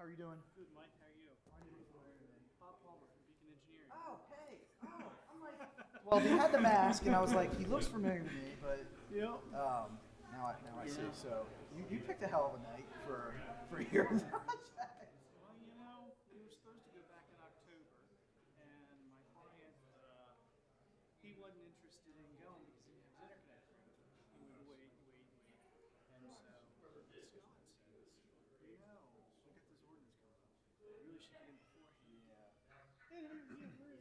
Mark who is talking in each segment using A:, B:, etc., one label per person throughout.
A: How are you doing?
B: Good, Mike. How are you? Bob Palmer from Beacon Engineering.
A: Oh, hey. Oh, I'm like. Well, he had the mask, and I was like, he looks familiar to me, but
B: Yep.
A: now I see. So you picked a hell of a night for your project.
B: Well, we were supposed to go back in October, and my client, he wasn't interested in going because he didn't have his interconnect approved. He would wait. And so Scott says, we got this ordinance coming up. We really should get in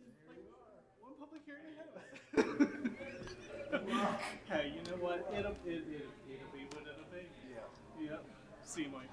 B: beforehand. We're like one public hearing ahead of us. Hey, you know what? It'll be what it'll be.
A: Yeah.
B: Yep. See you, Mike.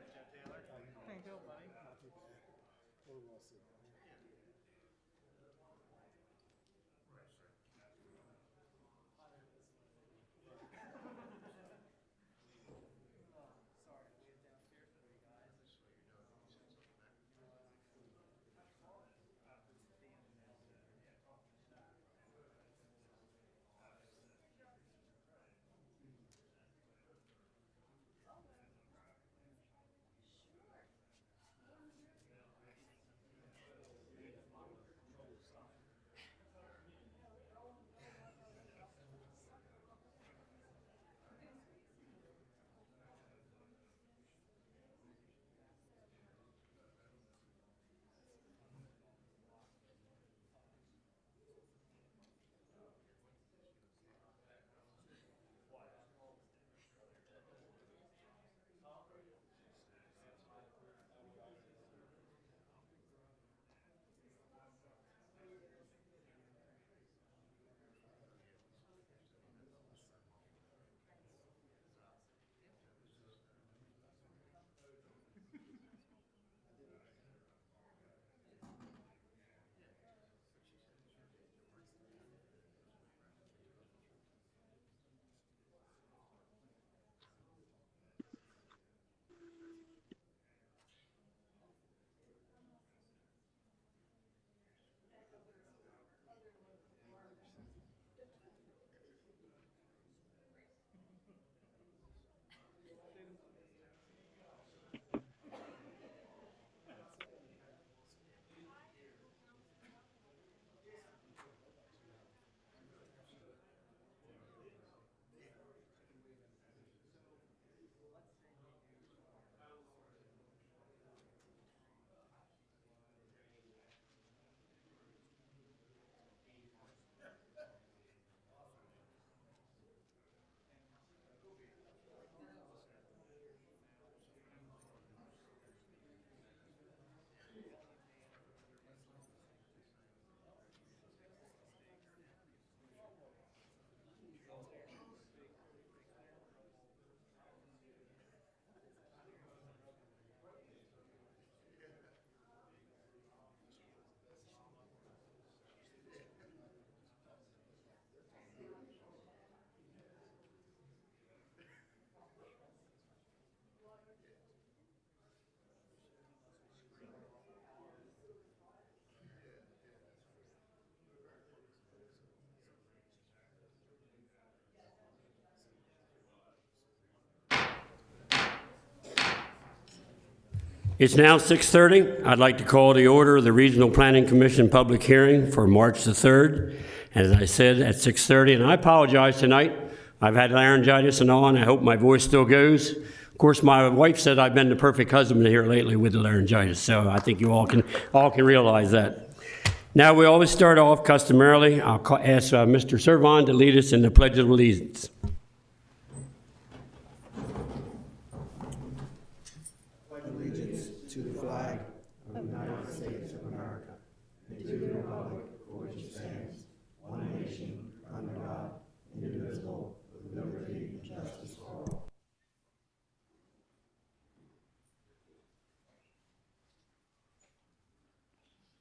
B: Joe Taylor. Thank you, buddy.
C: Not too bad. Or we'll see.
B: Sorry to wait downstairs for you guys.
D: It's now 6:30. I'd like to call to order the Regional Planning Commission public hearing for March the 3rd. As I said, at 6:30, and I apologize tonight. I've had laryngitis and all, and I hope my voice still goes. Of course, my wife said I've been the perfect husband here lately with the laryngitis, so I think you all can realize that. Now, we always start off customarily. I'll ask Mr. Servon to lead us in the Pledge of Allegiance.
A: To the flag of the United States of America, and to the republic for which it stands, one nation, under God, indivisible, with liberty and justice for all.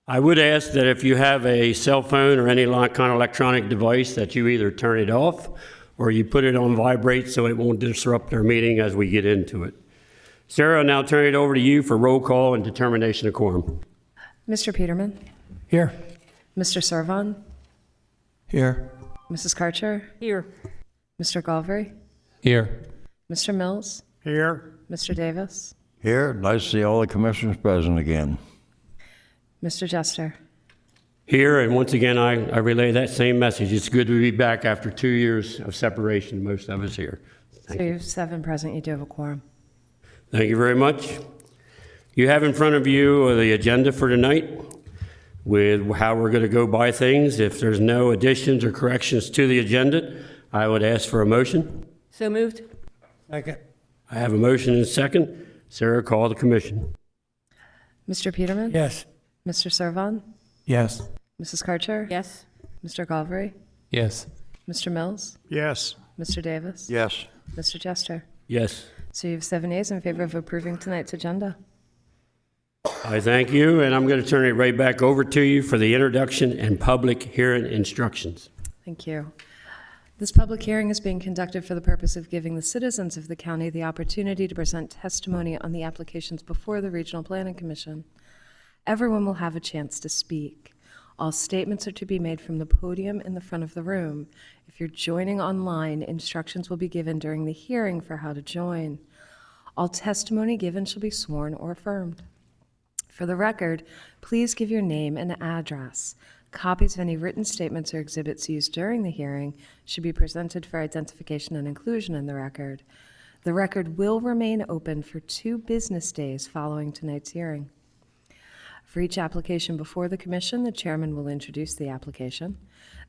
D: I would ask that if you have a cell phone or any kind of electronic device, that you either turn it off or you put it on vibrate so it won't disrupt our meeting as we get into it. Sarah, I'll now turn it over to you for roll call and determination of quorum.
E: Mr. Peterman?
C: Here.
E: Mr. Servon?
C: Here.
E: Mrs. Karcher?
F: Here.
E: Mr. Galvry?
C: Here.
E: Mr. Mills?
D: Here.
E: Mr. Davis?
G: Here, nice to see all the commissioners present again.
E: Mr. Jester?
D: Here, and once again, I relay that same message. It's good to be back after 2 years of separation, most of us here.
E: So you have 7 present, you do have a quorum.
D: Thank you very much. You have in front of you the agenda for tonight with how we're going to go by things. If there's no additions or corrections to the agenda, I would ask for a motion.
F: So moved.
C: Second.
D: I have a motion and a second. Sarah, call the commission.
E: Mr. Peterman?
C: Yes.
E: Mr. Servon?
C: Yes.
E: Mrs. Karcher?
F: Yes.
E: Mr. Galvry?
C: Yes.
E: Mr. Mills?
C: Yes.
E: Mr. Davis?
G: Yes.
E: Mr. Jester?
D: Yes.
E: So you have 7 ayes in favor of approving tonight's agenda.
D: I thank you, and I'm going to turn it right back over to you for the introduction and public hearing instructions.
E: Thank you. This public hearing is being conducted for the purpose of giving the citizens of the county the opportunity to present testimony on the applications before the Regional Planning Commission. Everyone will have a chance to speak. All statements are to be made from the podium in the front of the room. If you're joining online, instructions will be given during the hearing for how to join. All testimony given shall be sworn or affirmed. For the record, please give your name and address. Copies of any written statements or exhibits used during the hearing should be presented for identification and inclusion in the record. The record will remain open for 2 business days following tonight's hearing. For each application before the commission, the chairman will introduce the application.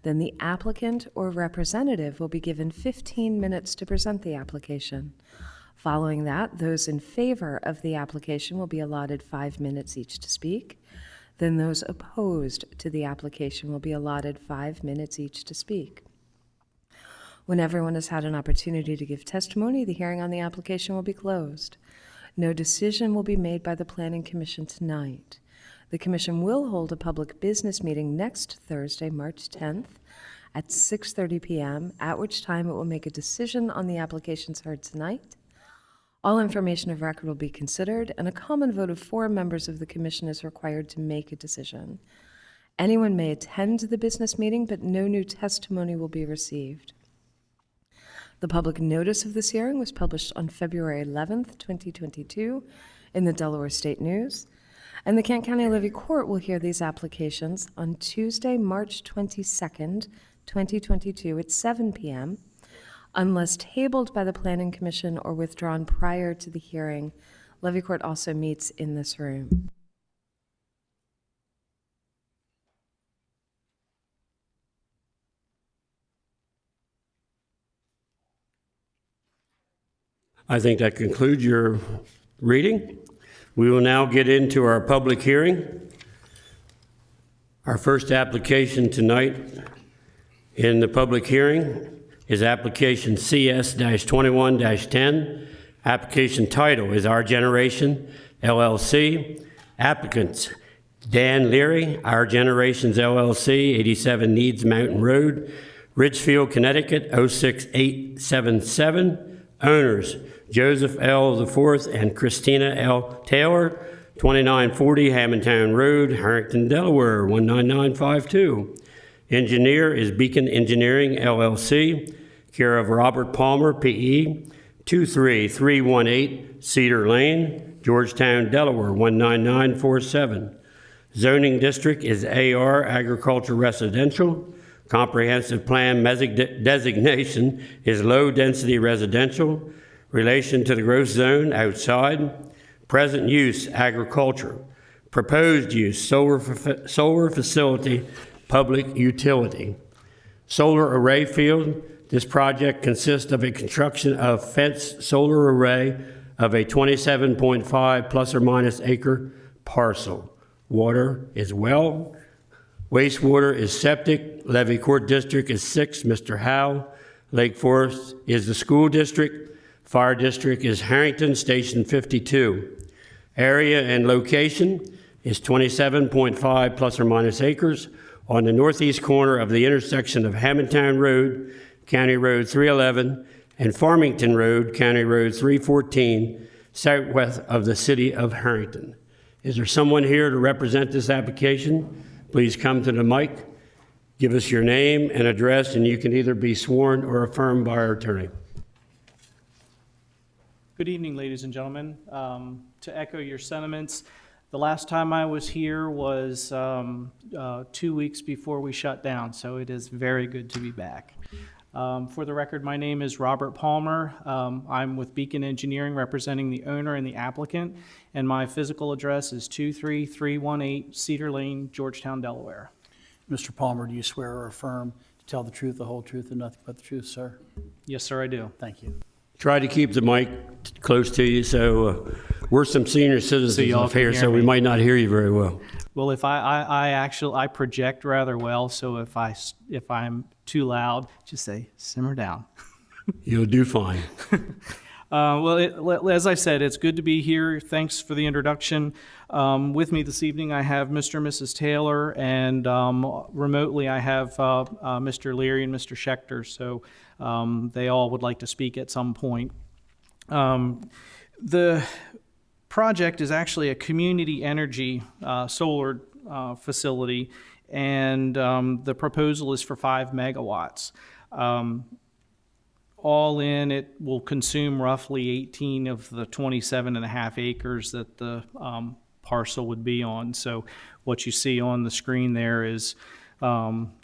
E: Then the applicant or representative will be given 15 minutes to present the application. Following that, those in favor of the application will be allotted 5 minutes each to speak. Then those opposed to the application will be allotted 5 minutes each to speak. When everyone has had an opportunity to give testimony, the hearing on the application will be closed. No decision will be made by the Planning Commission tonight. The Commission will hold a public business meeting next Thursday, March 10th at 6:30 p.m., at which time it will make a decision on the applications heard tonight. All information of record will be considered, and a common vote of 4 members of the Commission is required to make a decision. Anyone may attend the business meeting, but no new testimony will be received. The public notice of this hearing was published on February 11th, 2022 in the Delaware State News. And the Kent County Levy Court will hear these applications on Tuesday, March 22nd, 2022 at 7 p.m. Unless tabled by the Planning Commission or withdrawn prior to the hearing, Levy Court also meets in this room.
D: I think that concludes your reading. We will now get into our public hearing. Our first application tonight in the public hearing is application CS-21-10. Application title is Our Generation, LLC. Applicants, Dan Leary, Our Generations, LLC, 87 Needs Mountain Road, Ridgefield, Connecticut, 06877. Owners, Joseph L. IV and Christina L. Taylor, 2940 Hammondtown Road, Harrington, Delaware, 19952. Engineer is Beacon Engineering, LLC, care of Robert Palmer, P.E., 23318 Cedar Lane, Georgetown, Delaware 19947. Zoning district is AR, Agriculture Residential. Comprehensive plan designation is low-density residential. Relation to the growth zone, outside. Present use, agriculture. Proposed use, solar facility, public utility. Solar array field. This project consists of a construction of fenced solar array of a 27.5 plus or minus acre parcel. Water is well. Wastewater is septic. Levy Court District is 6, Mr. Howe. Lake Forest is the school district. Fire district is Harrington, Station 52. Area and location is 27.5 plus or minus acres on the northeast corner of the intersection of Hammondtown Road, County Road 311, and Farmington Road, County Road 314, southwest of the city of Harrington. Is there someone here to represent this application? Please come to the mic, give us your name and address, and you can either be sworn or affirmed by our attorney.
B: Good evening, ladies and gentlemen. To echo your sentiments, the last time I was here was 2 weeks before we shut down, so it is very good to be back. For the record, my name is Robert Palmer. I'm with Beacon Engineering, representing the owner and the applicant, and my physical address is 23318 Cedar Lane, Georgetown, Delaware.
F: Mr. Palmer, do you swear or affirm to tell the truth, the whole truth, and nothing but the truth, sir?
B: Yes, sir, I do.
F: Thank you.
D: Try to keep the mic close to you, so we're some senior citizens
B: y'all
D: up
B: can
D: here,
B: hear
D: so we
B: me.
D: might not hear you very well.
B: Well, if I project rather well, so if I'm too loud, just say simmer down.
D: You'll do fine.
B: As I said, it's good to be here. Thanks for the introduction. With me this evening, I have Mr. and Mrs. Taylor, and remotely I have Mr. Leary and Mr. Schechter, so they all would like to speak at some point. The project is actually a community energy solar facility, and the proposal is for 5 megawatts. All in, it will consume roughly 18 of the 27.5 acres that the parcel would be on. So what you see on the screen there is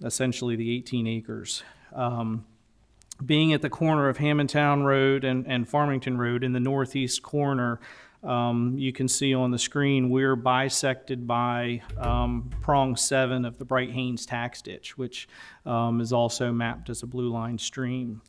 B: essentially the 18 acres. Being at the corner of Hammondtown Road and Farmington Road in the northeast corner, you can see on the screen we're bisected by prong 7 of the Bright Haynes tax ditch, which is also mapped as a blue line stream.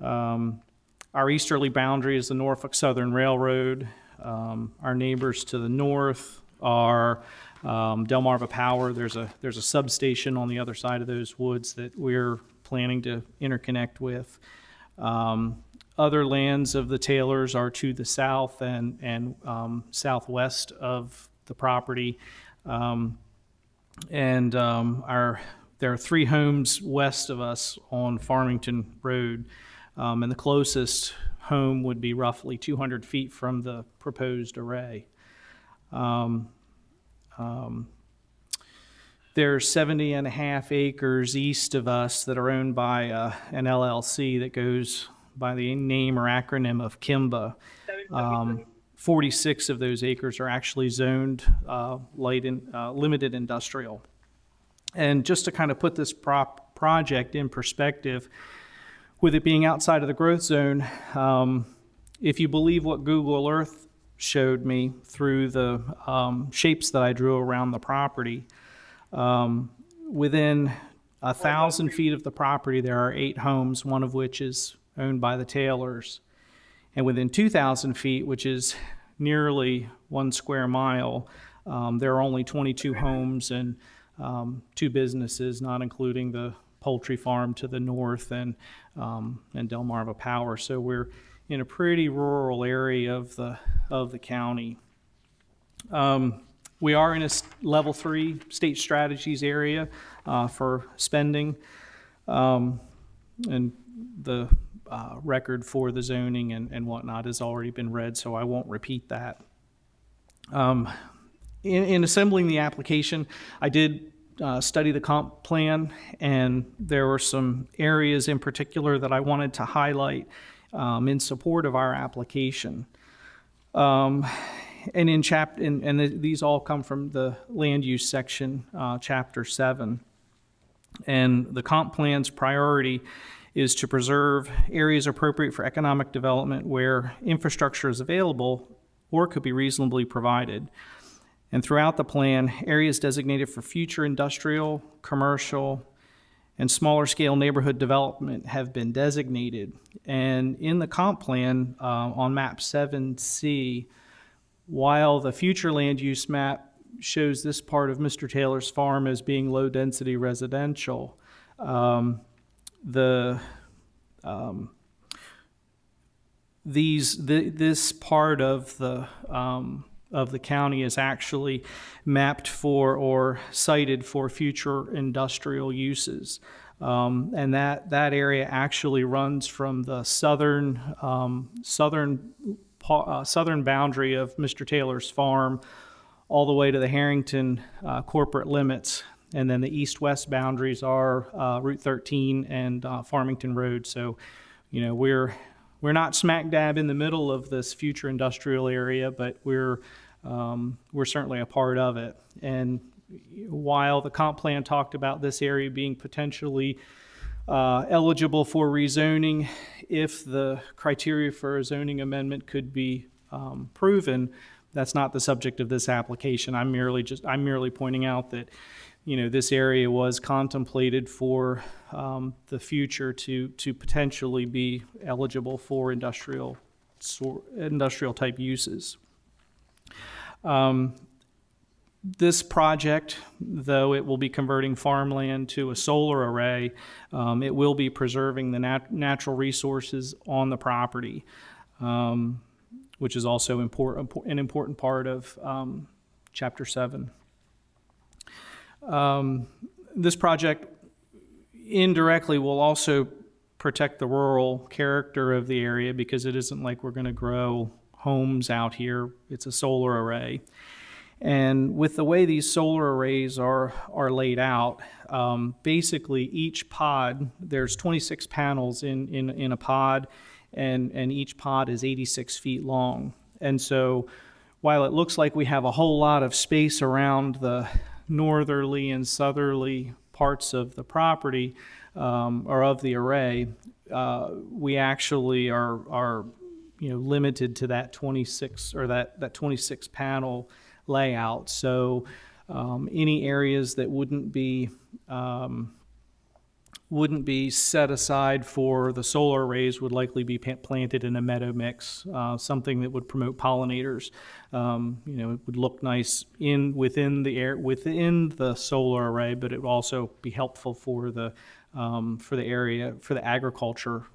B: Our easterly boundary is the Norfolk Southern Railroad. Our neighbors to the north are Delmarva Power. There's a substation on the other side of those woods that we're planning to interconnect with. Other lands of the Taylors are to the south and southwest of the property. There are 3 homes west of us on Farmington Road. And the closest home would be roughly 200 feet from the proposed array. There's 70.5 acres east of us that are owned by an LLC that goes by the name or acronym of Kimba. 46 of those acres are actually zoned limited industrial. And just to kind of put this project in perspective, with it being outside of the growth zone, if you believe what Google Earth showed me through the shapes that I drew around the property, within 1,000 feet of the property there are 8 homes, one of which is owned by the Taylors. And within 2,000 feet, which is nearly 1 square mile, there are only 22 homes and 2 businesses, not including the poultry farm to the north and Delmarva Power. So we're in a pretty rural area of the county. We are in a level 3 state strategies area for spending, and the record for the zoning and whatnot has already been read, so I won't repeat that. In assembling the application, I did study the comp plan, and there were some areas in particular that I wanted to highlight in support of our application. These all come from the land use section, chapter 7. And the comp plan's priority is to preserve areas appropriate for economic development where infrastructure is available or could be reasonably provided. And throughout the plan, areas designated for future industrial, commercial, and smaller scale neighborhood development have been designated. And in the comp plan on map 7C, while the future land use map shows this part of Mr. Taylor's farm as being low density residential, this part of the county is actually mapped for or cited for future industrial uses. And that area actually runs from the southern boundary of Mr. Taylor's farm all the way to the Harrington corporate limits. And then the east-west boundaries are Route 13 and Farmington Road. So, you know, we're not smack dab in the middle of this future industrial area, but we're certainly a part of it. And while the comp plan talked about this area being potentially eligible for rezoning if the criteria for a zoning amendment could be proven, that's not the subject of this application. I'm merely pointing out that, you know, this area was contemplated for the future to potentially be eligible for industrial type uses. This project, though it will be converting farmland to a solar array, it will be preserving the natural resources on the property, which is also an important part of Chapter 7. This project indirectly will also protect the rural character of the area because it isn't like we're going to grow homes out here. It's a solar array. And with the way these solar arrays are laid out, basically each pod, there's 26 panels in a pod, and each pod is 86 feet long. And so while it looks like we have a whole lot of space around the northerly and southerly parts of the property, or of the array, we actually are limited to that 26 or that 26 panel layout. So any areas that wouldn't be set aside for the solar arrays would likely be planted in a meadow mix, something that would promote pollinators. It would look nice within the solar array, but it would also be helpful for the area, for the agriculture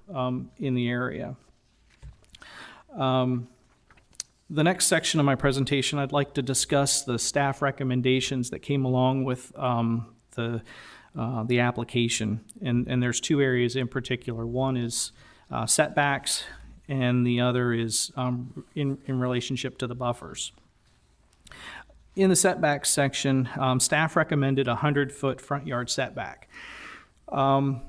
B: in the area. The next section of my presentation, I'd like to discuss the staff recommendations that came along with the application. And there's two areas in particular. One is setbacks, and the other is in relationship to the buffers. In the setbacks section, staff recommended a 100-foot front yard setback.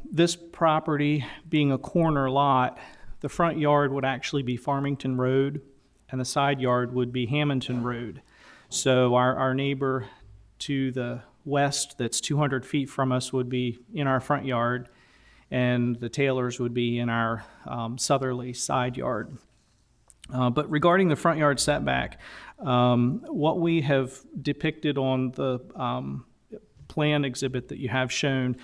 B: This property being a corner lot, the front yard would actually be Farmington Road, and the side yard would be Hamilton Road. So our neighbor to the west that's 200 feet from us would be in our front yard, and the Taylors would be in our southerly side yard. But regarding the front yard setback, what we have depicted on the plan exhibit that you have shown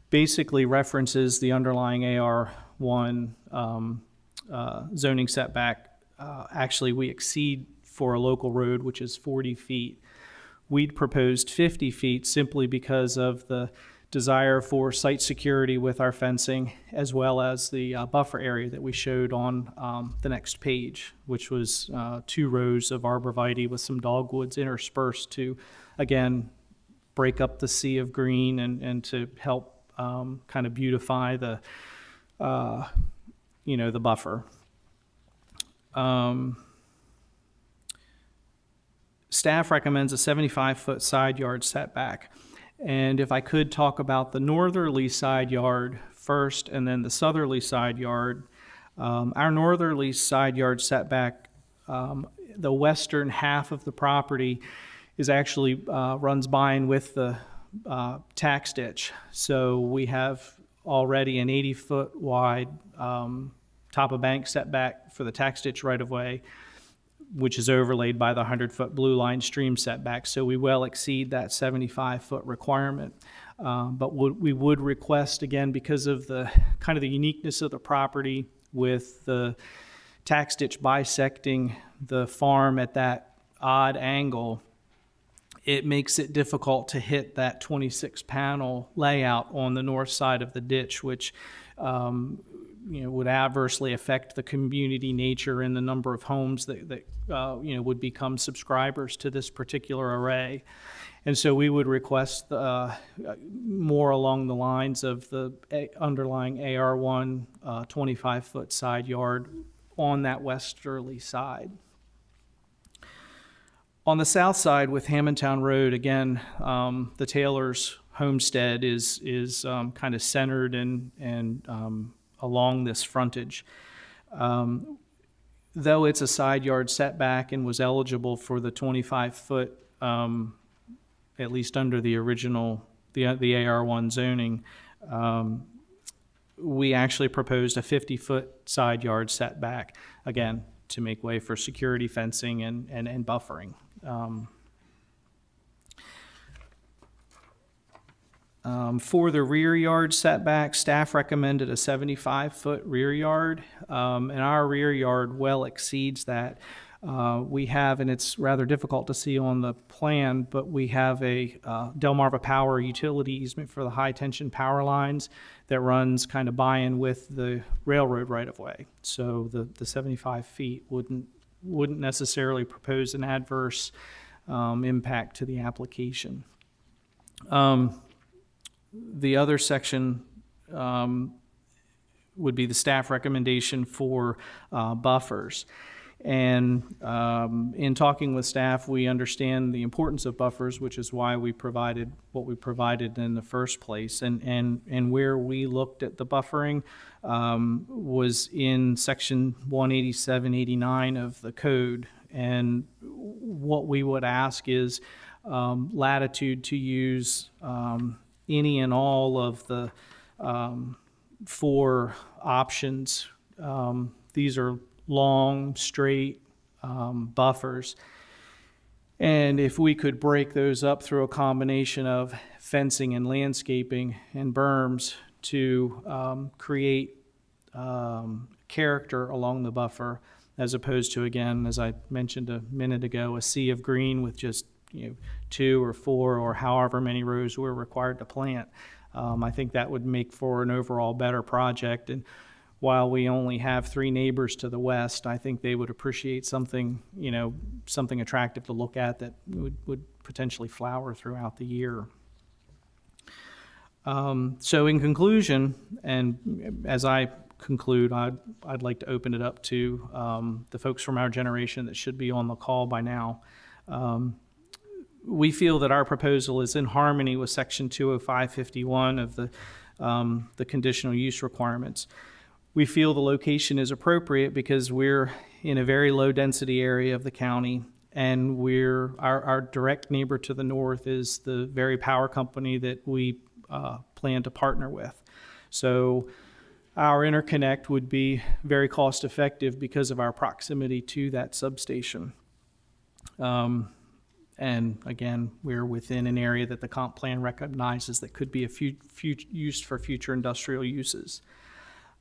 B: basically references the underlying AR1 zoning setback. Actually, we exceed for a local road, which is 40 feet. We'd proposed 50 feet simply because of the desire for site security with our fencing, as well as the buffer area that we showed on the next page, which was 2 rows of arborvitae with some dogwoods interspersed to, again, break up the sea of green and to help kind of beautify the buffer. Staff recommends a 75-foot side yard setback. And if I could talk about the northerly side yard first and then the southerly side yard, Our northerly side yard setback, the western half of the property is actually runs by and with the tax ditch. So we have already an 80-foot wide top of bank setback for the tax ditch right of way, which is overlaid by the 100-foot blue line stream setback. So we well exceed that 75-foot requirement. But we would request, again, because of the kind of the uniqueness of the property with the tax ditch bisecting the farm at that odd angle, it makes it difficult to hit that 26-panel layout on the north side of the ditch, which would adversely affect the community nature and the number of homes that would become subscribers to this particular array. And so we would request more along the lines of the underlying AR1 25-foot side yard on that westerly side. On the south side with Hammondtown Road, again, the Taylor's homestead is kind of centered and along this frontage. Though it's a side yard setback and was eligible for the 25-foot, at least under the original, the AR1 zoning, we actually proposed a 50-foot side yard setback, again, to make way for security fencing and buffering. For the rear yard setback, staff recommended a 75-foot rear yard, and our rear yard well exceeds that. We have, and it's rather difficult to see on the plan, but we have a Delmarva Power utility easement for the high-tension power lines that runs kind of by and with the railroad right-of-way. So the 75 feet wouldn't necessarily propose an adverse impact to the application. The other section would be the staff recommendation for buffers. And in talking with staff, we understand the importance of buffers, which is why we provided what we provided in the first place. And where we looked at the buffering was in section 18789 of the code. And what we would ask is latitude to use any and all of the 4 options. These are long, straight buffers. And if we could break those up through a combination of fencing and landscaping and berms to create character along the buffer, as opposed to, again, as I mentioned a minute ago, a sea of green with just 2 or 4 or however many rows we're required to plant. I think that would make for an overall better project. And while we only have 3 neighbors to the west, I think they would appreciate something, something attractive to look at that would potentially flower throughout the year. So in conclusion, and as I conclude, I'd like to open it up to the folks from our generation that should be on the call by now. We feel that our proposal is in harmony with Section 20551 of the conditional use requirements. We feel the location is appropriate because we're in a very low density area of the county, and our direct neighbor to the north is the very power company that we plan to partner with. So our interconnect would be very cost effective because of our proximity to that substation. And again, we're within an area that the comp plan recognizes that could be used for future industrial uses.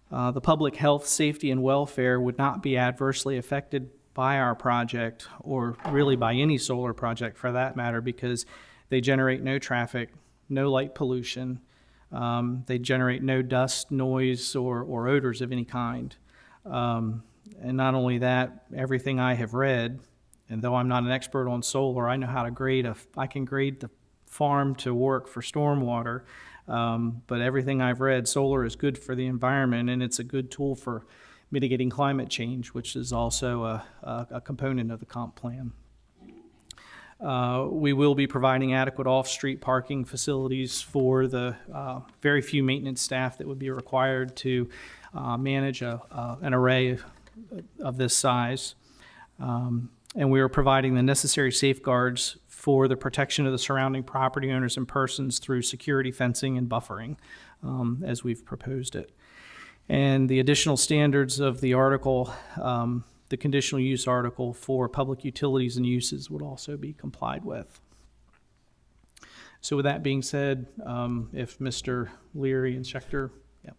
B: The public health, safety, and welfare would not be adversely affected by our project, or really by any solar project for that matter, because they generate no traffic, no light pollution. They generate no dust, noise, or odors of any kind. And not only that, everything I have read, and though I'm not an expert on solar, I know how to I can grade the farm to work for stormwater. But everything I've read, solar is good for the environment, and it's a good tool for mitigating climate change, which is also a component of the comp plan. We will be providing adequate off-street parking facilities for the very few maintenance staff that would be required to manage an array of this size. And we are providing the necessary safeguards for the protection of the surrounding property owners and persons through security fencing and buffering, as we've proposed it. And the additional standards of the article, the conditional use article for public utilities and uses would also be complied with. So with that being said, if Mr. Leary and Schechter, yep,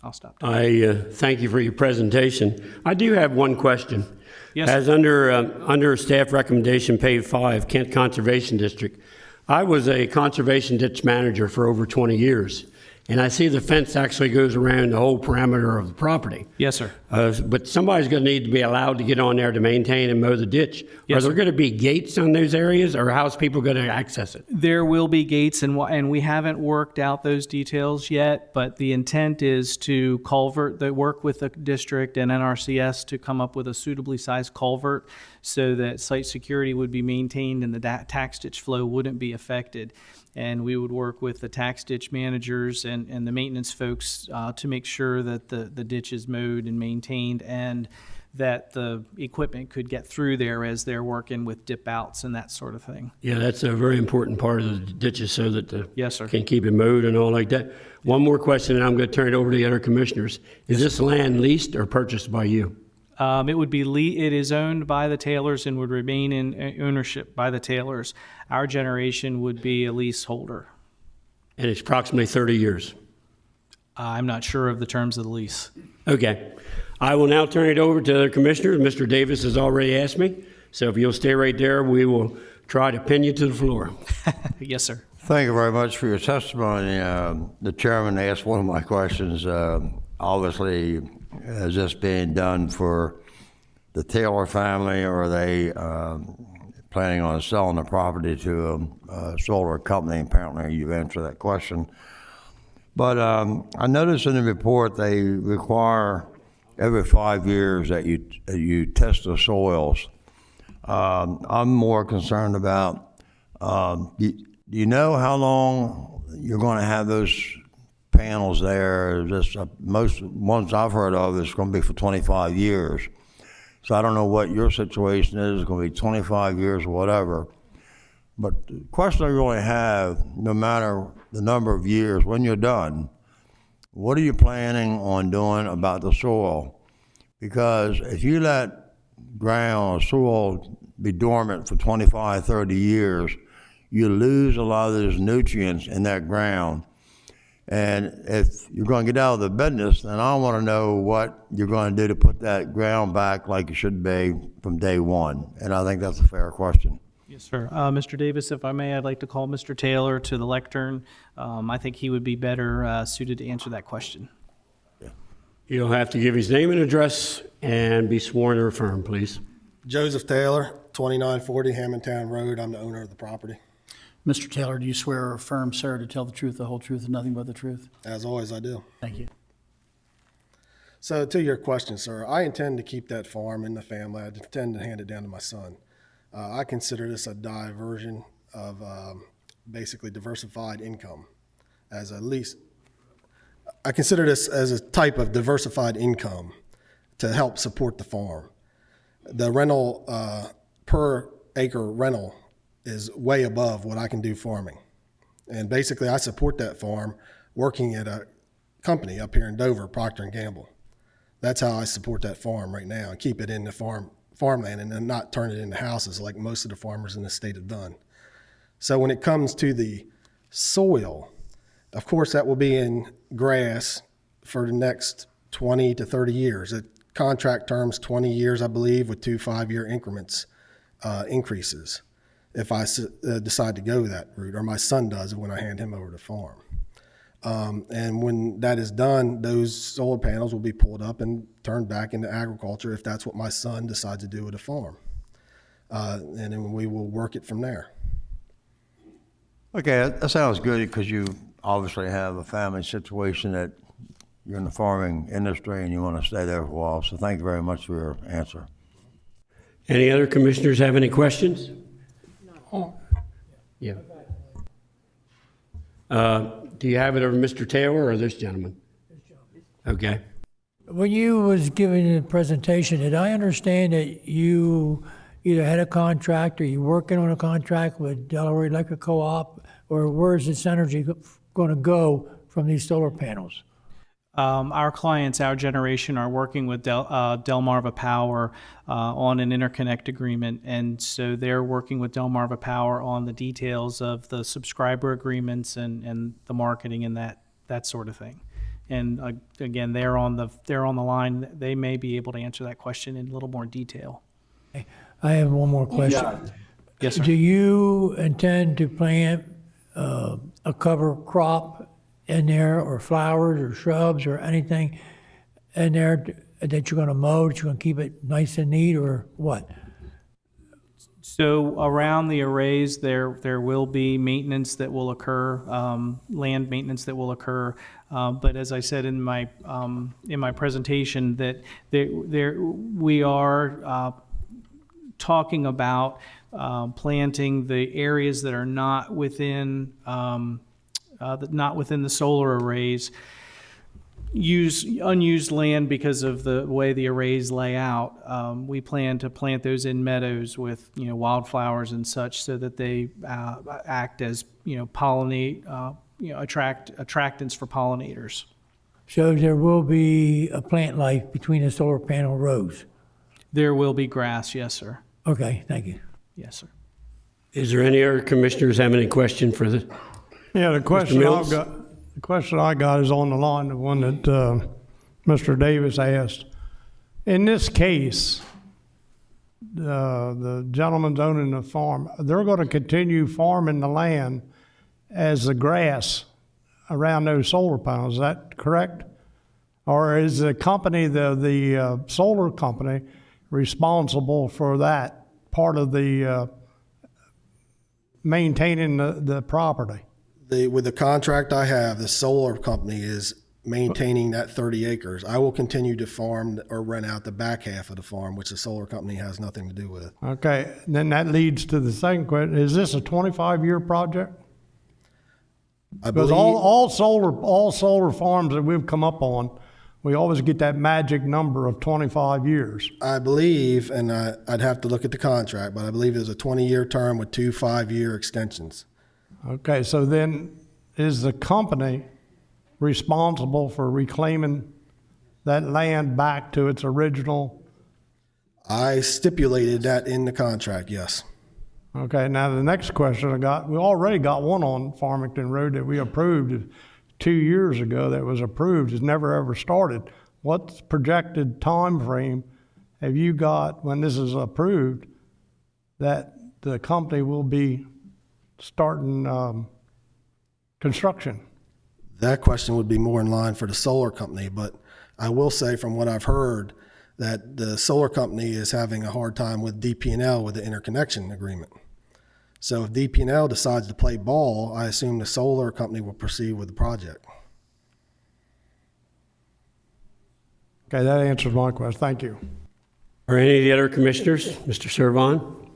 B: I'll stop.
D: I thank you for your presentation. I do have one question.
B: Yes.
D: As under staff recommendation, page 5, Kent Conservation District, I was a conservation ditch manager for over 20 years, and I see the fence actually goes around the whole parameter of the property.
B: Yes, sir.
D: But somebody's going to need to be allowed to get on there to maintain and mow the ditch.
B: Yes,
D: Are there
B: sir.
D: going to be gates on those areas, or how's people going to access it?
B: There will be gates, and we haven't worked out those details yet, but the intent is to work with the district and NRCS to come up with a suitably sized culvert so that site security would be maintained and the tax ditch flow wouldn't be affected. And we would work with the tax ditch managers and the maintenance folks to make sure that the ditch is mowed and maintained, and that the equipment could get through there as they're working with dip outs and that sort of thing.
D: Yeah, that's a very important part of the ditches so that the
B: Yes, sir.
D: can keep it mowed and all like that. One more question, and I'm going to turn it over to the other commissioners. Is this land leased or purchased by you?
B: It is owned by the Taylors and would remain in ownership by the Taylors. Our generation would be a leaseholder.
D: And it's approximately 30 years.
B: I'm not sure of the terms of the lease.
D: Okay. I will now turn it over to the other commissioners. Mr. Davis has already asked me, so if you'll stay right there, we will try to pin you to the floor.
B: Yes, sir.
G: Thank you very much for your testimony. The chairman asked one of my questions. Obviously, is this being done for the Taylor family, or are they planning on selling the property to a solar company? Apparently, you've answered that question. But I noticed in the report they require every 5 years that you test the soils. I'm more concerned about, do you know how long you're going to have those panels there? Just most ones I've heard of is going to be for 25 years. So I don't know what your situation is. It's going to be 25 years or whatever. But the question I really have, no matter the number of years, when you're done, what are you planning on doing about the soil? Because if you let ground or soil be dormant for 25, 30 years, you lose a lot of those nutrients in that ground. And if you're going to get out of the business, then I want to know what you're going to do to put that ground back like it should be from day one. And I think that's a fair question.
B: Yes, sir. Mr. Davis, if I may, I'd like to call Mr. Taylor to the lectern. I think he would be better suited to answer that question.
D: You'll have to give his name and address and be sworn or affirmed, please.
A: Joseph Taylor, 2940 Hammondtown Road. I'm the owner of the property.
F: Mr. Taylor, do you swear or affirm, sir, to tell the truth, the whole truth, and nothing but the truth?
A: As always, I do.
F: Thank you.
A: So to your question, sir, I intend to keep that farm in the family. I intend to hand it down to my son. I consider this a diversion of basically diversified income as a lease. I consider this as a type of diversified income to help support the farm. The rental, per acre rental is way above what I can do farming. And basically I support that farm working at a company up here in Dover, Procter & Gamble. That's how I support that farm right now and keep it in the farmland and then not turn it into houses like most of the farmers in the state have done. So when it comes to the soil, of course that will be in grass for the next 20 to 30 years. The contract terms 20 years, I believe, with 2 5-year increments increases if I decide to go that route, or my son does when I hand him over the farm. And when that is done, those solar panels will be pulled up and turned back into agriculture if that's what my son decides to do with the farm. And then we will work it from there.
G: Okay, that sounds good because you obviously have a family situation that you're in the farming industry and you want to stay there for a while. So thank you very much for your answer.
D: Any other commissioners have any questions? Yeah. Do you have it over Mr. Taylor or this gentleman? Okay.
H: When you was giving the presentation, did I understand that you either had a contract or you working on a contract with Delaware Electric Co-op, or where's this energy going to go from these solar panels?
B: Our clients, our generation, are working with Delmarva Power on an interconnect agreement, and so they're working with Delmarva Power on the details of the subscriber agreements and the marketing and that sort of thing. And again, they're on the line. They may be able to answer that question in a little more detail.
H: I have one more question.
B: Yes, sir.
H: Do you intend to plant a cover crop in there, or flowers or shrubs or anything in there that you're going to mow, that you're going to keep it nice and neat, or what?
B: So around the arrays, there will be maintenance that will occur, land maintenance that will occur. But as I said in my presentation, that we are talking about planting the areas that are not within the solar arrays. Use unused land because of the way the arrays lay out. We plan to plant those in meadows with wildflowers and such, so that they act as pollinate, attractants for pollinators.
H: So there will be a plant life between the solar panel rows?
B: There will be grass, yes, sir.
H: Okay, thank you.
B: Yes, sir.
D: Is there any other commissioners have any question for the?
I: Yeah, the question
D: Mills?
I: I got is on the line, the one that Mr. Davis asked. In this case, the gentleman's owning the farm, they're going to continue farming the land as the grass around those solar panels. Is that correct? Or is the company, the solar company, responsible for that part of the maintaining the property?
A: With the contract I have, the solar company is maintaining that 30 acres. I will continue to farm or rent out the back half of the farm, which the solar company has nothing to do with.
I: Okay, then that leads to the second question. Is this a 25-year project?
A: I
I: Because
A: believe,
I: all solar farms that we've come up on, we always get that magic number of 25 years.
A: I believe, and I'd have to look at the contract, but I believe it was a 20-year term with 2 5-year extensions.
I: Okay, so then is the company responsible for reclaiming that land back to its original?
A: I stipulated that in the contract, yes.
I: Okay, now the next question I got, we already got one on Farmington Road that we approved 2 years ago that was approved, has never ever started. What's projected time frame have you got when this is approved that the company will be starting construction?
A: That question would be more in line for the solar company, but I will say from what I've heard that the solar company is having a hard time with DP&L with the interconnection agreement. So if DP&L decides to play ball, I assume the solar company will proceed with the project.
I: Okay, that answers my question. Thank you.
D: Are any of the other commissioners? Mr. Servon?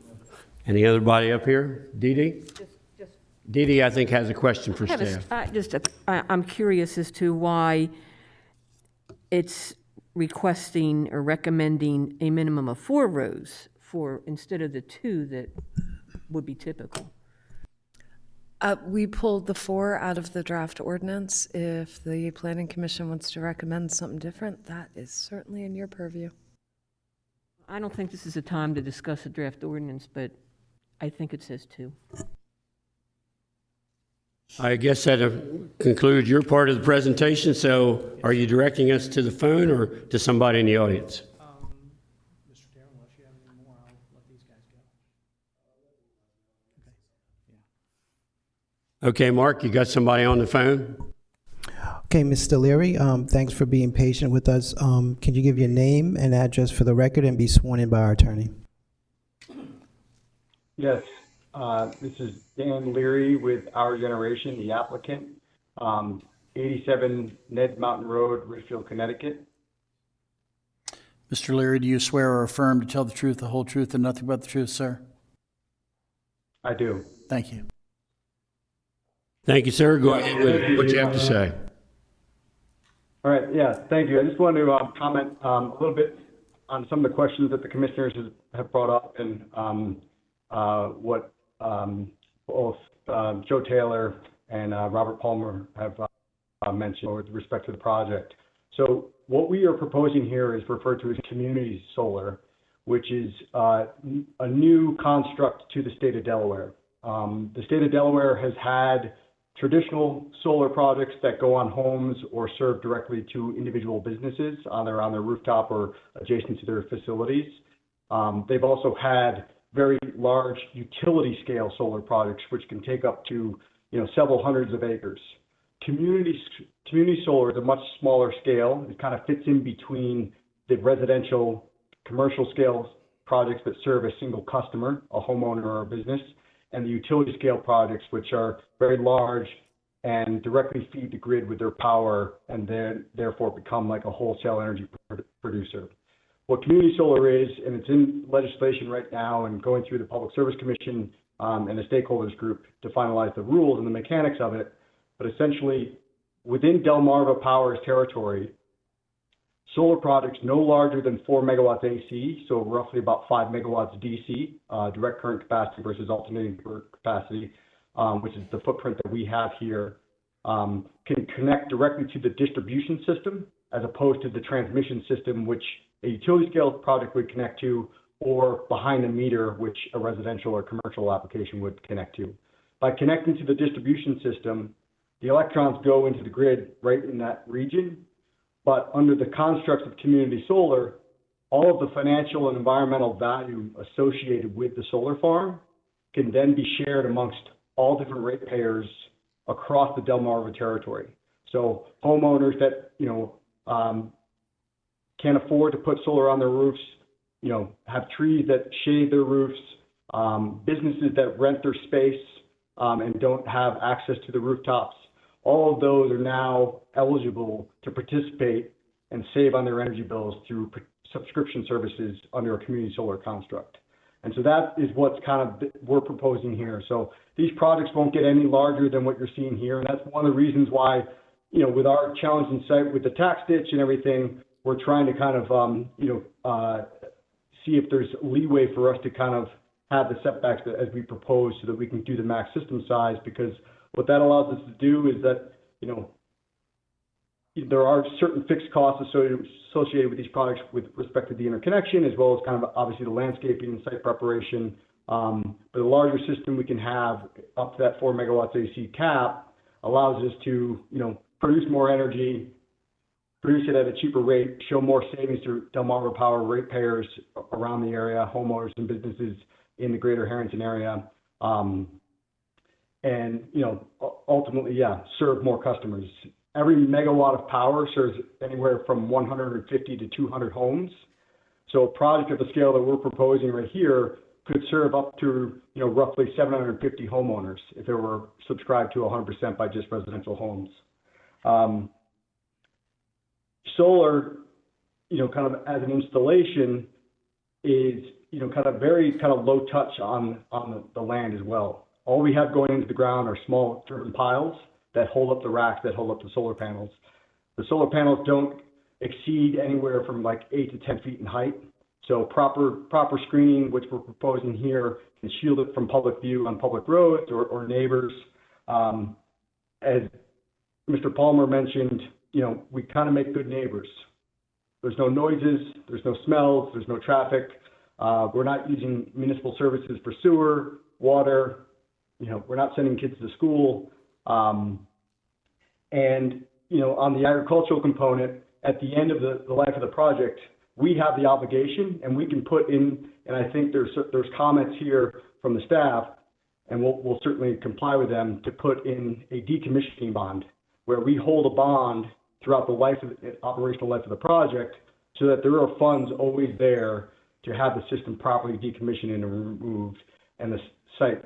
D: Any other body up here? Dee Dee? Dee Dee, I think, has a question for staff.
J: I'm curious as to why it's requesting or recommending a minimum of 4 rows instead of the 2 that would be typical.
E: We pulled the 4 out of the draft ordinance. If the Planning Commission wants to recommend something different, that is certainly in your purview.
J: I don't think this is a time to discuss a draft ordinance, but I think it says 2.
D: I guess that concludes your part of the presentation. So are you directing us to the phone or to somebody in the audience?
B: Mr. Taylor, unless you have any more, I'll let these guys go.
D: Okay, Mark, you got somebody on the phone?
K: Okay, Mr. Leary, thanks for being patient with us. Can you give your name and address for the record and be sworn in by our attorney?
L: Yes, this is Dan Leary with Our Generation, the applicant, 87 Ned Mountain Road, Richfield, Connecticut.
F: Mr. Leary, do you swear or affirm to tell the truth, the whole truth, and nothing but the truth, sir?
L: I do.
F: Thank you.
D: Thank you, sir. Go ahead with what you have to say.
L: All right, yeah, thank you. I just wanted to comment a little bit on some of the questions that the commissioners have brought up and what both Joe Taylor and Robert Palmer have mentioned with respect to the project. So what we are proposing here is referred to as community solar, which is a new construct to the state of Delaware. The state of Delaware has had traditional solar projects that go on homes or serve directly to individual businesses, either on their rooftop or adjacent to their facilities. They've also had very large utility scale solar projects, which can take up to several hundreds of acres. Community solar is a much smaller scale. It kind of fits in between the residential, commercial scale projects that serve a single customer, a homeowner or a business, and the utility scale projects, which are very large and directly feed the grid with their power and then therefore become like a wholesale energy producer. What community solar is, and it's in legislation right now and going through the Public Service Commission and the stakeholders group to finalize the rules and the mechanics of it, but essentially within Delmarva Power's territory, solar projects no larger than 4 megawatts AC, so roughly about 5 megawatts DC, direct current capacity versus alternating current capacity, which is the footprint that we have here, can connect directly to the distribution system as opposed to the transmission system, which a utility scale project would connect to, or behind the meter, which a residential or commercial application would connect to. By connecting to the distribution system, the electrons go into the grid right in that region. But under the constructs of community solar, all of the financial and environmental value associated with the solar farm can then be shared amongst all different ratepayers across the Delmarva territory. So homeowners that can't afford to put solar on their roofs, have trees that shade their roofs, businesses that rent their space and don't have access to the rooftops. All of those are now eligible to participate and save on their energy bills through subscription services under a community solar construct. And so that is what's we're proposing here. So these projects won't get any larger than what you're seeing here. And that's one of the reasons why, with our challenging site with the tax ditch and everything, we're trying to see if there's leeway for us to have the setbacks as we propose so that we can do the max system size, because what that allows us to do is that, there are certain fixed costs associated with these projects with respect to the interconnection, as well as obviously the landscaping and site preparation. But a larger system we can have up to that 4 megawatts AC cap allows us to, produce more energy, produce it at a cheaper rate, show more savings to Delmarva Power ratepayers around the area, homeowners and businesses in the greater Harrington area. And, ultimately, serve more customers. Every megawatt of power serves anywhere from 150 to 200 homes. So a project of the scale that we're proposing right here could serve up to, roughly 750 homeowners if it were subscribed to 100% by just residential homes. Solar, as an installation is, very low touch on the land as well. All we have going into the ground are small driven piles that hold up the racks, that hold up the solar panels. The solar panels don't exceed anywhere from 8 to 10 feet in height. So proper screening, which we're proposing here, can shield it from public view on public roads or neighbors. As Mr. Palmer mentioned, we make good neighbors. There's no noises, there's no smells, there's no traffic. We're not using municipal services for sewer, water. We're not sending kids to school. And, on the agricultural component, at the end of the life of the project, we have the obligation and we can put in, and I think there's comments here from the staff, and we'll certainly comply with them, to put in a decommissioning bond where we hold a bond throughout the operational life of the project so that there are funds always there to have the system properly decommissioned and removed and the site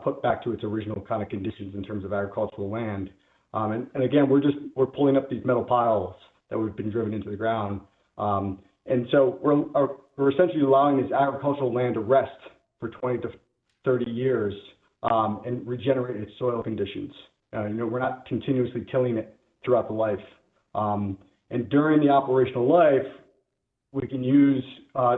L: put back to its original conditions in terms of agricultural land. And again, we're pulling up these metal piles that have been driven into the ground. And so we're essentially allowing this agricultural land to rest for 20 to 30 years and regenerate its soil conditions. We're not continuously tilling it throughout the life. And during the operational life, we can use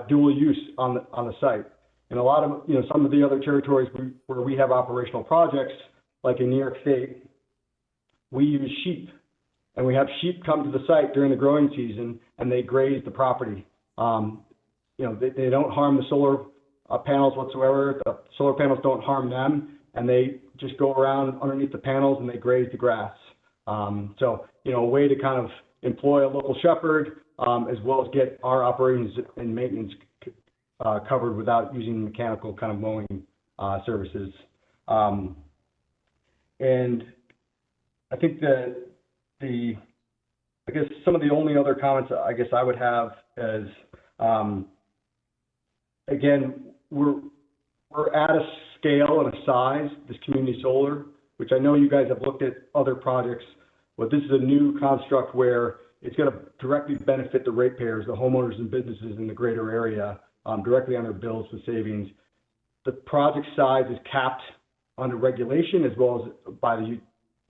L: dual use on the site. And a lot of, some of the other territories where we have operational projects, like in New York State, we use sheep. And we have sheep come to the site during the growing season, and they graze the property. They don't harm the solar panels whatsoever. The solar panels don't harm them, and they just go around underneath the panels and they graze the grass. A way to kind of employ a local shepherd, as well as get our operations and maintenance covered without using mechanical kind of mowing services. And I think that I guess some of the only other comments I guess I would have is, again, we're at a scale and a size, this community solar, which I know you guys have looked at other projects, but this is a new construct where it's going to directly benefit the ratepayers, the homeowners and businesses in the greater area, directly on their bills with savings. The project size is capped under regulation as well as by the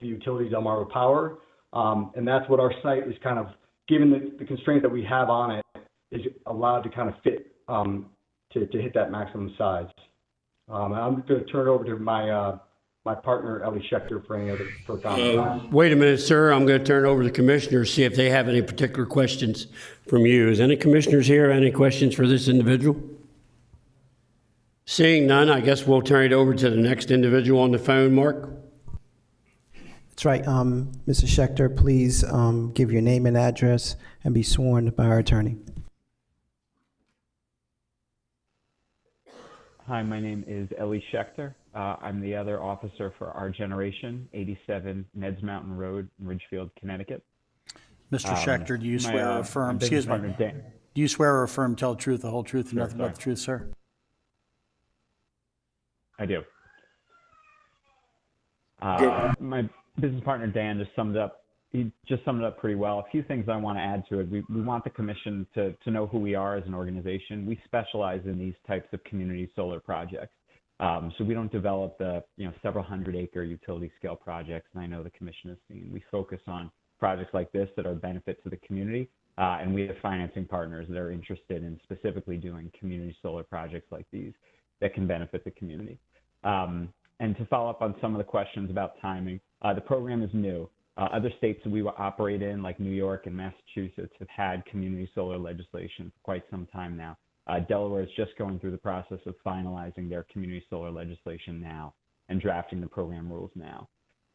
L: utility Delmarva Power. And that's what our site is kind of, given the constraint that we have on it, is allowed to kind of fit to hit that maximum size. I'm going to turn it over to my partner, Ellie Schechter, for any other comments.
D: Wait a minute, sir. I'm going to turn it over to the commissioners, see if they have any particular questions from you. Is any commissioners here? Any questions for this individual? Seeing none, I guess we'll turn it over to the next individual on the phone, Mark.
K: That's right. Mr. Schechter, please give your name and address and be sworn by our attorney.
M: Hi, my name is Ellie Schechter. I'm the other officer for Our Generation, 87 Neds Mountain Road, Ridgefield, Connecticut.
F: Mr. Schechter, do you swear or affirm, excuse me, do you swear or affirm tell the truth, the whole truth, and nothing but the truth, sir?
M: I do. My business partner, Dan, just summed it up. He just summed it up pretty well. A few things I want to add to it. We want the commission to know who we are as an organization. We specialize in these types of community solar projects. So we don't develop the several hundred acre utility scale projects, and I know the commission has seen. We focus on projects like this that are a benefit to the community, and we have financing partners that are interested in specifically doing community solar projects like these that can benefit the community. And to follow up on some of the questions about timing, the program is new. Other states that we operate in, like New York and Massachusetts, have had community solar legislation for quite some time now. Delaware is just going through the process of finalizing their community solar legislation now and drafting the program rules now.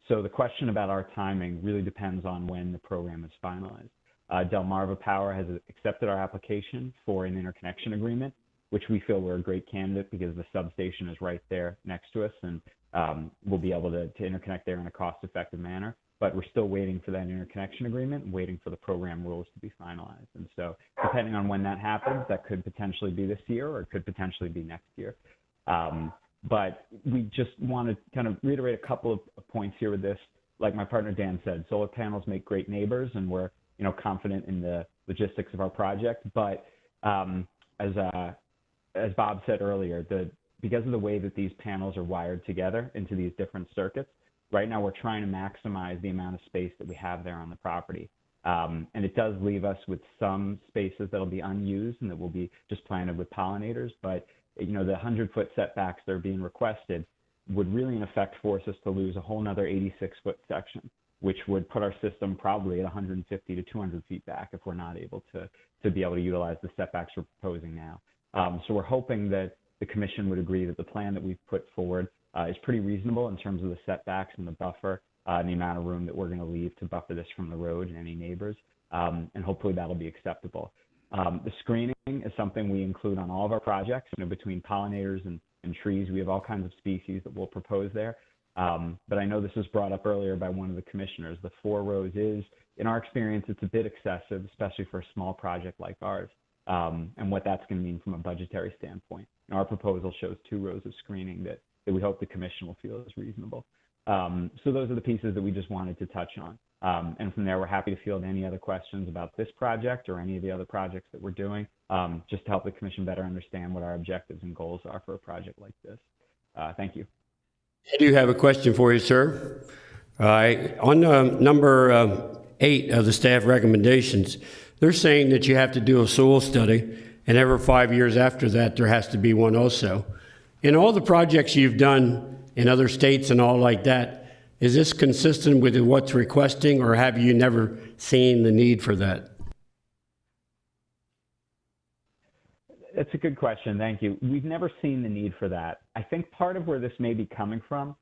M: So the question about our timing really depends on when the program is finalized. Delmarva Power has accepted our application for an interconnection agreement, which we feel we're a great candidate because the substation is right there next to us, and we'll be able to interconnect there in a cost-effective manner. But we're still waiting for that interconnection agreement and waiting for the program rules to be finalized. And so depending on when that happens, that could potentially be this year or it could potentially be next year. But we just want to kind of reiterate a couple of points here with this. Like my partner Dan said, solar panels make great neighbors, and we're confident in the logistics of our project. But as Bob said earlier, because of the way that these panels are wired together into these different circuits, right now we're trying to maximize the amount of space that we have there on the property. And it does leave us with some spaces that'll be unused and that will be just planted with pollinators. But the 100-foot setbacks that are being requested would really in effect force us to lose a whole nother 86-foot section, which would put our system probably at 150 to 200 feet back if we're not able to be able to utilize the setbacks we're proposing now. So we're hoping that the commission would agree that the plan that we've put forward is pretty reasonable in terms of the setbacks and the buffer and the amount of room that we're going to leave to buffer this from the road and any neighbors. And hopefully that'll be acceptable. The screening is something we include on all of our projects. Between pollinators and trees, we have all kinds of species that we'll propose there. But I know this was brought up earlier by one of the commissioners. The 4 rows is, in our experience, it's a bit excessive, especially for a small project like ours. And what that's going to mean from a budgetary standpoint. And our proposal shows 2 rows of screening that we hope the commission will feel is reasonable. So those are the pieces that we just wanted to touch on. And from there, we're happy to field any other questions about this project or any of the other projects that we're doing, just to help the commission better understand what our objectives and goals are for a project like this. Thank you. I
D: do have a question for you, sir. On number 8 of the staff recommendations, they're saying that you have to do a soil study, and every 5 years after that, there has to be one also. In all the projects you've done in other states and all like that, is this consistent with what's requesting, or have you never seen the need for that?
M: That's a good question. Thank you. We've never seen the need for that. I think part of where this may be coming from,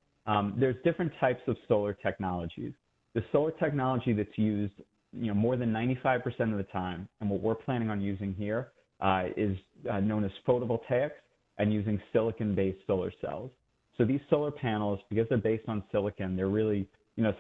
M: there's different types of solar technologies. The solar technology that's used, more than 95% of the time, and what we're planning on using here is known as photovoltaics and using silicon-based solar cells. So these solar panels, because they're based on silicon, they're really,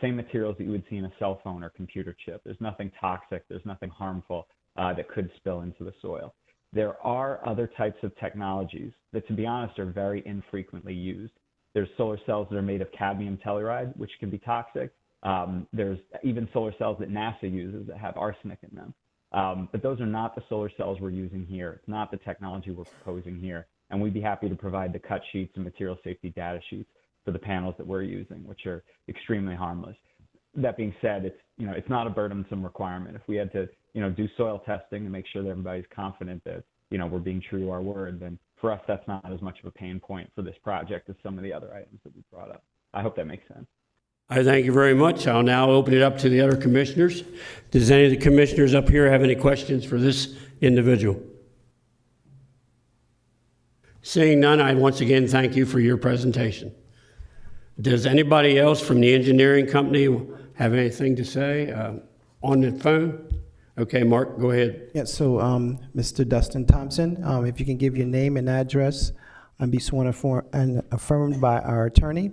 M: same materials that you would see in a cell phone or computer chip. There's nothing toxic, there's nothing harmful that could spill into the soil. There are other types of technologies that, to be honest, are very infrequently used. There's solar cells that are made of cadmium telluride, which can be toxic. There's even solar cells that NASA uses that have arsenic in them. But those are not the solar cells we're using here. It's not the technology we're proposing here. And we'd be happy to provide the cut sheets and material safety data sheets for the panels that we're using, which are extremely harmless. That being said, it's not a burdensome requirement. If we had to, do soil testing to make sure that everybody's confident that, we're being true to our word, then for us, that's not as much of a pain point for this project as some of the other items that we brought up. I hope that makes sense.
D: I thank you very much. I'll now open it up to the other commissioners. Does any of the commissioners up here have any questions for this individual? Seeing none, I once again thank you for your presentation. Does anybody else from the engineering company have anything to say on the phone? Okay, Mark, go ahead.
K: Yeah, so Mr. Dustin Thompson, if you can give your name and address and be sworn and affirmed by our attorney.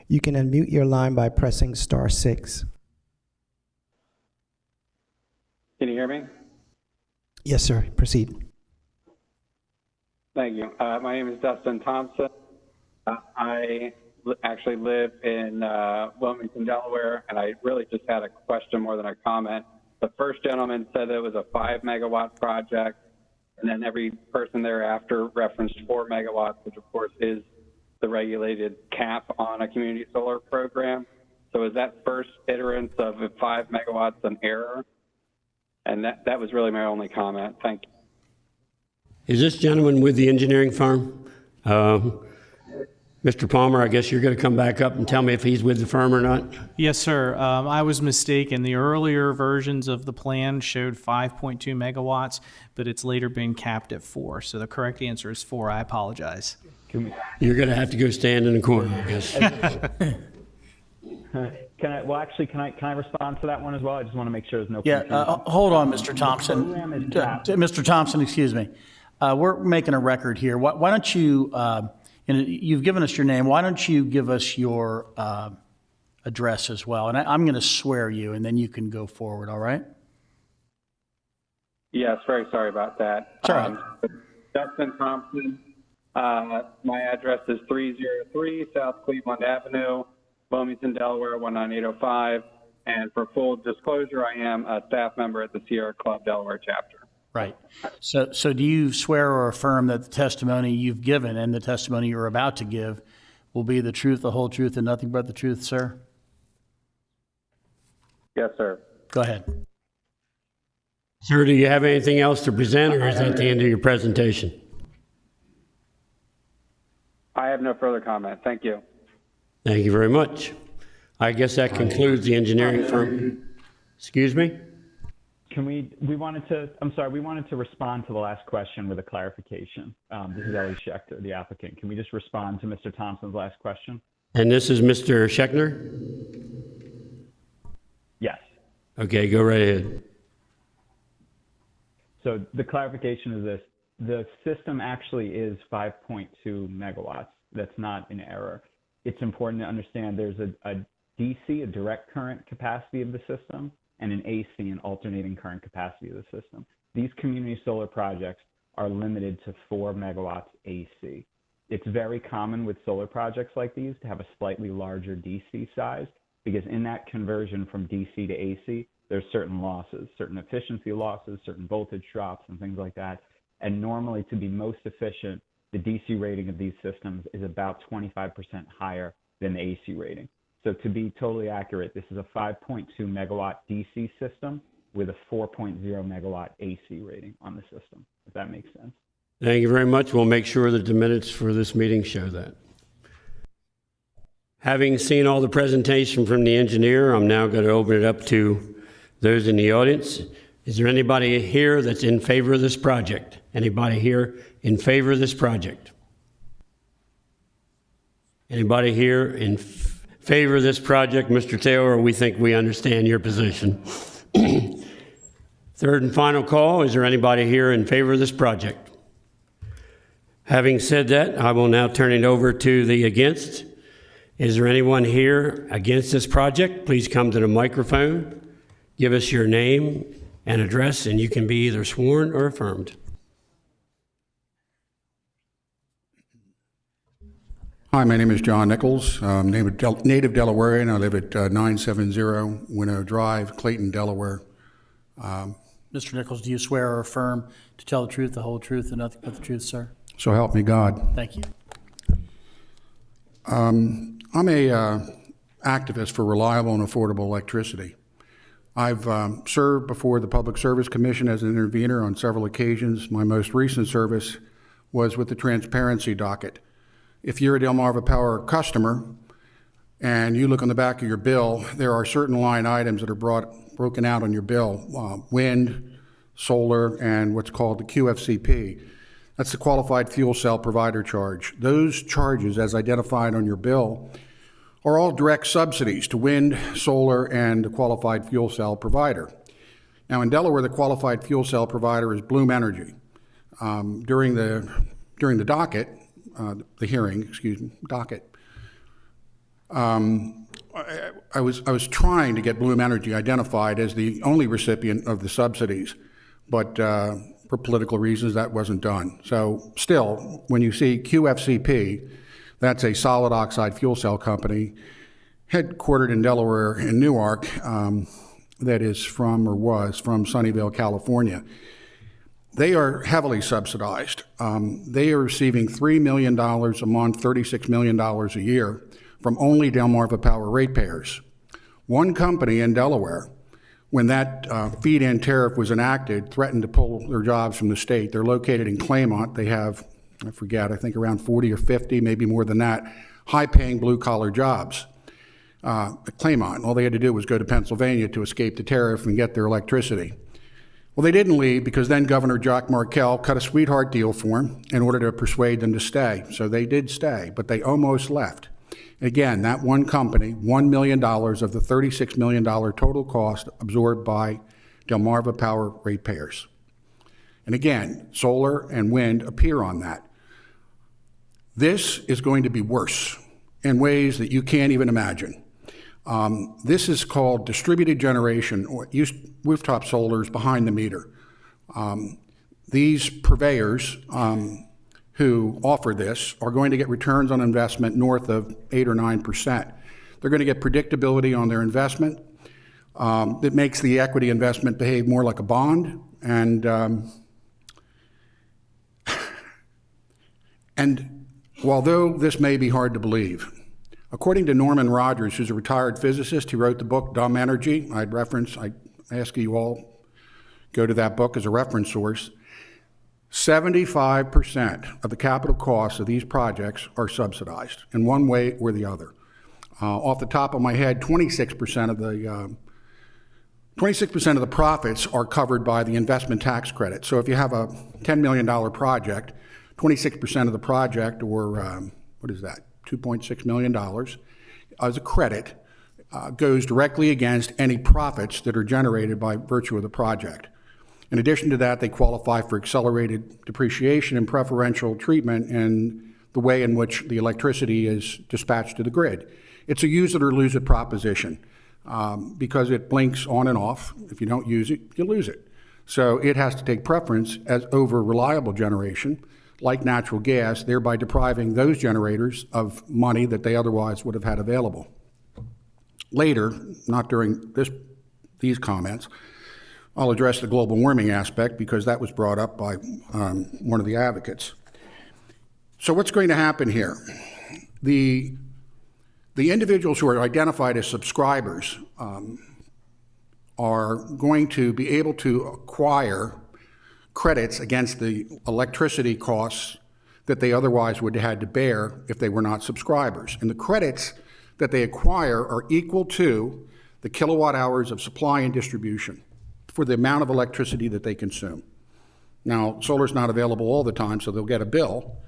K: You can unmute your line by pressing *6.
N: Can you hear me?
K: Yes, sir. Proceed.
N: Thank you. My name is Dustin Thompson. I actually live in Wilmington, Delaware, and I really just had a question more than a comment. The first gentleman said that it was a 5-megawatt project, and then every person thereafter referenced 4 megawatts, which of course is the regulated cap on a community solar program. So is that first iterance of 5 megawatts an error? And that was really my only comment. Thank you.
D: Is this gentleman with the engineering firm? Mr. Palmer, I guess you're going to come back up and tell me if he's with the firm or not?
B: Yes, sir. I was mistaken. The earlier versions of the plan showed 5.2 megawatts, but it's later been capped at 4. So the correct answer is 4. I apologize.
D: You're going to have to go stand in the corner, I guess.
M: Can I respond to that one as well? I just want to make sure there's no
F: confusion. Hold on, Mr. Thompson. Mr. Thompson, excuse me. We're making a record here. Why don't you, you've given us your name. Why don't you give us your address as well? And I'm going to swear you, and then you can go forward, all right?
N: Yes, very sorry about that.
F: It's all right.
N: Dustin Thompson. My address is 303 South Cleveland Avenue, Wilmington, Delaware, 19805. And for full disclosure, I am a staff member at the Sierra Club Delaware chapter.
F: Right. So do you swear or affirm that the testimony you've given and the testimony you're about to give will be the truth, the whole truth, and nothing but the truth, sir?
N: Yes, sir.
F: Go ahead.
D: Sir, do you have anything else to present, or is that the end of your presentation?
N: I have no further comment. Thank you.
D: Thank you very much. I guess that concludes the engineering firm. Excuse me?
M: We wanted to respond to the last question with a clarification. This is Ellie Schechter, the applicant. Can we just respond to Mr. Thompson's last question?
D: And this is Mr. Schechner?
M: Yes.
D: Okay, go right ahead.
M: So the clarification is this. The system actually is 5.2 megawatts. That's not an error. It's important to understand there's a DC, a direct current capacity of the system, and an AC, an alternating current capacity of the system. These community solar projects are limited to 4 megawatts AC. It's very common with solar projects like these to have a slightly larger DC size, because in that conversion from DC to AC, there's certain losses, certain efficiency losses, certain voltage drops, and things like that. And normally, to be most efficient, the DC rating of these systems is about 25% higher than the AC rating. So to be totally accurate, this is a 5.2 megawatt DC system with a 4.0 megawatt AC rating on the system, if that makes sense.
D: Thank you very much. We'll make sure that the minutes for this meeting show that. Having seen all the presentation from the engineer, I'm now going to open it up to those in the audience. Is there anybody here that's in favor of this project? Anybody here in favor of this project? Anybody here in favor of this project? Mr. Taylor, we think we understand your position. Third and final call, is there anybody here in favor of this project? Having said that, I will now turn it over to the against. Is there anyone here against this project? Please come to the microphone, give us your name and address, and you can be either sworn or affirmed.
O: Hi, my name is John Nichols. I'm native Delawarean. I live at 970 Winnow Drive, Clayton, Delaware.
F: Mr. Nichols, do you swear or affirm to tell the truth, the whole truth, and nothing but the truth, sir?
O: So help me God.
F: Thank you.
O: I'm a activist for reliable and affordable electricity. I've served before the Public Service Commission as an intervener on several occasions. My most recent service was with the transparency docket. If you're a Delmarva Power customer and you look on the back of your bill, there are certain line items that are broken out on your bill, wind, solar, and what's called the QFCP. That's the Qualified Fuel Cell Provider Charge. Those charges, as identified on your bill, are all direct subsidies to wind, solar, and the Qualified Fuel Cell Provider. Now, in Delaware, the Qualified Fuel Cell Provider is Bloom Energy. During the docket, the hearing, docket, I was trying to get Bloom Energy identified as the only recipient of the subsidies, but for political reasons, that wasn't done. So still, when you see QFCP, that's a solid oxide fuel cell company headquartered in Delaware in Newark, that is from, or was from, Sunnyvale, California. They are heavily subsidized. They are receiving $3 million a month, $36 million a year from only Delmarva Power ratepayers. One company in Delaware, when that feed-in tariff was enacted, threatened to pull their jobs from the state. They're located in Claymont. They have, I think around 40 or 50, maybe more than that, high-paying blue-collar jobs at Claymont. All they had to do was go to Pennsylvania to escape the tariff and get their electricity. Well, they didn't leave because then Governor Jack Markell cut a sweetheart deal for them in order to persuade them to stay. So they did stay, but they almost left. Again, that one company, $1 million of the $36 million total cost absorbed by Delmarva Power ratepayers. And again, solar and wind appear on that. This is going to be worse in ways that you can't even imagine. This is called distributed generation, or rooftop solars behind the meter. These purveyors who offer this are going to get returns on investment north of 8 or 9%. They're going to get predictability on their investment. That makes the equity investment behave more like a bond. And although this may be hard to believe, according to Norman Rogers, who's a retired physicist, he wrote the book Dumb Energy. I ask you all go to that book as a reference source. 75% of the capital costs of these projects are subsidized in one way or the other. Off the top of my head, 26% of the profits are covered by the investment tax credit. So if you have a $10 million project, 26% of the project, or what is that, $2.6 million, as a credit, goes directly against any profits that are generated by virtue of the project. In addition to that, they qualify for accelerated depreciation and preferential treatment in the way in which the electricity is dispatched to the grid. It's a use it or lose it proposition because it blinks on and off. If you don't use it, you lose it. So it has to take preference as over reliable generation, like natural gas, thereby depriving those generators of money that they otherwise would have had available. Later, not during these comments, I'll address the global warming aspect because that was brought up by one of the advocates. So what's going to happen here? The individuals who are identified as subscribers are going to be able to acquire credits against the electricity costs that they otherwise would have had to bear if they were not subscribers. And the credits that they acquire are equal to the kilowatt hours of supply and distribution for the amount of electricity that they consume. Now, solar's not available all the time, so they'll get a bill,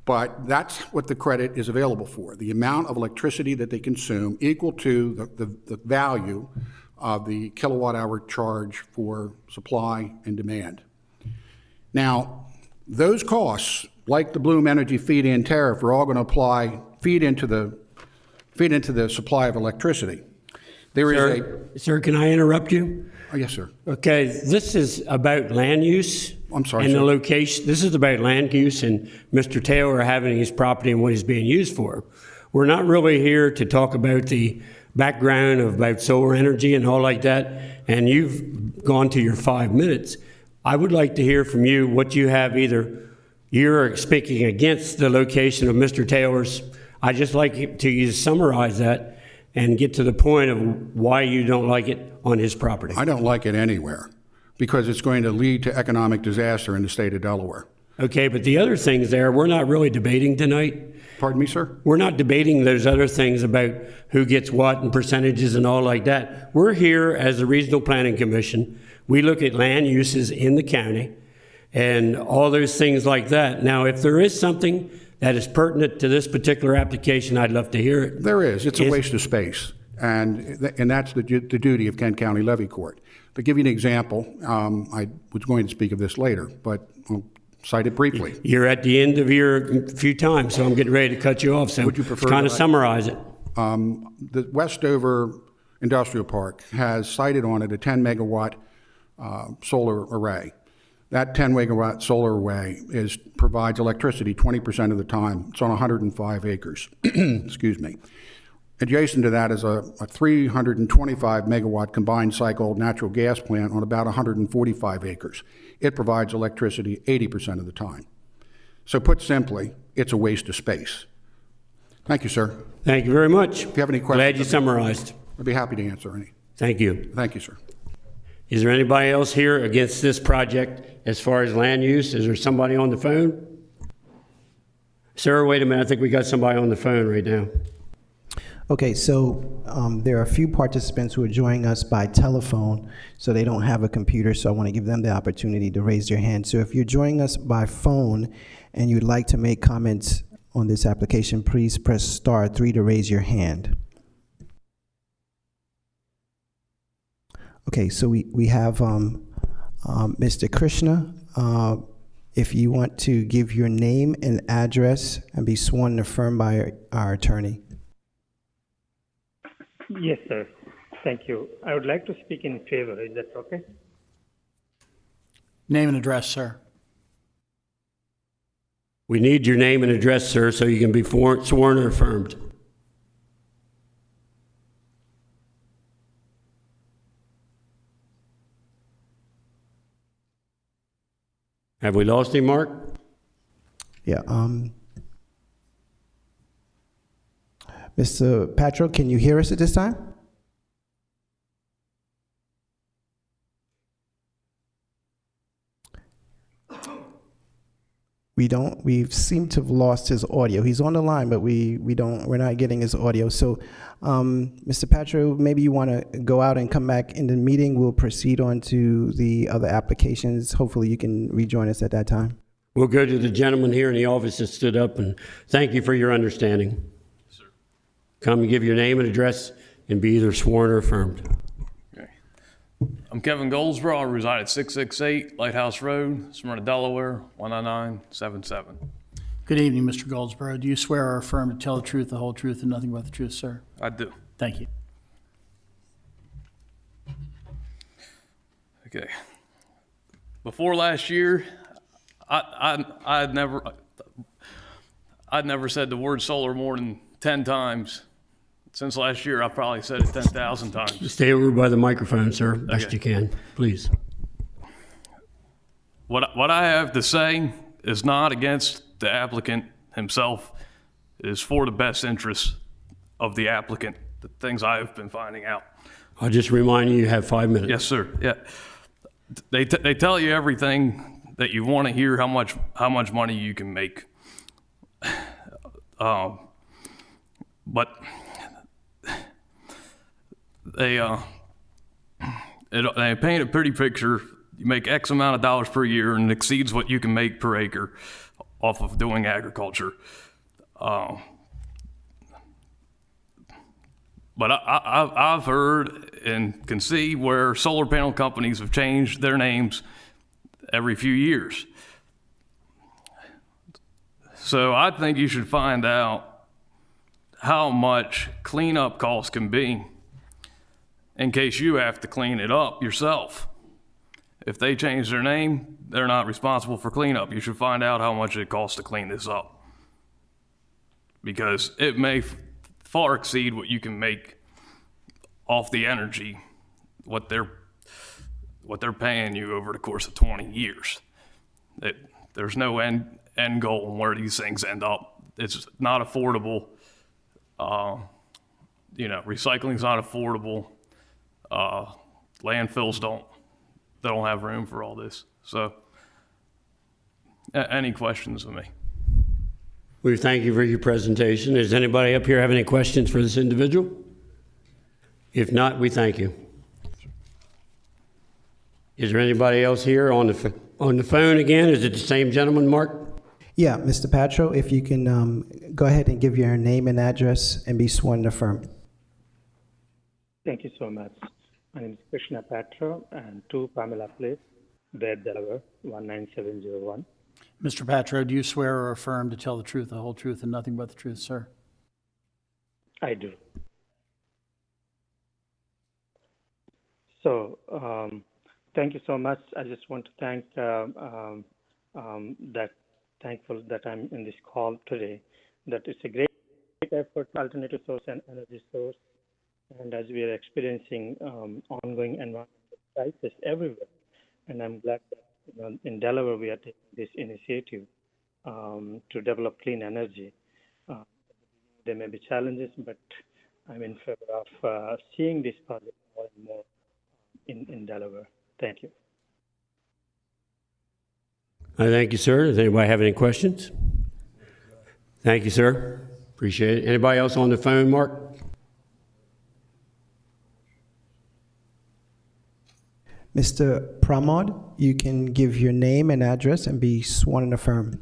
O: but that's what the credit is available for, the amount of electricity that they consume equal to the value of the kilowatt hour charge for supply and demand. Now, those costs, like the Bloom Energy feed-in tariff, are all going to feed into the supply of electricity.
D: Sir, can I interrupt you?
O: Oh, yes, sir.
D: Okay, this is about land use.
O: I'm sorry,
D: and
O: sir.
D: the location. This is about land use and Mr. Taylor having his property and what he's being used for. We're not really here to talk about the background of about solar energy and all like that. And you've gone to your 5 minutes. I would like to hear from you what you have. Either you're speaking against the location of Mr. Taylor's. I'd just like to you to summarize that and get to the point of why you don't like it on his property.
O: I don't like it anywhere because it's going to lead to economic disaster in the state of Delaware.
D: Okay, but the other things there, we're not really debating tonight.
O: Pardon me, sir?
D: We're not debating those other things about who gets what and percentages and all like that. We're here as the Regional Planning Commission. We look at land uses in the county and all those things like that. Now, if there is something that is pertinent to this particular application, I'd love to hear it.
O: There is. It's a waste of space. And that's the duty of Kent County Levy Court. To give you an example, I was going to speak of this later, but I'll cite it briefly.
D: You're at the end of your few times, so I'm getting ready to cut you off. So
O: would you prefer
D: kind of
O: that
D: summarize it?
O: The Westover Industrial Park has sited on it a 10 megawatt solar array. That 10 megawatt solar array provides electricity 20% of the time. It's on 105 acres. Excuse me. Adjacent to that is a 325 megawatt combined cycle natural gas plant on about 145 acres. It provides electricity 80% of the time. So put simply, it's a waste of space. Thank you, sir.
D: Thank you very much.
O: If you have any questions,
D: glad you summarized.
O: I'd be happy to answer any.
D: Thank you.
O: Thank you, sir.
D: Is there anybody else here against this project as far as land use? Is there somebody on the phone? Sir, wait a minute. I think we got somebody on the phone right now.
K: Okay, so there are a few participants who are joining us by telephone, so they don't have a computer, so I want to give them the opportunity to raise their hand. So if you're joining us by phone and you'd like to make comments on this application, please press *3 to raise your hand. Okay, so we have Mr. Krishna. If you want to give your name and address and be sworn and affirmed by our attorney.
P: Yes, sir. Thank you. I would like to speak in favor. Is that okay?
F: Name and address, sir.
D: We need your name and address, sir, so you can be sworn or affirmed. Have we lost him, Mark?
K: Yeah. Mr. Patrick, can you hear us at this time? We seem to have lost his audio. He's on the line, but we're not getting his audio. So, Mr. Patrick, maybe you want to go out and come back in the meeting. We'll proceed on to the other applications. Hopefully you can rejoin us at that time.
D: We'll go to the gentleman here in the office that stood up, and thank you for your understanding. Sir. Come and give your name and address and be either sworn or affirmed.
Q: Okay. I'm Kevin Goldsboro. I reside at 668 Lighthouse Road, Smyrna, Delaware, 19977.
F: Good evening, Mr. Goldsboro. Do you swear or affirm to tell the truth, the whole truth, and nothing but the truth, sir?
Q: I do.
F: Thank you.
Q: Okay. Before last year, I'd never said the word solar more than 10 times. Since last year, I've probably said it 10,000 times.
D: Stay over by the microphone, sir, best
Q: Okay.
D: you can, please.
Q: What I have to say is not against the applicant himself is for the best interests of the applicant, the things I've been finding out.
D: I'll just remind you, you have 5 minutes.
Q: Yes, sir. Yeah. They tell you everything that you want to hear, how much money you can make. But they paint a pretty picture. You make X amount of dollars per year and it exceeds what you can make per acre off of doing agriculture. But I've heard and can see where solar panel companies have changed their names every few years. So I think you should find out how much cleanup costs can be in case you have to clean it up yourself. If they change their name, they're not responsible for cleanup. You should find out how much it costs to clean this up, because it may far exceed what you can make off the energy, what they're paying you over the course of 20 years. There's no end goal on where these things end up. It's not affordable. Recycling's not affordable. Landfills don't have room for all this. So, any questions of me?
D: We thank you for your presentation. Does anybody up here have any questions for this individual? If not, we thank you. Is there anybody else here on the phone again? Is it the same gentleman, Mark?
K: Yeah, Mr. Patro, if you can go ahead and give your name and address and be sworn and affirmed.
P: Thank you so much. My name is Krishna Patro, and 2 Pamela Place, Bear, Delaware, 19701.
F: Mr. Patro, do you swear or affirm to tell the truth, the whole truth, and nothing but the truth, sir?
P: I do. So, thank you so much. I just want to thank thankful that I'm in this call today. That it's a great effort, alternative source and energy source. And as we are experiencing ongoing environmental crisis everywhere, and I'm glad that in Delaware we are taking this initiative to develop clean energy. There may be challenges, but I'm in favor of seeing this project more and more in Delaware. Thank you.
D: I thank you, sir. Does anybody have any questions? Thank you, sir. Appreciate it. Anybody else on the phone, Mark?
K: Mr. Pramod, you can give your name and address and be sworn and affirmed.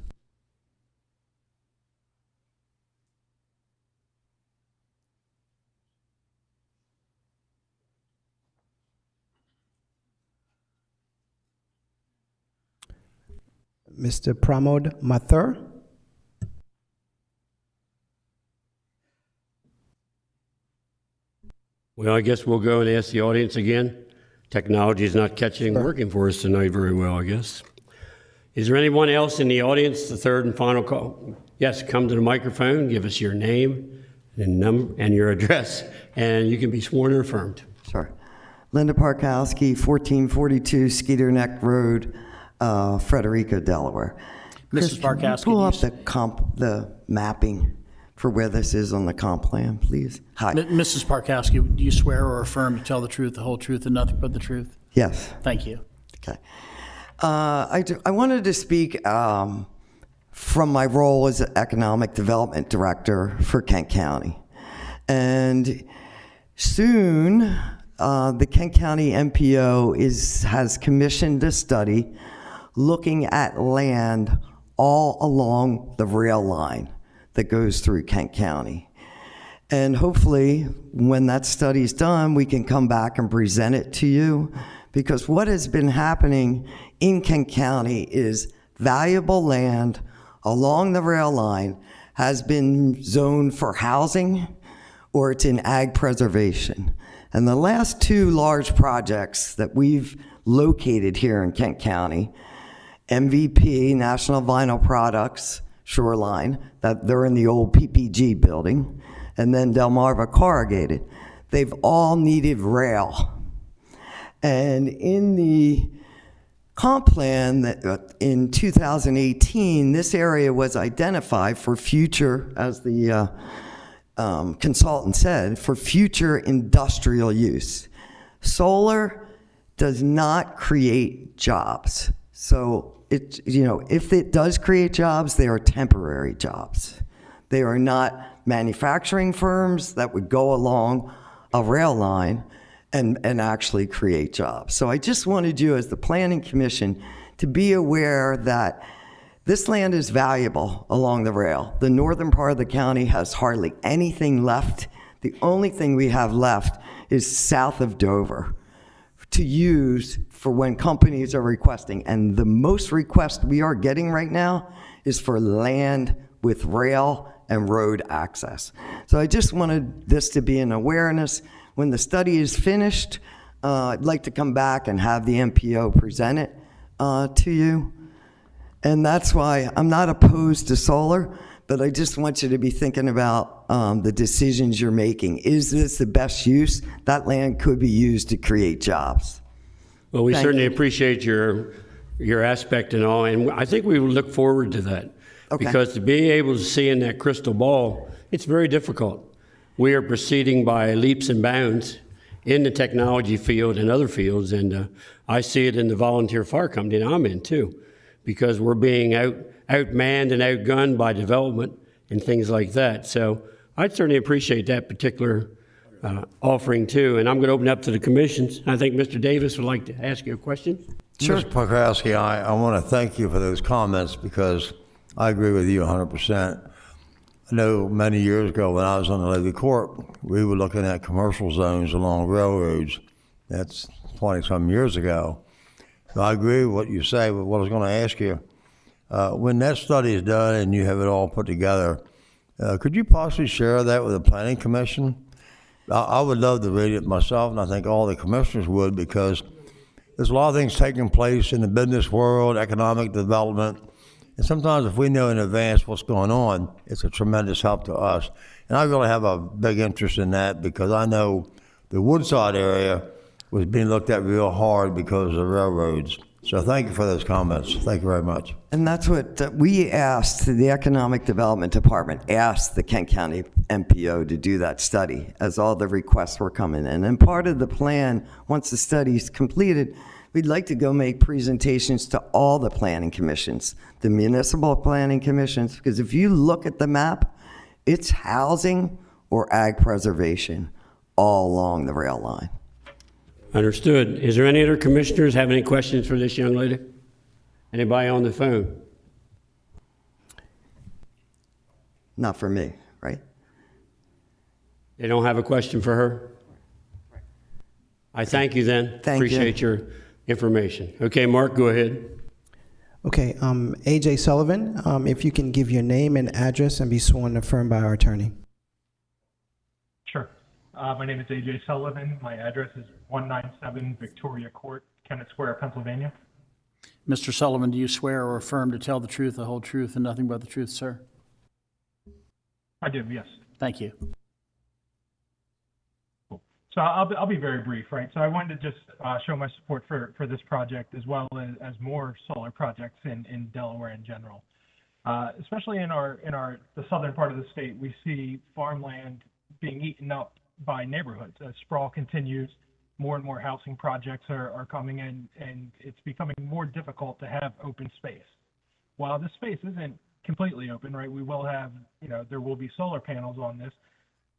K: Mr. Pramod Mathur.
D: Well, I guess we'll go and ask the audience again. Technology is not working for us tonight very well, I guess. Is there anyone else in the audience, the third and final call? Yes, come to the microphone, give us your name and number and your address, and you can be sworn or affirmed.
R: Sure. Linda Parkowski, 1442 Skeeter Neck Road, Frederica, Delaware.
F: Mrs. Parkowski,
R: pull up the mapping for where this is on the comp plan, please. Hi.
F: Mrs. Parkowski, do you swear or affirm to tell the truth, the whole truth, and nothing but the truth?
R: Yes.
F: Thank you.
R: Okay. I wanted to speak from my role as an Economic Development Director for Kent County. And soon, the Kent County MPO has commissioned a study looking at land all along the rail line that goes through Kent County. And hopefully, when that study's done, we can come back and present it to you, because what has been happening in Kent County is valuable land along the rail line has been zoned for housing or it's in ag preservation. And the last 2 large projects that we've located here in Kent County, MVP, National Vinyl Products, Shoreline, that they're in the old PPG building, and then Delmarva Corrugated. They've all needed rail. And in the comp plan that in 2018, this area was identified for future, as the consultant said, for future industrial use. Solar does not create jobs. So if it does create jobs, they are temporary jobs. They are not manufacturing firms that would go along a rail line and actually create jobs. So I just wanted you as the Planning Commission to be aware that this land is valuable along the rail. The northern part of the county has hardly anything left. The only thing we have left is south of Dover to use for when companies are requesting. And the most request we are getting right now is for land with rail and road access. So I just wanted this to be an awareness. When the study is finished, I'd like to come back and have the MPO present it to you. And that's why I'm not opposed to solar, but I just want you to be thinking about the decisions you're making. Is this the best use? That land could be used to create jobs.
D: Well, we
R: Thank
D: certainly
R: you.
D: appreciate your aspect and all, and I think we will look forward to that.
R: Okay.
D: Because to be able to see in that crystal ball, it's very difficult. We are proceeding by leaps and bounds in the technology field and other fields, and I see it in the volunteer fire company that I'm in too, because we're being outmanned and outgunned by development and things like that. So I'd certainly appreciate that particular offering too. And I'm going to open up to the commissions. I think Mr. Davis would like to ask you a question.
G: Sure. Mr. Pokraski, I want to thank you for those comments because I agree with you 100%. I know many years ago when I was on the levy court, we were looking at commercial zones along railroads. That's 20-some years ago. So I agree with what you say, but what I was going to ask you, when that study is done and you have it all put together, could you possibly share that with the Planning Commission? I would love to read it myself, and I think all the commissioners would, because there's a lot of things taking place in the business world, economic development, and sometimes if we know in advance what's going on, it's a tremendous help to us. And I really have a big interest in that because I know the Woodside area was being looked at real hard because of the railroads. So thank you for those comments. Thank you very much.
R: And that's what we asked, the Economic Development Department asked the Kent County MPO to do that study as all the requests were coming in. And part of the plan, once the study's completed, we'd like to go make presentations to all the planning commissions, the municipal planning commissions, because if you look at the map, it's housing or ag preservation all along the rail line.
D: Understood. Is there any other commissioners have any questions for this young lady? Anybody on the phone?
R: Not for me, right?
D: They don't have a question for her? I thank you then.
R: Thank you.
D: Appreciate your information. Okay, Mark, go ahead.
K: Okay, AJ Sullivan, if you can give your name and address and be sworn and affirmed by our attorney.
S: Sure. My name is AJ Sullivan. My address is 197 Victoria Court, Kennett Square, Pennsylvania.
F: Mr. Sullivan, do you swear or affirm to tell the truth, the whole truth, and nothing but the truth, sir?
S: I do, yes.
F: Thank you.
S: Cool. So I'll be very brief, right? So I wanted to just show my support for this project as well as more solar projects in Delaware in general. Especially in the southern part of the state, we see farmland being eaten up by neighborhoods. As sprawl continues, more and more housing projects are coming in, and it's becoming more difficult to have open space. While this space isn't completely open, right, we will have, there will be solar panels on this.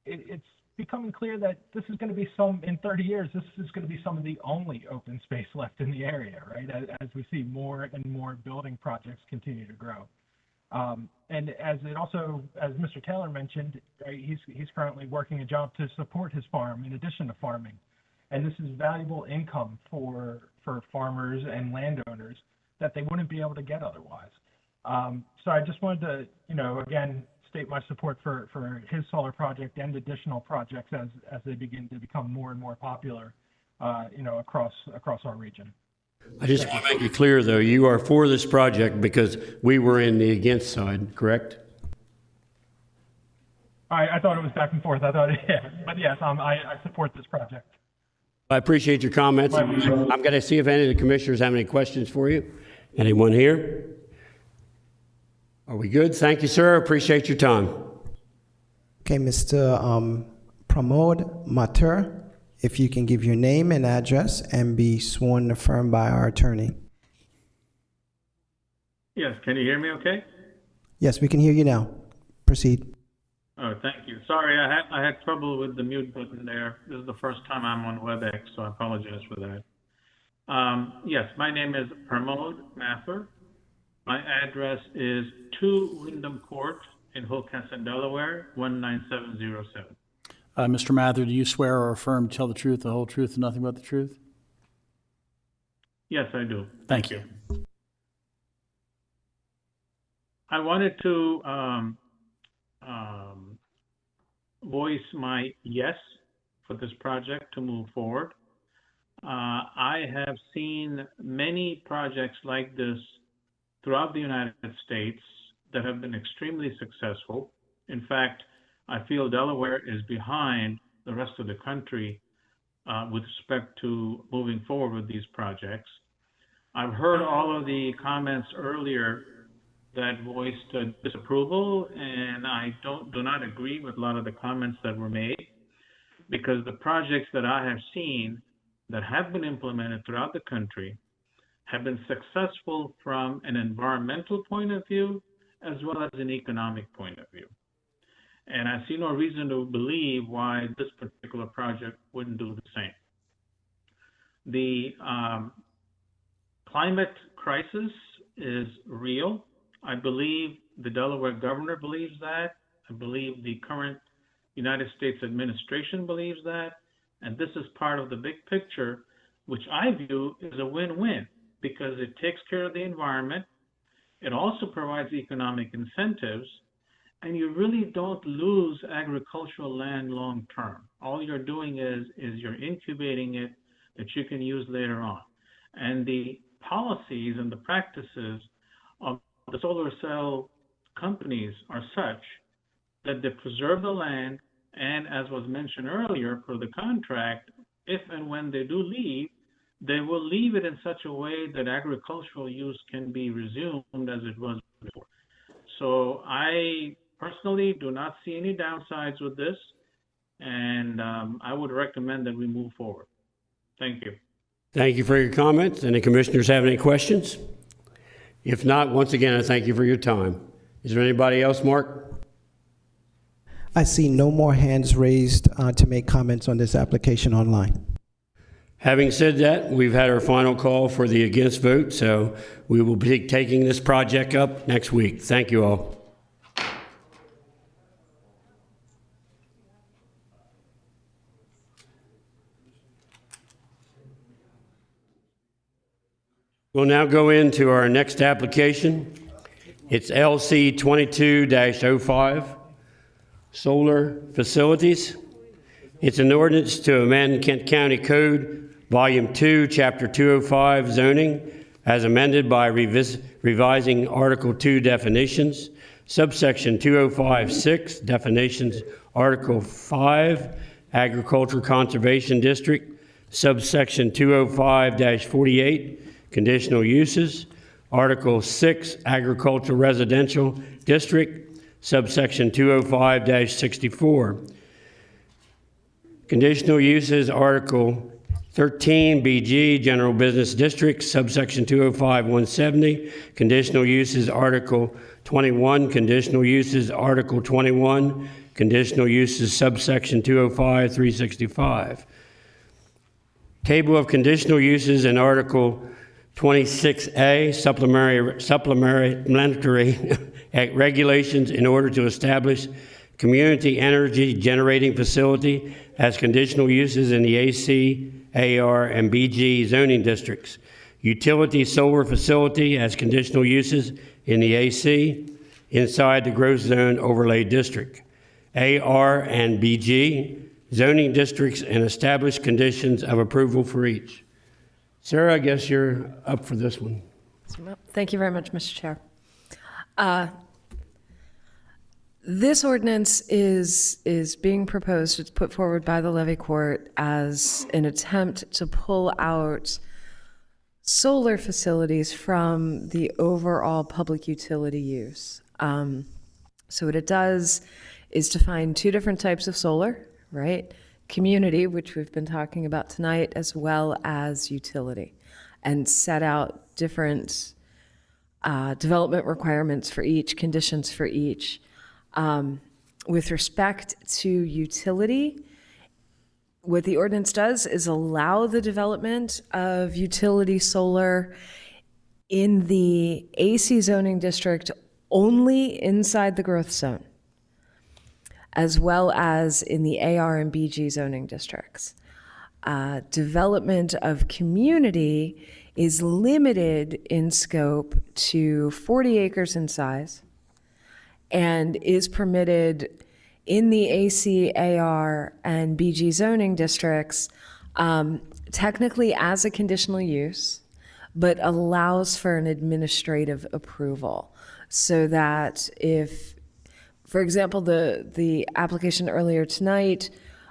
S: It's becoming clear that this is going to be in 30 years, this is going to be some of the only open space left in the area, right, as we see more and more building projects continue to grow. And as Mr. Taylor mentioned, right, he's currently working a job to support his farm in addition to farming. And this is valuable income for farmers and landowners that they wouldn't be able to get otherwise. So I just wanted to, again, state my support for his solar project and additional projects as they begin to become more and more popular, across our region.
D: I just want to make it clear, though, you are for this project because we were in the against side, correct?
S: I thought it was back and forth. I thought, yeah, but yes, I support this project.
D: I appreciate your comments. I'm going to see if any of the commissioners have any questions for you. Anyone here? Are we good? Thank you, sir. Appreciate your time.
K: Okay, Mr. Pramod Mathur, if you can give your name and address and be sworn and affirmed by our attorney.
T: Yes, can you hear me okay?
K: Yes, we can hear you now. Proceed.
T: Oh, thank you. Sorry, I had trouble with the mute button there. This is the first time I'm on WebEx, so I apologize for that. Yes, my name is Pramod Mathur. My address is 2 Wyndham Court in Hillcrest, Delaware, 19707.
F: Mr. Mathur, do you swear or affirm to tell the truth, the whole truth, and nothing but the truth?
T: Yes, I do.
F: Thank you.
T: I wanted to voice my yes for this project to move forward. I have seen many projects like this throughout the United States that have been extremely successful. In fact, I feel Delaware is behind the rest of the country with respect to moving forward with these projects. I've heard all of the comments earlier that voiced disapproval, and I do not agree with a lot of the comments that were made, because the projects that I have seen that have been implemented throughout the country have been successful from an environmental point of view as well as an economic point of view. And I see no reason to believe why this particular project wouldn't do the same. The climate crisis is real. I believe the Delaware governor believes that. I believe the current United States administration believes that. And this is part of the big picture, which I view as a win-win, because it takes care of the environment. It also provides economic incentives, and you really don't lose agricultural land long term. All you're doing is you're incubating it that you can use later on. And the policies and the practices of the solar cell companies are such that they preserve the land, and as was mentioned earlier, for the contract, if and when they do leave, they will leave it in such a way that agricultural use can be resumed as it was before. So I personally do not see any downsides with this, and I would recommend that we move forward. Thank you.
D: Thank you for your comments. Any commissioners have any questions? If not, once again, I thank you for your time. Is there anybody else, Mark?
K: I see no more hands raised to make comments on this application online.
D: Having said that, we've had our final call for the against vote, so we will be taking this project up next week. Thank you all. We'll now go into our next application. It's LC 22-05, Solar Facilities. It's an ordinance to amend Kent County Code, Volume 2, Chapter 205, Zoning, as amended by revising Article 2 definitions, subsection 205-6, definitions, Article 5, Agriculture Conservation District, subsection 205-48, conditional uses, Article 6, Agricultural Residential District, subsection 205-64. Conditional uses, Article 13, BG, General Business District, subsection 205-170. Conditional uses, Article 21, conditional uses, Article 21, conditional uses, subsection 205-365. Table of conditional uses in Article 26A, supplementary regulations in order to establish community energy generating facility as conditional uses in the AC, AR, and BG zoning districts. Utility solar facility as conditional uses in the AC inside the growth zone overlay district. AR and BG zoning districts and established conditions of approval for each. Sarah, I guess you're up for this one.
E: Thank you very much, Mr. Chair. This ordinance is being proposed, it's put forward by the levy court as an attempt to pull out solar facilities from the overall public utility use. So what it does is define two different types of solar, right? Community, which we've been talking about tonight, as well as utility, and set out different development requirements for each, conditions for each. With respect to utility, what the ordinance does is allow the development of utility solar in the AC zoning district only inside the growth zone, as well as in the AR and BG zoning districts. Development of community is limited in scope to 40 acres in size and is permitted in the AC, AR, and BG zoning districts, technically as a conditional use, but allows for an administrative approval. So that if, for example, the application earlier tonight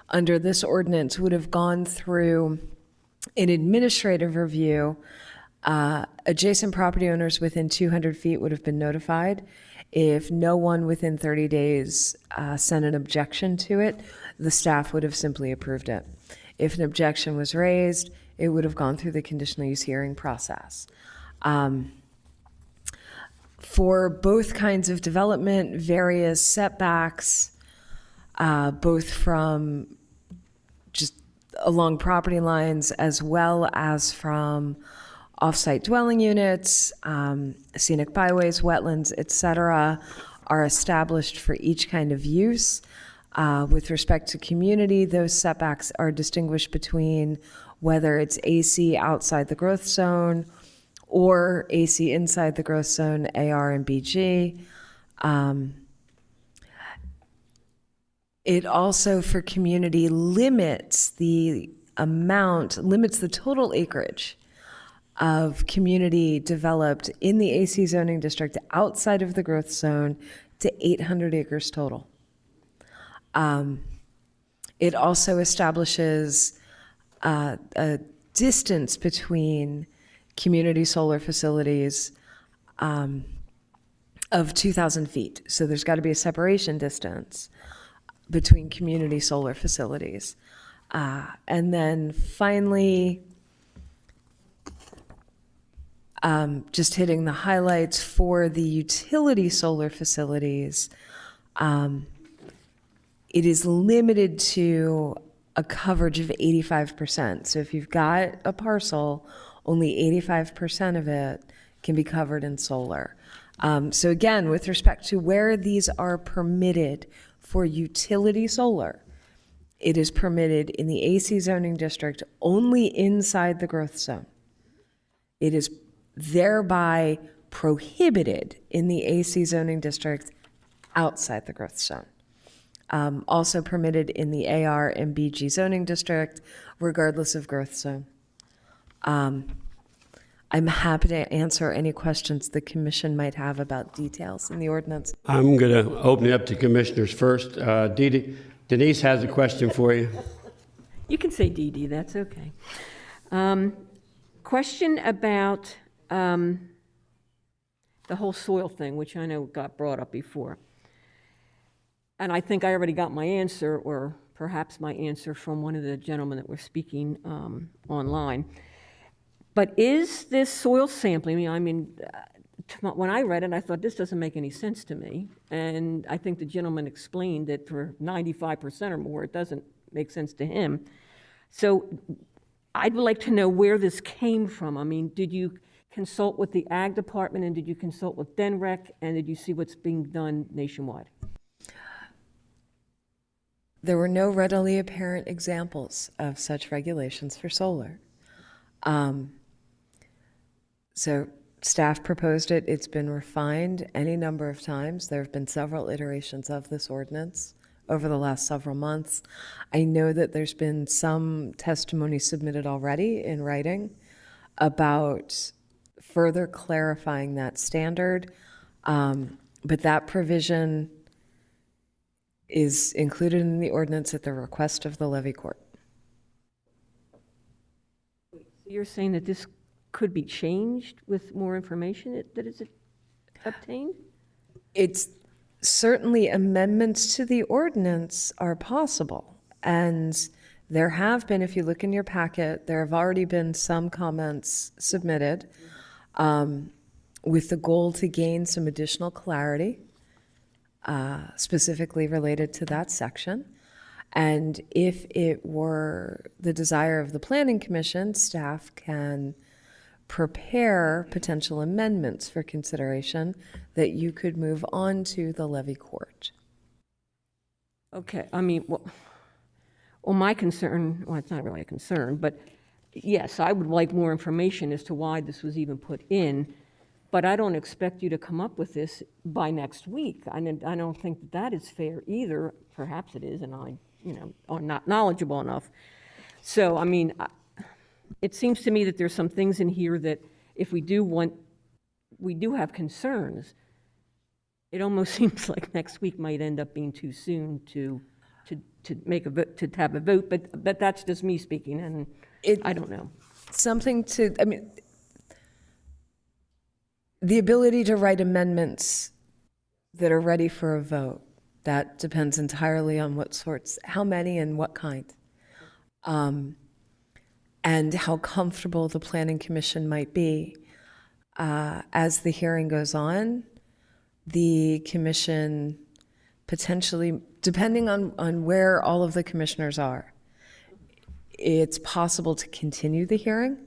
E: under this ordinance would have gone through an administrative review, adjacent property owners within 200 feet would have been notified. If no one within 30 days sent an objection to it, the staff would have simply approved it. If an objection was raised, it would have gone through the conditional use hearing process. For both kinds of development, various setbacks, both from just along property lines as well as from off-site dwelling units, scenic byways, wetlands, et cetera, are established for each kind of use. With respect to community, those setbacks are distinguished between whether it's AC outside the growth zone or AC inside the growth zone, AR and BG. It also, for community, limits the total acreage of community developed in the AC zoning district outside of the growth zone to 800 acres total. It also establishes a distance between community solar facilities of 2,000 feet. So there's got to be a separation distance between community solar facilities. And then finally, just hitting the highlights for the utility solar facilities, it is limited to a coverage of 85%. So if you've got a parcel, only 85% of it can be covered in solar. So again, with respect to where these are permitted for utility solar, it is permitted in the AC zoning district only inside the growth zone. It is thereby prohibited in the AC zoning district outside the growth zone. Also permitted in the AR and BG zoning district, regardless of growth zone. I'm happy to answer any questions the commission might have about details in the ordinance.
D: I'm going to open it up to commissioners first. Denise has a question for you.
J: You can say Dee Dee, that's okay. Question about the whole soil thing, which I know got brought up before. And I think I already got my answer, or perhaps my answer from one of the gentlemen that were speaking online. But is this soil sampling, I mean, when I read it, I thought this doesn't make any sense to me. And I think the gentleman explained that for 95% or more, it doesn't make sense to him. So I'd like to know where this came from. I mean, did you consult with the Ag Department, and did you consult with DENREC, and did you see what's being done nationwide?
E: There were no readily apparent examples of such regulations for solar. So staff proposed it. It's been refined any number of times. There have been several iterations of this ordinance over the last several months. I know that there's been some testimony submitted already in writing about further clarifying that standard, but that provision is included in the ordinance at the request of the levy court.
J: You're saying that this could be changed with more information that is obtained?
E: It's certainly amendments to the ordinance are possible. And there have been, if you look in your packet, there have already been some comments submitted with the goal to gain some additional clarity, specifically related to that section. And if it were the desire of the Planning Commission, staff can prepare potential amendments for consideration that you could move on to the levy court.
J: Okay, I mean, well, my concern, well, it's not really a concern, but yes, I would like more information as to why this was even put in, but I don't expect you to come up with this by next week. I don't think that is fair either. Perhaps it is, and I, are not knowledgeable enough. So, I mean, it seems to me that there's some things in here that if we do have concerns, it almost seems like next week might end up being too soon to make a vote, to have a vote, but that's just me speaking, and I don't know.
E: The ability to write amendments that are ready for a vote, that depends entirely on what sorts, how many and what kind. And how comfortable the Planning Commission might be. As the hearing goes on, the commission potentially, depending on where all of the commissioners are, it's possible to continue the hearing,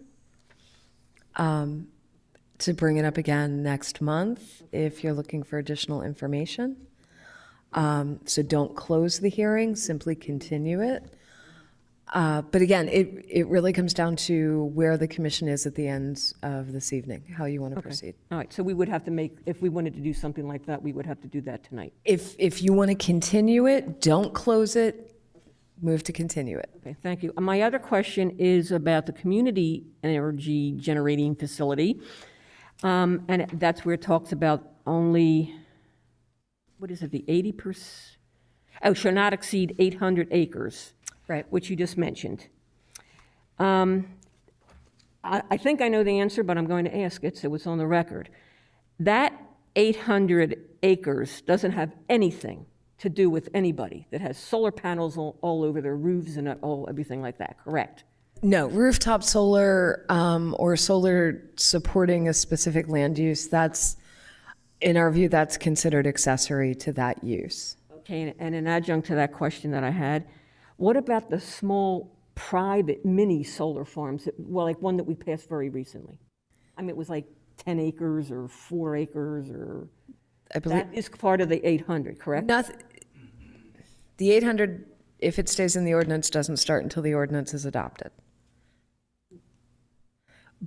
E: to bring it up again next month if you're looking for additional information. So don't close the hearing, simply continue it. But again, it really comes down to where the commission is at the end of this evening, how you want to proceed.
J: All right, so we would have to if we wanted to do something like that, we would have to do that tonight.
E: If you want to continue it, don't close it, move to continue it.
J: Okay, thank you. My other question is about the community energy generating facility. And that's where it talks about only, what is it, the 80%? Oh, shall not exceed 800 acres.
E: Right.
J: Which you just mentioned. I think I know the answer, but I'm going to ask it so it's on the record. That 800 acres doesn't have anything to do with anybody that has solar panels all over their roofs and everything like that, correct?
E: No, rooftop solar or solar supporting a specific land use, that's, in our view, that's considered accessory to that use.
J: Okay, and an adjunct to that question that I had, what about the small private mini solar farms, like one that we passed very recently? I mean, it was like 10 acres or 4 acres or,
E: I believe
J: that is part of the 800, correct?
E: The 800, if it stays in the ordinance, doesn't start until the ordinance is adopted.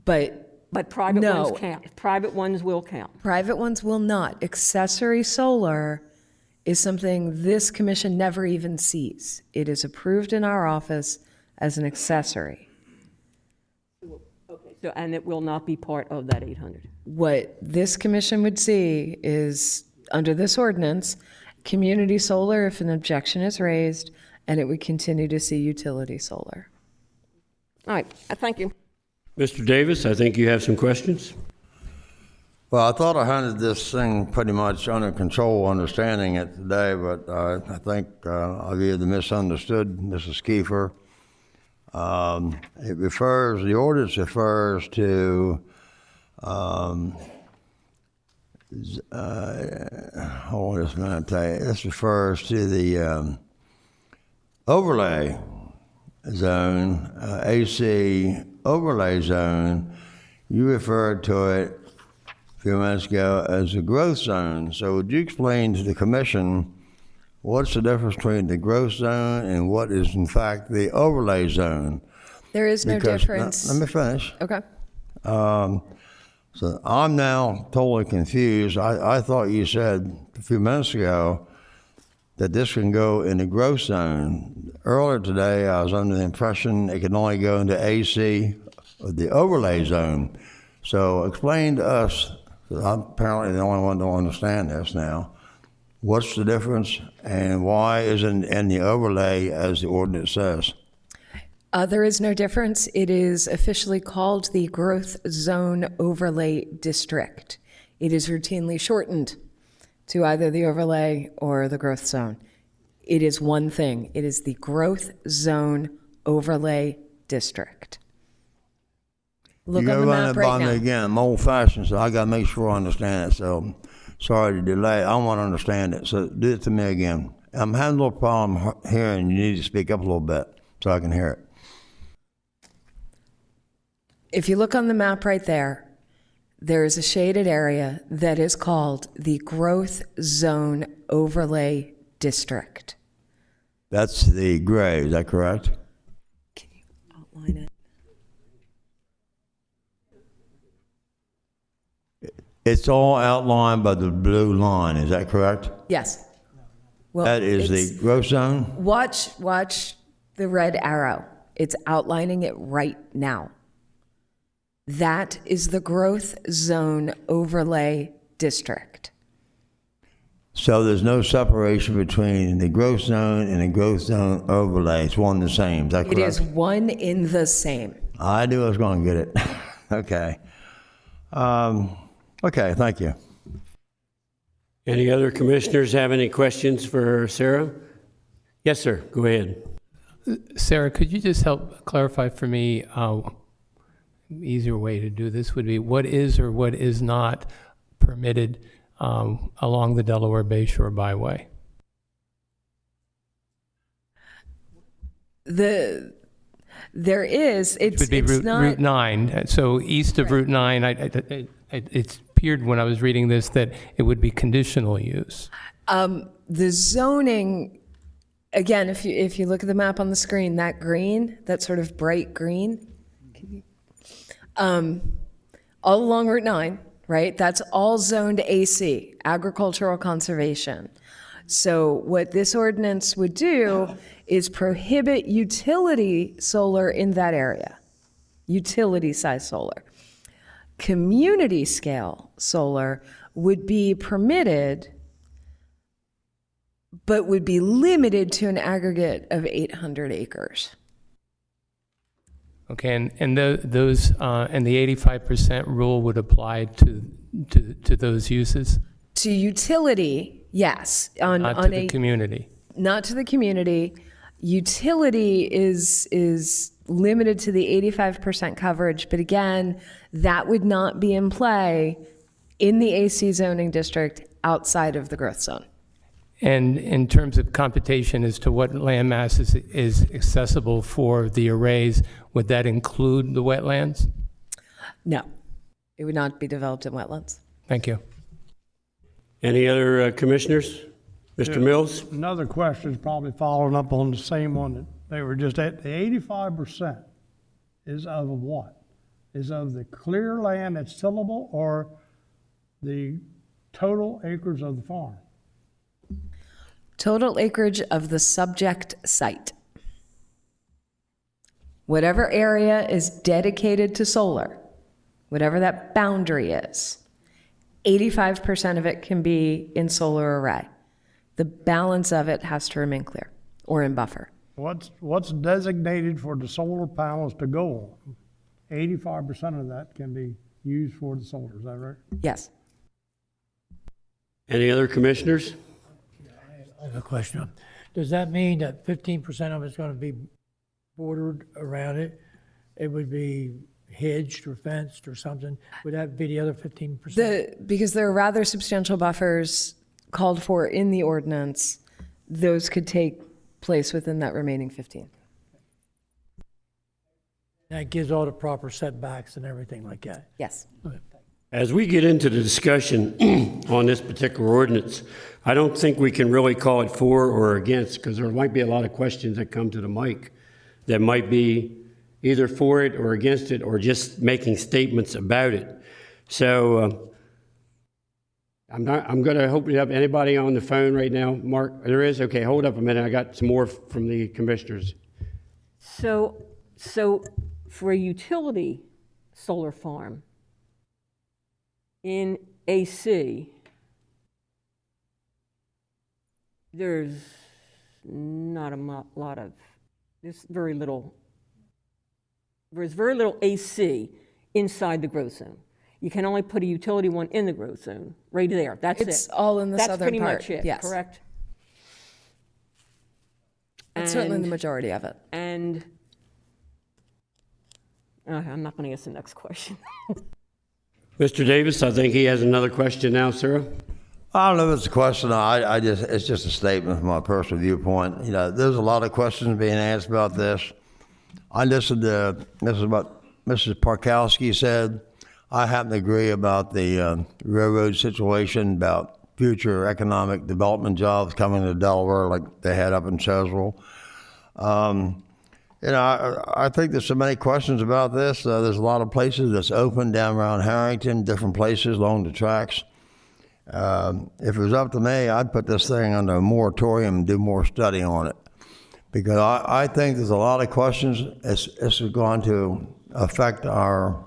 J: But private ones count. Private ones will count.
E: Private ones will not. Accessory solar is something this commission never even sees. It is approved in our office as an accessory.
J: Okay. So, and it will not be part of that 800.
E: What this commission would see is, under this ordinance, community solar if an objection is raised, and it would continue to see utility solar.
J: All right, thank you.
D: Mr. Davis, I think you have some questions.
G: Well, I thought I had this thing pretty much under control, understanding it today, but I think I've either misunderstood Mrs. Kiefer. The ordinance refers to, hold on just a minute, I'll tell you. This refers to the overlay zone, AC overlay zone. You referred to it a few minutes ago as a growth zone. So would you explain to the commission what's the difference between the growth zone and what is in fact the overlay zone?
E: There is no difference.
G: Let me finish.
E: Okay.
G: So I'm now totally confused. I thought you said a few minutes ago that this can go in the growth zone. Earlier today, I was under the impression it can only go into AC, or the overlay zone. So explain to us, 'cause I'm apparently the only one to understand this now, What's the difference, and why isn't in the overlay as the ordinance says?
E: There is no difference. It is officially called the Growth Zone Overlay District. It is routinely shortened to either the overlay or the growth zone. It is one thing. It is the Growth Zone Overlay District. Look
G: You
E: on the
G: run
E: map
G: it
E: right
G: by
E: now.
G: me again. I'm old-fashioned, so I got to make sure I understand it. So sorry to delay. I want to understand it. So do it to me again. I'm having a little problem hearing. You need to speak up a little bit so I can hear it.
E: If you look on the map right there, there is a shaded area that is called the Growth Zone Overlay District.
G: That's the gray, is that correct?
E: Outline it.
G: It's all outlined by the blue line, is that correct?
E: Yes. Well,
G: That is the growth zone?
E: Watch the red arrow. It's outlining it right now. That is the Growth Zone Overlay District.
G: So there's no separation between the growth zone and the growth zone overlay. It's one and the same, is that correct?
E: It is one in the same.
G: I knew I was going to get it. Okay. Okay, thank you.
D: Any other commissioners have any questions for Sarah? Yes, sir. Go ahead.
C: Sarah, could you just help clarify for me, easier way to do this would be what is or what is not permitted along the Delaware Bayshore Byway?
E: There is.
C: It would be Route 9. So east of Route 9, it appeared when I was reading this that it would be conditional use.
E: The zoning, again, if you look at the map on the screen, that green, that sort of bright green, all along Route 9, right? That's all zoned AC, agricultural conservation. So what this ordinance would do is prohibit utility solar in that area, utility size solar. Community scale solar would be permitted, but would be limited to an aggregate of 800 acres.
C: Okay, and those and the 85% rule would apply to those uses,
E: To utility, yes.
C: not to the community.
E: Not to the community. Utility is limited to the 85% coverage, but again, that would not be in play in the AC zoning district outside of the growth zone.
C: And in terms of computation as to what land mass is accessible for the arrays, would that include the wetlands?
E: No, it would not be developed in wetlands.
C: Thank you.
D: Any other commissioners? Mr. Mills?
I: Another question is probably following up on the same one that they were just at. The 85% is of what? Is of the clear land that's tillable or the total acres of the farm?
E: Total acreage of the subject site. Whatever area is dedicated to solar, whatever that boundary is, 85% of it can be in solar array. The balance of it has to remain clear or in buffer.
I: What's designated for the solar panels to go on? 85% of that can be used for the solar, is that right?
E: Yes.
D: Any other commissioners?
H: I have a question. Does that mean that 15% of it's going to be bordered around it? It would be hedged or fenced or something? Would that be the other 15%?
E: Because there are rather substantial buffers called for in the ordinance, those could take place within that remaining 15.
H: That gives all the proper setbacks and everything like that?
E: Yes.
H: Okay.
D: As we get into the discussion on this particular ordinance, I don't think we can really call it for or against, because there might be a lot of questions that come to the mic that might be either for it or against it or just making statements about it. So I'm going to hope you have anybody on the phone right now. Mark, there is? Okay, hold up a minute. I got some more from the commissioners.
J: So for a utility solar farm in AC, there's not a lot of, there's very little AC inside the growth zone. You can only put a utility one in the growth zone, right there. That's it.
E: It's all in the
J: That's
E: southern
J: pretty
E: part,
J: much it,
E: yes.
J: correct?
E: It's certainly the majority of it.
J: And I'm not going to ask the next question.
D: Mr. Davis, I think he has another question now, sir.
G: I don't know if it's a question. It's just a statement from my personal viewpoint. You know, there's a lot of questions being asked about this. I listened to this is what Mrs. Parkowski said. I happen to agree about the railroad situation, about future economic development jobs coming to Delaware like they had up in Cheswell. You know, I think there's so many questions about this. There's a lot of places that's open down around Harrington, different places along the tracks. If it was up to me, I'd put this thing under a moratorium and do more study on it. Because I think there's a lot of questions. This is going to affect our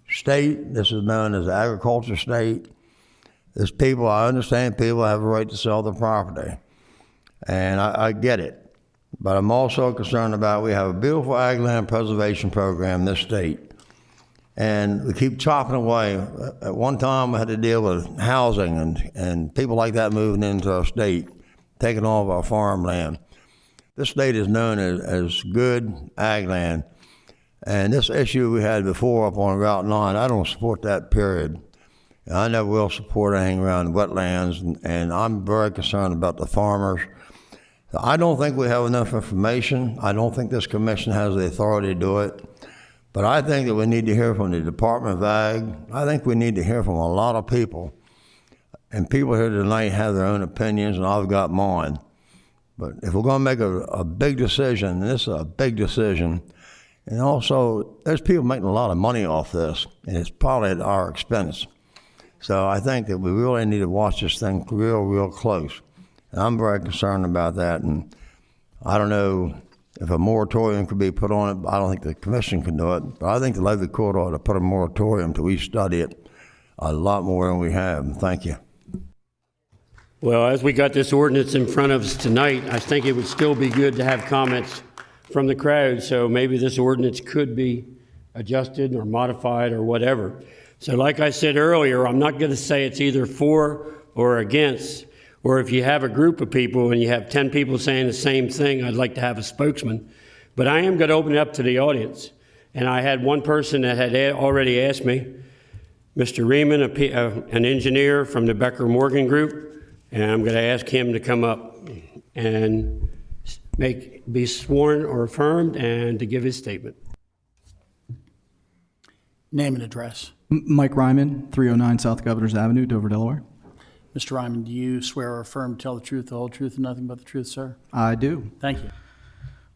G: state. This is known as the agriculture state. There's people, I understand people have a right to sell their property. And I get it. But I'm also concerned about, we have a beautiful ag land preservation program in this state. And we keep chopping away. At one time, we had to deal with housing and people like that moving into our state, taking all of our farmland. This state is known as good ag land. And this issue we had before up on Route 9, I don't support that, period. I never will support anything around wetlands, and I'm very concerned about the farmers. I don't think we have enough information. I don't think this commission has the authority to do it. But I think that we need to hear from the Department of Ag. I think we need to hear from a lot of people. And people here tonight have their own opinions, and I've got mine. But if we're going to make a big decision, and this is a big decision, and also there's people making a lot of money off this, and it's probably at our expense. So I think that we really need to watch this thing real close. And I'm very concerned about that, and I don't know if a moratorium could be put on it. I don't think the commission can do it, but I think the levy court ought to put a moratorium till we study it a lot more than we have. Thank you.
D: Well, as we got this ordinance in front of us tonight, I think it would still be good to have comments from the crowd, so maybe this ordinance could be adjusted or modified or whatever. So like I said earlier, I'm not going to say it's either for or against, or if you have a group of people and you have 10 people saying the same thing, I'd like to have a spokesman. But I am going to open it up to the audience. And I had one person that had already asked me, Mr. Riemann, an engineer from the Becker Morgan Group, and I'm going to ask him to come up and be sworn or affirmed and to give his statement.
F: Name and address.
U: Mike Ryman, 309 South Governors Avenue, Dover, Delaware.
F: Mr. Ryman, do you swear or affirm to tell the truth, the whole truth, and nothing but the truth, sir?
U: I do.
F: Thank you.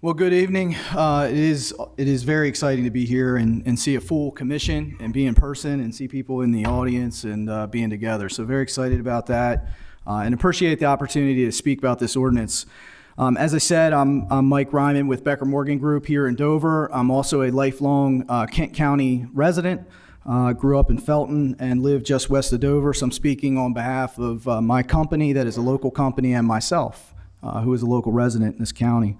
U: Well, good evening. It is very exciting to be here and see a full commission and be in person and see people in the audience and being together. So very excited about that and appreciate the opportunity to speak about this ordinance. As I said, I'm Mike Ryman with Becker Morgan Group here in Dover. I'm also a lifelong Kent County resident. Grew up in Felton and live just west of Dover, so I'm speaking on behalf of my company that is a local company and myself, who is a local resident in this county.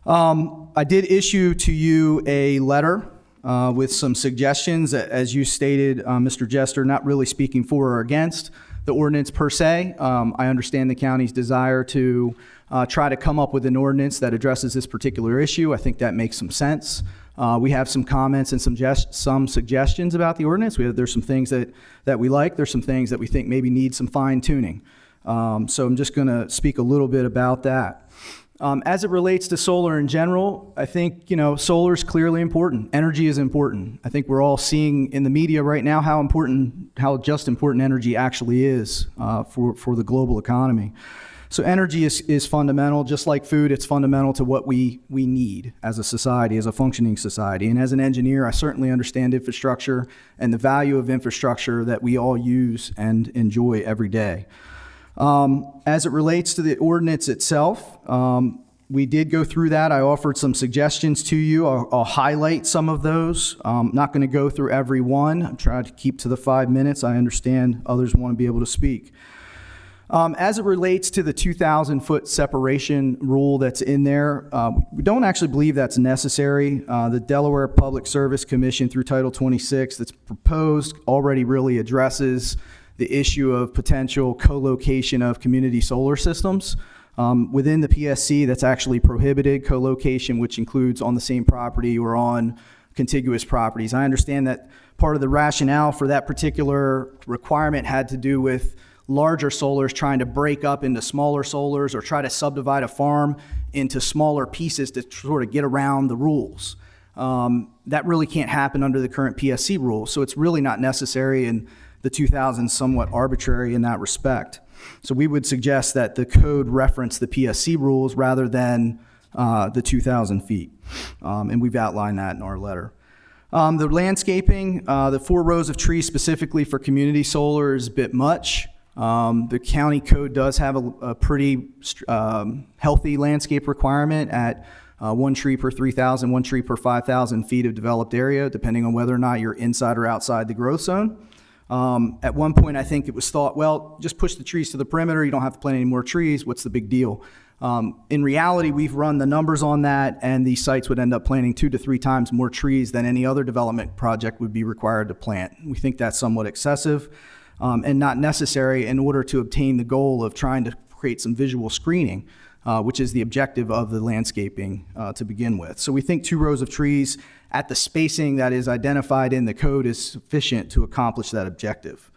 U: I did issue to you a letter with some suggestions, as you stated, Mr. Jester, not really speaking for or against the ordinance per se. I understand the county's desire to try to come up with an ordinance that addresses this particular issue. I think that makes some sense. We have some comments and some suggestions about the ordinance. There's some things that we like. There's some things that we think maybe need some fine tuning. So I'm just going to speak a little bit about that. As it relates to solar in general, I think, solar is clearly important. Energy is important. I think we're all seeing in the media right now how important energy actually is for the global economy. So energy is fundamental. Just like food, it's fundamental to what we need as a society, as a functioning society. And as an engineer, I certainly understand infrastructure and the value of infrastructure that we all use and enjoy every day. As it relates to the ordinance itself, we did go through that. I offered some suggestions to you. I'll highlight some of those. I'm not going to go through every one. I'm trying to keep to the 5 minutes. I understand others want to be able to speak. As it relates to the 2,000-foot separation rule that's in there, we don't actually believe that's necessary. The Delaware Public Service Commission through Title 26 that's proposed already really addresses the issue of potential co-location of community solar systems. Within the PSC, that's actually prohibited co-location, which includes on the same property or on contiguous properties. I understand that part of the rationale for that particular requirement had to do with larger solars trying to break up into smaller solars or try to subdivide a farm into smaller pieces to sort of get around the rules. That really can't happen under the current PSC rules, so it's really not necessary, and the 2,000 is somewhat arbitrary in that respect. So we would suggest that the code reference the PSC rules rather than the 2,000 feet, and we've outlined that in our letter. The landscaping, the 4 rows of trees specifically for community solar is a bit much. The county code does have a pretty healthy landscape requirement at 1 tree per 3,000, 1 tree per 5,000 feet of developed area, depending on whether or not you're inside or outside the growth zone. At one point, I think it was thought, well, just push the trees to the perimeter. You don't have to plant any more trees. What's the big deal? In reality, we've run the numbers on that, and these sites would end up planting 2 to 3 times more trees than any other development project would be required to plant. We think that's somewhat excessive. And not necessary in order to obtain the goal of trying to create some visual screening, which is the objective of the landscaping to begin with. So we think 2 rows of trees at the spacing that is identified in the code is sufficient to accomplish that objective.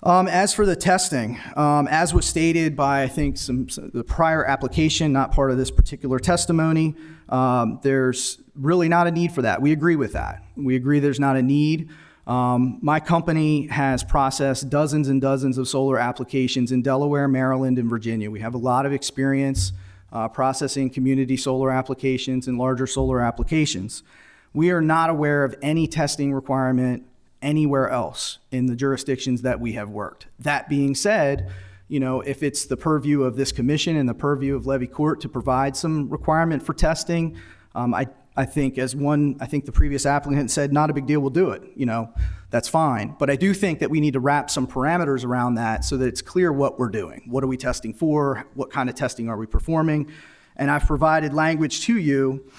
U: As for the testing, as was stated by, I think, the prior application, not part of this particular testimony, there's really not a need for that. We agree with that. We agree there's not a need. My company has processed dozens and dozens of solar applications in Delaware, Maryland, and Virginia. We have a lot of experience processing community solar applications and larger solar applications. We are not aware of any testing requirement anywhere else in the jurisdictions that we have worked. That being said, if it's the purview of this commission and the purview of Levy Court to provide some requirement for testing, I think the previous applicant said, not a big deal, we'll do it. That's fine. But I do think that we need to wrap some parameters around that so that it's clear what we're doing. What are we testing for? What kind of testing are we performing? And I've provided language to you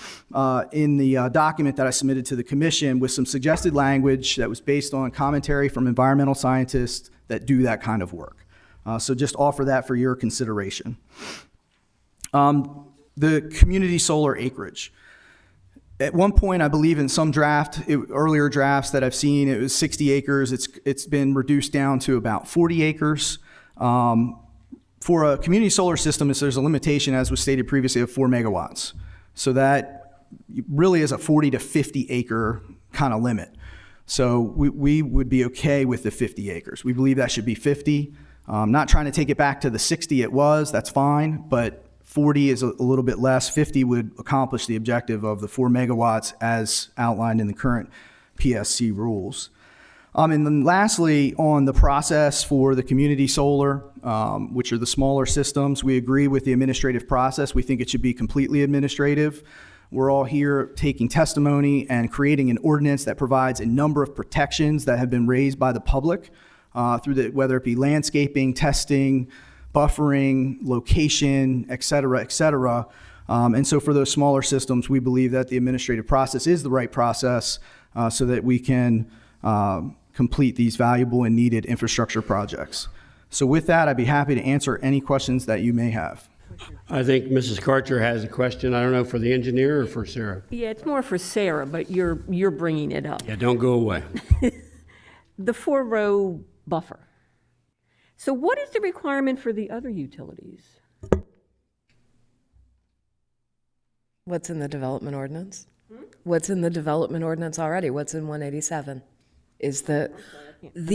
U: in the document that I submitted to the commission with some suggested language that was based on commentary from environmental scientists that do that kind of work. So just offer that for your consideration. The community solar acreage. At one point, I believe in some earlier drafts that I've seen, it was 60 acres. It's been reduced down to about 40 acres. For a community solar system, there's a limitation, as was stated previously, of 4 megawatts. So that really is a 40 to 50 acre kind of limit. So we would be okay with the 50 acres. We believe that should be 50. Not trying to take it back to the 60 it was, that's fine, but 40 is a little bit less. 50 would accomplish the objective of the 4 megawatts as outlined in the current PSC rules. And then lastly, on the process for the community solar, which are the smaller systems, we agree with the administrative process. We think it should be completely administrative. We're all here taking testimony and creating an ordinance that provides a number of protections that have been raised by the public through whether it be landscaping, testing, buffering, location, et cetera, et cetera. And so for those smaller systems, we believe that the administrative process is the right process so that we can complete these valuable and needed infrastructure projects. So with that, I'd be happy to answer any questions that you may have.
D: I think Mrs. Karcher has a question. I don't know, for the engineer or for Sarah?
J: Yeah, it's more for Sarah, but you're bringing it up.
D: Yeah, don't go away.
J: The 4-row buffer. So what is the requirement for the other utilities?
E: What's in the development ordinance? What's in the development ordinance already? What's in 187? Is the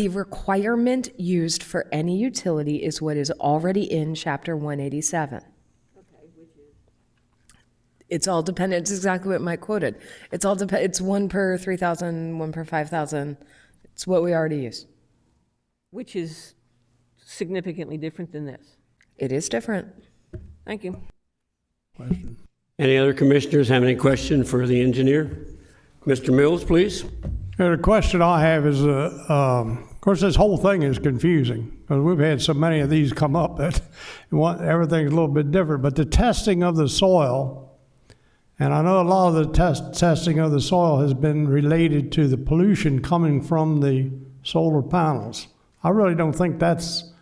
E: requirement used for any utility is what is already in Chapter 187. Okay, which is? It's all dependent. It's exactly what Mike quoted. It's all It's 1 per 3,000, 1 per 5,000. It's what we already use.
J: Which is significantly different than this.
E: It is different.
J: Thank you.
D: Question. Any other commissioners have any question for the engineer? Mr. Mills, please.
I: The question I have is course, this whole thing is confusing because we've had so many of these come up that everything's a little bit different. But the testing of the soil, and I know a lot of the testing of the soil has been related to the pollution coming from the solar panels. I really don't think that's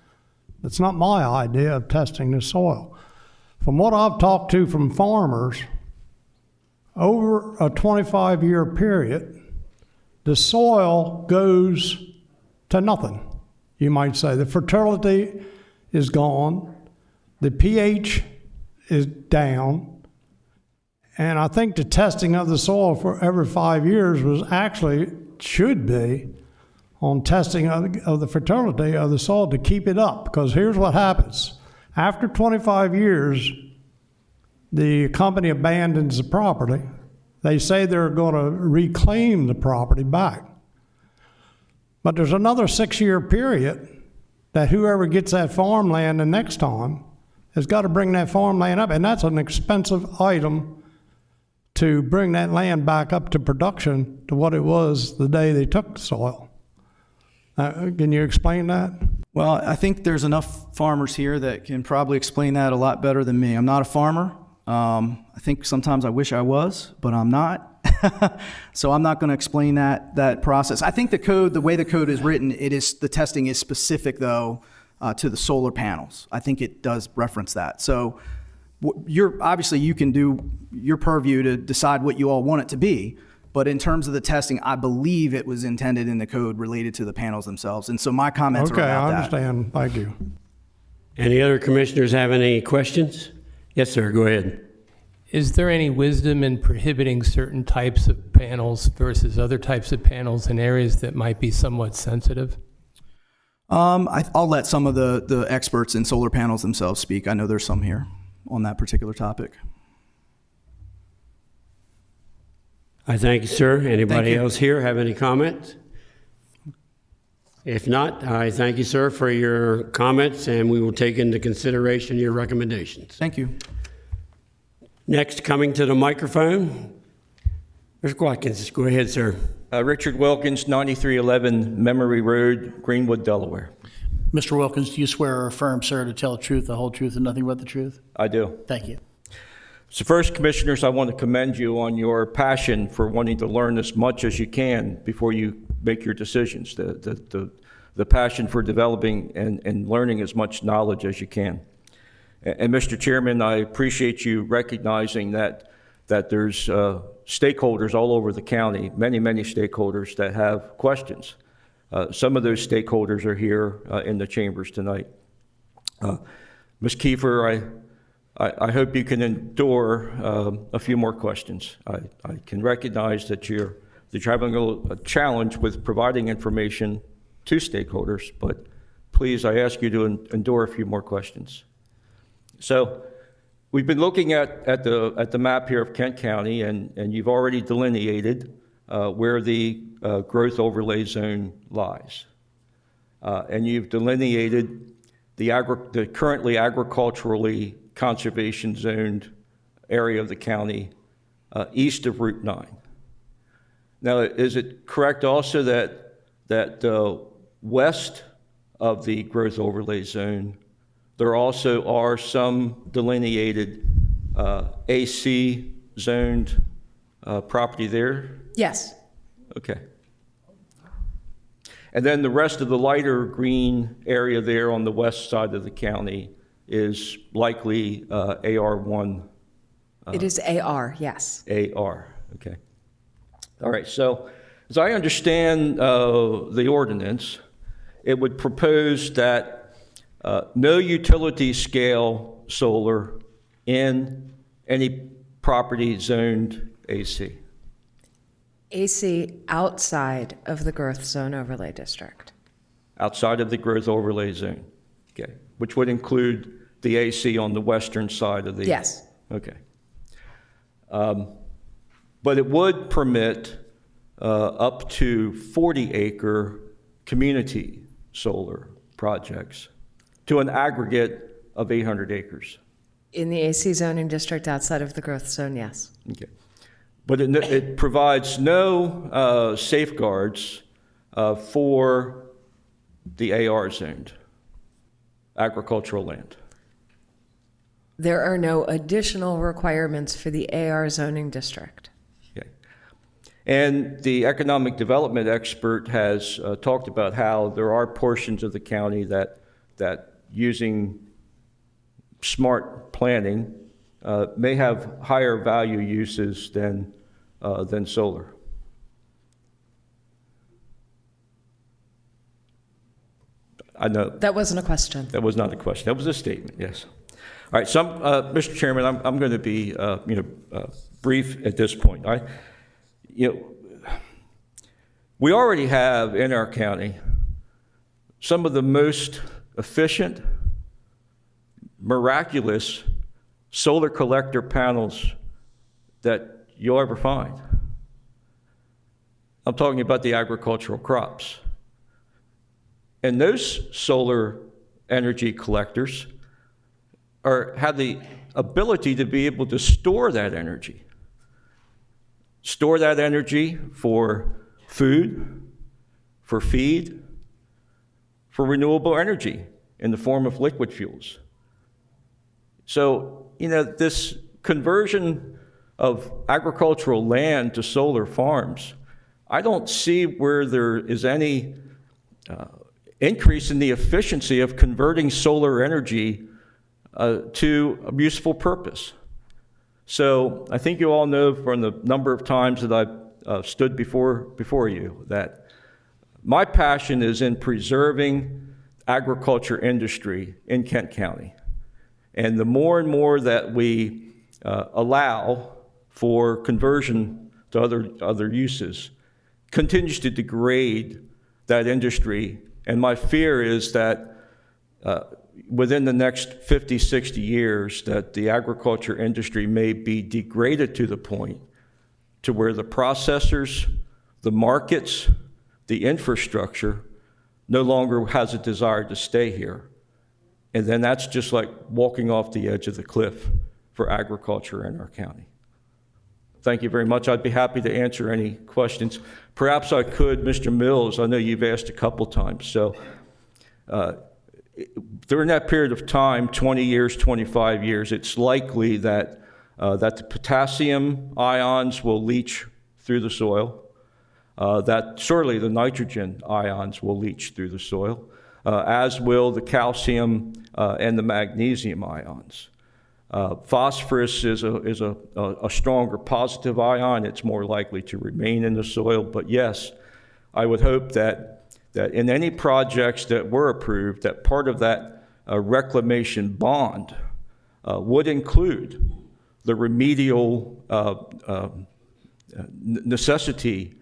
I: not my idea of testing the soil. From what I've talked to from farmers, over a 25-year period, the soil goes to nothing, you might say. The fertility is gone, the pH is down, and I think the testing of the soil for every 5 years should be on testing of the fertility of the soil to keep it up. Because here's what happens. After 25 years, the company abandons the property. They say they're going to reclaim the property back. But there's another 6-year period that whoever gets that farmland the next time has got to bring that farmland up. And that's an expensive item to bring that land back up to production to what it was the day they took the soil. Can you explain that?
U: Well, I think there's enough farmers here that can probably explain that a lot better than me. I'm not a farmer. I think sometimes I wish I was, but I'm not. So I'm not going to explain that process. I think the way the code is written, the testing is specific though to the solar panels. I think it does reference that. So you can do your purview to decide what you all want it to be. But in terms of the testing, I believe it was intended in the code related to the panels themselves. And so my comments are about that.
I: Okay, I understand. Thank you.
D: Any other commissioners have any questions? Yes, sir. Go ahead.
C: Is there any wisdom in prohibiting certain types of panels versus other types of panels in areas that might be somewhat sensitive?
U: I'll let some of the experts in solar panels themselves speak. I know there's some here on that particular topic.
D: I thank you, sir. Anybody else here have any comments? If not, I thank you, sir, for your comments, and we will take into consideration your recommendations.
U: Thank you.
D: Next, coming to the microphone, Mr. Watkins. Go ahead, sir.
A: Richard Wilkins, 9311 Memory Road, Greenwood, Delaware.
F: Mr. Wilkins, do you swear or affirm, sir, to tell the truth, the whole truth, and nothing but the truth?
A: I do.
F: Thank you.
A: So first, commissioners, I want to commend you on your passion for wanting to learn as much as you can before you make your decisions, the passion for developing and learning as much knowledge as you can. And Mr. Chairman, I appreciate you recognizing that there's stakeholders all over the county, many stakeholders that have questions. Some of those stakeholders are here in the chambers tonight. Ms. Kiefer, I hope you can endure a few more questions. I can recognize that you're having a challenge with providing information to stakeholders, but please, I ask you to endure a few more questions. So we've been looking at the map here of Kent County, and you've already delineated where the growth overlay zone lies. And you've delineated the currently agriculturally conservation zoned area of the county east of Route 9. Now, is it correct also that west of the growth overlay zone, there also are some delineated AC zoned property there?
E: Yes.
A: Okay. And then the rest of the lighter green area there on the west side of the county is likely AR1.
E: It is AR, yes.
A: AR, okay. All right, so as I understand the ordinance, it would propose that no utility scale solar in any property zoned AC.
E: AC outside of the growth zone overlay district.
A: Outside of the growth overlay zone, okay, which would include the AC on the western side of the...
E: Yes.
A: Okay. But it would permit up to 40-acre community solar projects to an aggregate of 800 acres.
E: In the AC zoning district outside of the growth zone, yes.
A: Okay. But it provides no safeguards for the AR zoned agricultural land.
E: There are no additional requirements for the AR zoning district.
A: Okay. And the economic development expert has talked about how there are portions of the county that using smart planning may have higher value uses than solar. I know.
E: That wasn't a question.
A: That was not a question. That was a statement, yes. All right, Mr. Chairman, I'm going to be, brief at this point. We already have in our county some of the most efficient, miraculous solar collector panels that you'll ever find. I'm talking about the agricultural crops. And those solar energy collectors have the ability to be able to store that energy. Store that energy for food, for feed, for renewable energy in the form of liquid fuels. So, this conversion of agricultural land to solar farms, I don't see where there is any increase in the efficiency of converting solar energy to a useful purpose. So I think you all know from the number of times that I've stood before you that my passion is in preserving agriculture industry in Kent County. And the more and more that we allow for conversion to other uses continues to degrade that industry. And my fear is that within the next 50, 60 years, that the agriculture industry may be degraded to the point to where the processors, the markets, the infrastructure no longer has a desire to stay here. And then that's just like walking off the edge of the cliff for agriculture in our county. Thank you very much. I'd be happy to answer any questions. Perhaps I could, Mr. Mills, I know you've asked a couple times. So during that period of time, 20 years, 25 years, it's likely that the potassium ions will leach through the soil, that surely the nitrogen ions will leach through the soil, as will the calcium and the magnesium ions. Phosphorus is a stronger positive ion. It's more likely to remain in the soil. But yes, I would hope that in any projects that were approved, that part of that reclamation bond would include the remedial necessity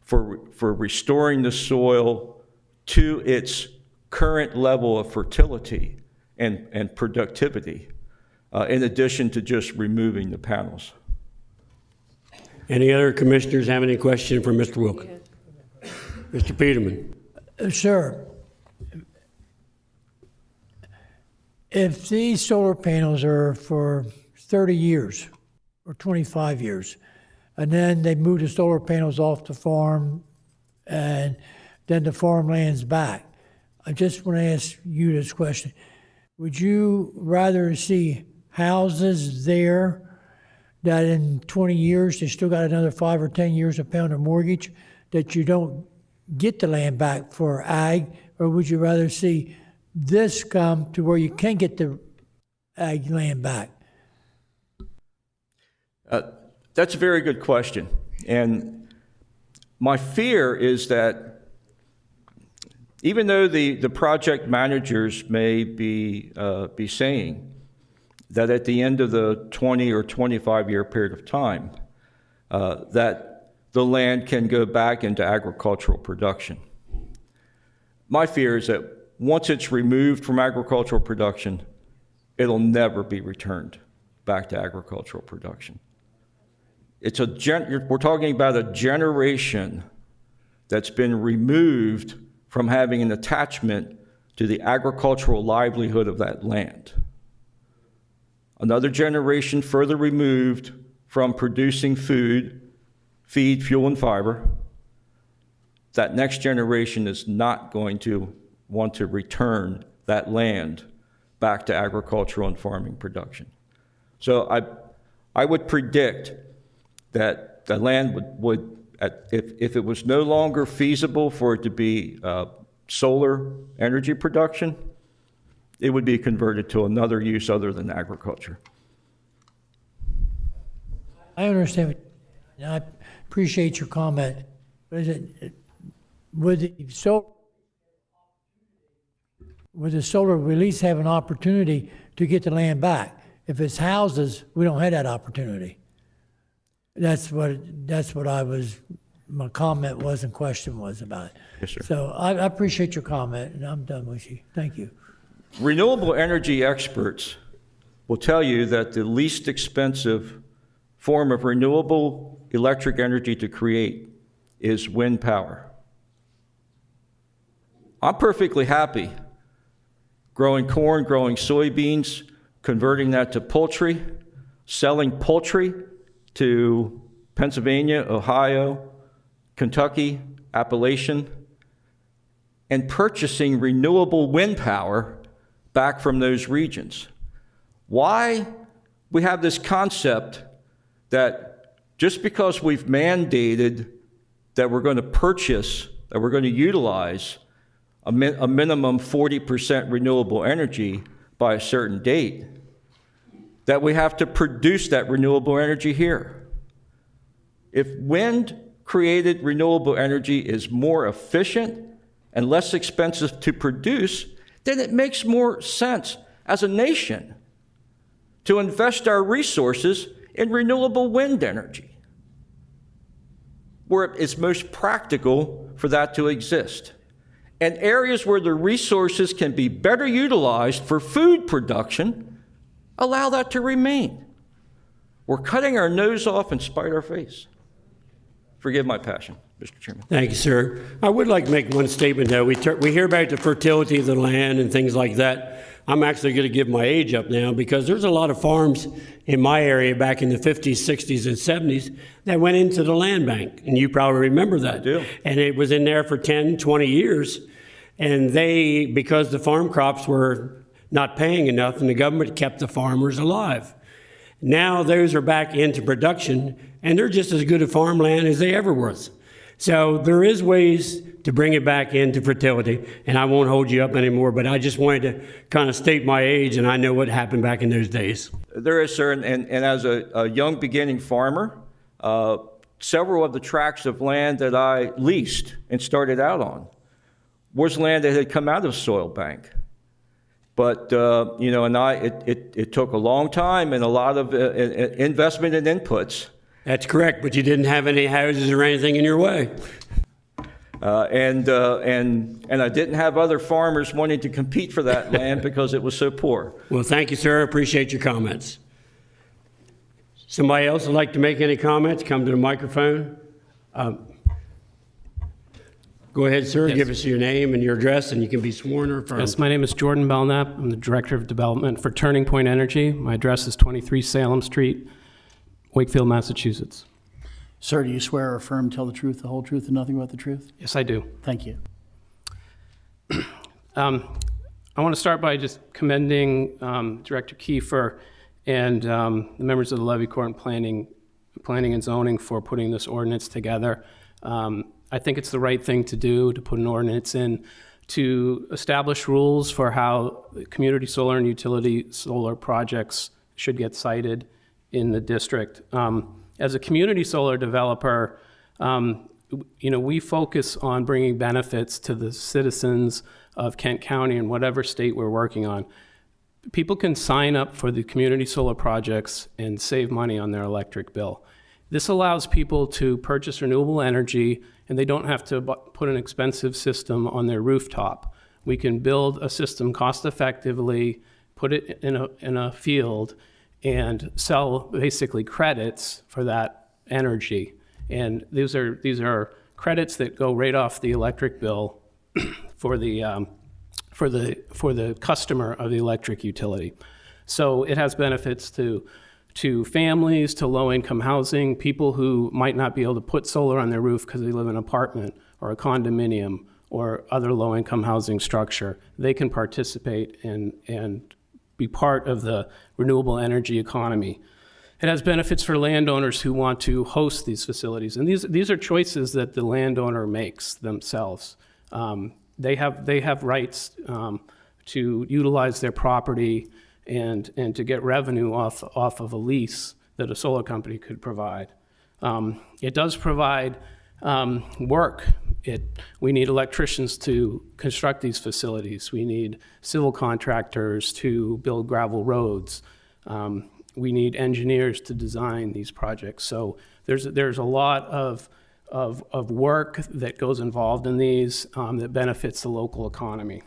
A: for restoring the soil to its current level of fertility and productivity, in addition to just removing the panels.
D: Any other commissioners have any question for Mr. Wilkin? Mr. Peterman.
H: Sir, if these solar panels are for 30 years or 25 years, and then they move the solar panels off the farm, and then the farmland's back, I just want to ask you this question. Would you rather see houses there that in 20 years they still got another 5 or 10 years of paying a mortgage, that you don't get the land back for ag, or would you rather see this come to where you can get the ag land back?
A: That's a very good question. And my fear is that even though the project managers may be saying that at the end of the 20 or 25 year period of time, that the land can go back into agricultural production. My fear is that once it's removed from agricultural production, it'll never be returned back to agricultural production. We're talking about a generation that's been removed from having an attachment to the agricultural livelihood of that land. Another generation further removed from producing food, feed, fuel, and fiber. That next generation is not going to want to return that land back to agricultural and farming production. So I would predict that the land would if it was no longer feasible for it to be solar energy production, it would be converted to another use other than agriculture.
H: I understand, and I appreciate your comment. Would the solar release have an opportunity to get the land back? If it's houses, we don't have that opportunity. That's what my comment was and question was about it.
A: Yes, sir.
H: So I appreciate your comment, and I'm done with you. Thank you.
A: Renewable energy experts will tell you that the least expensive form of renewable electric energy to create is wind power. I'm perfectly happy growing corn, growing soybeans, converting that to poultry, selling poultry to Pennsylvania, Ohio, Kentucky, Appalachian, and purchasing renewable wind power back from those regions. Why we have this concept that just because we've mandated that we're going to purchase, that we're going to utilize a minimum 40% renewable energy by a certain date, that we have to produce that renewable energy here. If wind-created renewable energy is more efficient and less expensive to produce, then it makes more sense as a nation to invest our resources in renewable wind energy, where it's most practical for that to exist. And areas where the resources can be better utilized for food production, allow that to remain. We're cutting our nose off and spite our face. Forgive my passion, Mr. Chairman.
D: Thank you, sir. I would like to make one statement, though. We hear about the fertility of the land and things like that. I'm actually going to give my age up now because there's a lot of farms in my area back in the 50s, 60s, and 70s that went into the land bank. And you probably remember that. I do. And it was in there for 10, 20 years. And because the farm crops were not paying enough and the government kept the farmers alive. Now those are back into production and they're just as good a farmland as they ever was. So there is ways to bring it back into fertility, and I won't hold you up anymore, but I just wanted to kind of state my age, and I know what happened back in those days.
A: There is, sir, and as a young beginning farmer, several of the tracts of land that I leased and started out on was land that had come out of soil bank. But, it took a long time and a lot of investment and inputs.
D: That's correct, but you didn't have any houses or anything in your way.
A: And I didn't have other farmers wanting to compete for that land because it was so poor.
D: Well, thank you, sir. I appreciate your comments. Somebody else would like to make any comments? Come to the microphone. Go ahead, sir.
L: Yes.
D: Give us your name and your address, and you can be sworn or affirmed.
L: Yes, my name is Jordan Belknap. I'm the Director of Development for Turning Point Energy. My address is 23 Salem Street, Wakefield, Massachusetts.
F: Sir, do you swear or affirm, tell the truth, the whole truth, and nothing but the truth?
L: Yes, I do.
F: Thank you.
L: I want to start by just commending Director Kiefer and the members of the Levy Court and Planning and Zoning for putting this ordinance together. I think it's the right thing to do, to put an ordinance in to establish rules for how community solar and utility solar projects should get sited in the district. As a community solar developer, we focus on bringing benefits to the citizens of Kent County and whatever state we're working on. People can sign up for the community solar projects and save money on their electric bill. This allows people to purchase renewable energy and they don't have to put an expensive system on their rooftop. We can build a system cost effectively, put it in a field, and sell basically credits for that energy. And these are credits that go right off the electric bill for the customer of the electric utility. So it has benefits to families, to low-income housing, people who might not be able to put solar on their roof because they live in an apartment or a condominium or other low-income housing structure, they can participate and be part of the renewable energy economy. It has benefits for landowners who want to host these facilities, and these are choices that the landowner makes themselves. They have rights to utilize their property and to get revenue off of a lease that a solar company could provide. It does provide work. We need electricians to construct these facilities. We need civil contractors to build gravel roads. We need engineers to design these projects. So there's a lot of work that goes involved in these that benefits the local economy.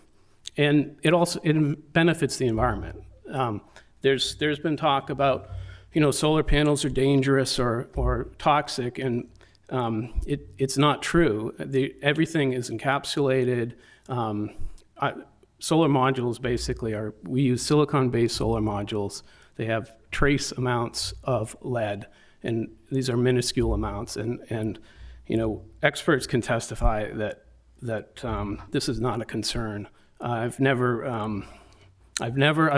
L: And it benefits the environment. There's been talk about, solar panels are dangerous or toxic, and it's not true. Everything is encapsulated. Solar modules basically we use silicon-based solar modules. They have trace amounts of lead, and these are minuscule amounts. And experts can testify that this is not a concern. I've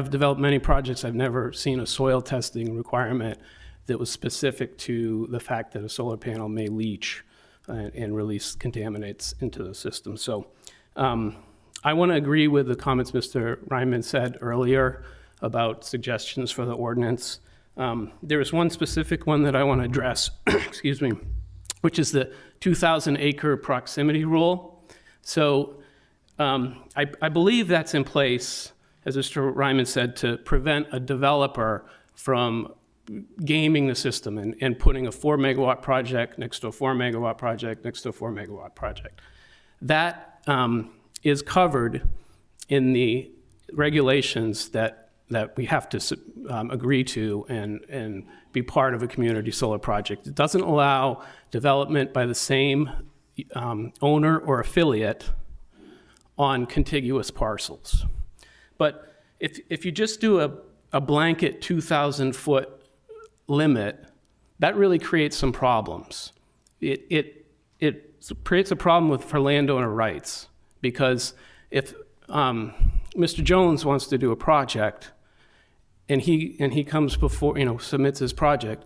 L: developed many projects. I've never seen a soil testing requirement that was specific to the fact that a solar panel may leach and release contaminants into the system. So I want to agree with the comments Mr. Ryman said earlier about suggestions for the ordinance. There is one specific one that I want to address, excuse me, which is the 2,000 acre proximity rule. So I believe that's in place, as Mr. Ryman said, to prevent a developer from gaming the system and putting a 4 megawatt project next to a 4 megawatt project next to a 4 megawatt project. That is covered in the regulations that we have to agree to and be part of a community solar project. It doesn't allow development by the same owner or affiliate on contiguous parcels. But if you just do a blanket 2,000 foot limit, that really creates some problems. It creates a problem for landowner rights, because if Mr. Jones wants to do a project and he comes before, submits his project,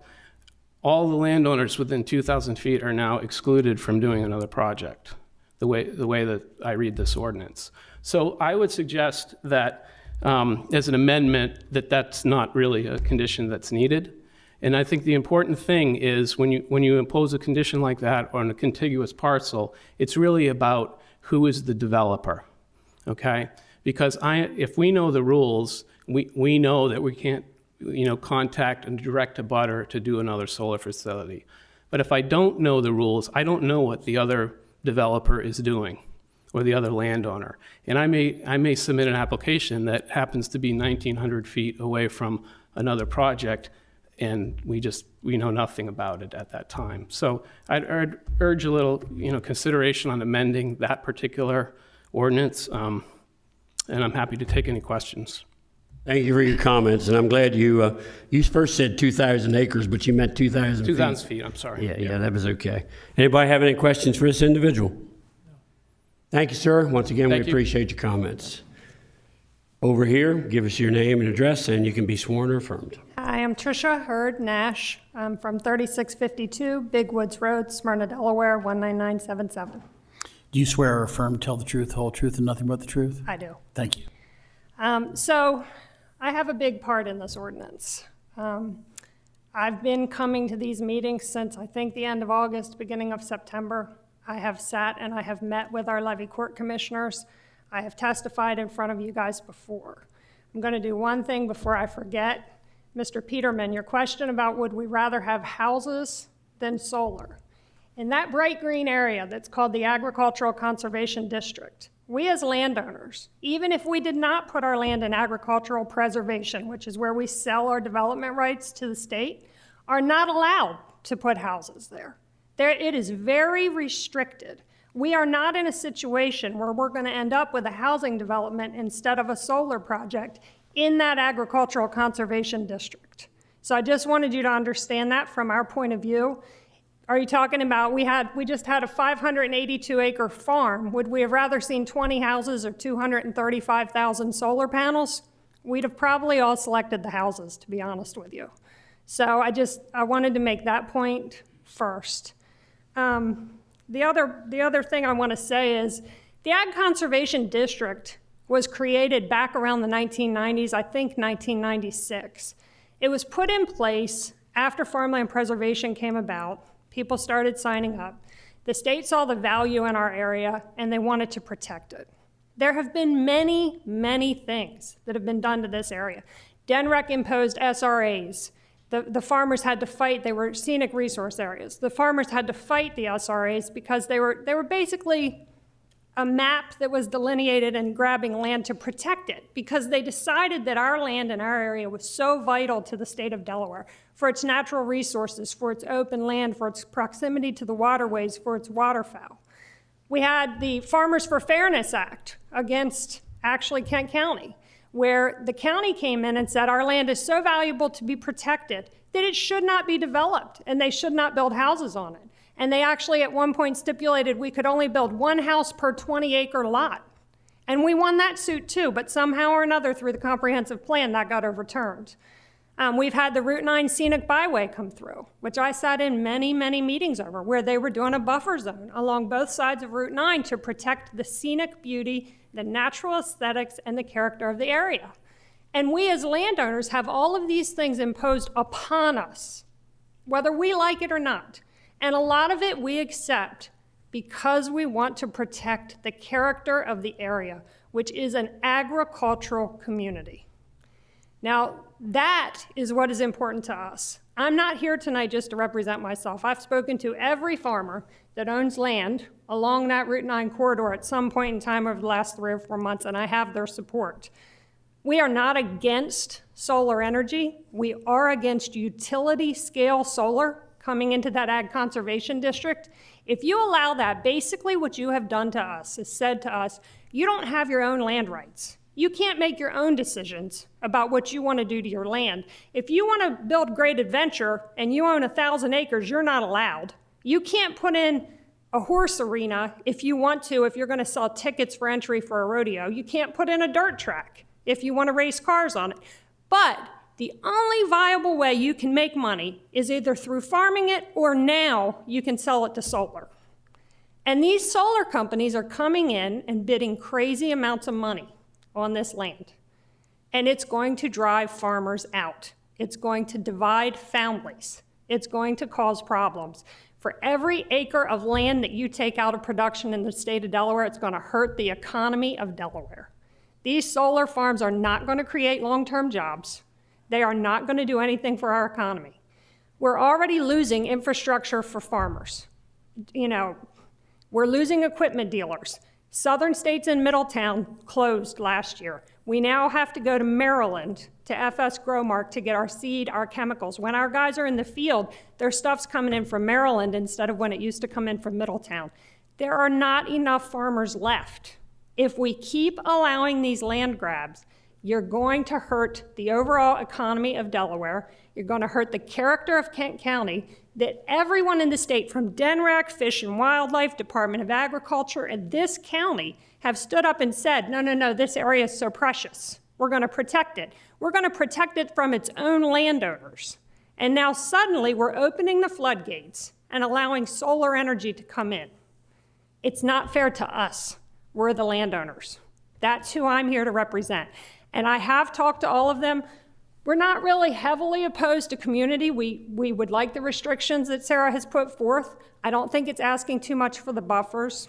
L: all the landowners within 2,000 feet are now excluded from doing another project, the way that I read this ordinance. So I would suggest that as an amendment that's not really a condition that's needed. And I think the important thing is when you impose a condition like that on a contiguous parcel, it's really about who is the developer, okay? Because if we know the rules, we know that we can't contact and direct a butter to do another solar facility. But if I don't know the rules, I don't know what the other developer is doing or the other landowner. And I may submit an application that happens to be 1,900 feet away from another project, and we know nothing about it at that time. So I'd urge a little consideration on amending that particular ordinance, and I'm happy to take any questions.
D: Thank you for your comments, and I'm glad you first said 2,000 acres, but you meant 2,000 feet.
L: 2,000 feet, I'm sorry.
D: Yeah, that was okay. Anybody have any questions for this individual? Thank you, sir. Once again, we appreciate your comments. Over here, give us your name and address, and you can be sworn or affirmed.
B: Hi, I'm Tricia Hurd Nash. I'm from 3652 Big Woods Road, Smyrna, Delaware, 19977.
F: Do you swear or affirm to tell the truth, the whole truth, and nothing but the truth?
B: I do.
F: Thank you.
B: So I have a big part in this ordinance. I've been coming to these meetings since I think the end of August, beginning of September. I have sat and I have met with our levy court commissioners. I have testified in front of you guys before. I'm going to do one thing before I forget. Mr. Peterman, your question about would we rather have houses than solar. In that bright green area that's called the Agricultural Conservation District, we as landowners, even if we did not put our land in agricultural preservation, which is where we sell our development rights to the state, are not allowed to put houses there. It is very restricted. We are not in a situation where we're going to end up with a housing development instead of a solar project in that agricultural conservation district. So I just wanted you to understand that from our point of view. Are you talking about, we just had a 582 acre farm. Would we have rather seen 20 houses or 235,000 solar panels? We'd have probably all selected the houses, to be honest with you. So I wanted to make that point first. The other thing I want to say is the Ag Conservation District was created back around the 1990s, I think 1996. It was put in place after farmland preservation came about. People started signing up. The state saw the value in our area and they wanted to protect it. There have been many, many things that have been done to this area. DNREC imposed SRAs. The farmers had to fight. They were scenic resource areas. The farmers had to fight the SRAs because they were basically a map that was delineated and grabbing land to protect it, because they decided that our land in our area was so vital to the state of Delaware for its natural resources, for its open land, for its proximity to the waterways, for its waterfowl. We had the Farmers for Fairness Act against actually Kent County, where the county came in and said our land is so valuable to be protected that it should not be developed and they should not build houses on it. And they actually at one point stipulated we could only build one house per 20-acre lot. And we won that suit too, but somehow or another through the comprehensive plan that got overturned. We've had the Route 9 Scenic Byway come through, which I sat in many, many meetings over, where they were doing a buffer zone along both sides of Route 9 to protect the scenic beauty, the natural aesthetics, and the character of the area. And we as landowners have all of these things imposed upon us, whether we like it or not. And a lot of it we accept because we want to protect the character of the area, which is an agricultural community. Now, that is what is important to us. I'm not here tonight just to represent myself. I've spoken to every farmer that owns land along that Route 9 corridor at some point in time over the last 3 or 4 months, and I have their support. We are not against solar energy. We are against utility scale solar coming into that Ag Conservation District. If you allow that, basically what you have done to us is said to us, you don't have your own land rights. You can't make your own decisions about what you want to do to your land. If you want to build Great Adventure and you own 1,000 acres, you're not allowed. You can't put in a horse arena if you want to, if you're going to sell tickets for entry for a rodeo. You can't put in a dirt track if you want to race cars on it. But the only viable way you can make money is either through farming it or now you can sell it to solar. And these solar companies are coming in and bidding crazy amounts of money on this land. And it's going to drive farmers out. It's going to divide families. It's going to cause problems. For every acre of land that you take out of production in the state of Delaware, it's going to hurt the economy of Delaware. These solar farms are not going to create long-term jobs. They are not going to do anything for our economy. We're already losing infrastructure for farmers. You know, we're losing equipment dealers. Southern States and Middletown closed last year. We now have to go to Maryland to FS Growmark to get our seed, our chemicals. When our guys are in the field, their stuff's coming in from Maryland instead of when it used to come in from Middletown. There are not enough farmers left. If we keep allowing these land grabs, you're going to hurt the overall economy of Delaware. You're going to hurt the character of Kent County that everyone in the state, from DNREC, Fish and Wildlife, Department of Agriculture, and this county have stood up and said, no, no, no, this area is so precious. We're going to protect it. We're going to protect it from its own landowners. And now suddenly we're opening the floodgates and allowing solar energy to come in. It's not fair to us. We're the landowners. That's who I'm here to represent. And I have talked to all of them. We're not really heavily opposed to community. We would like the restrictions that Sarah has put forth. I don't think it's asking too much for the buffers.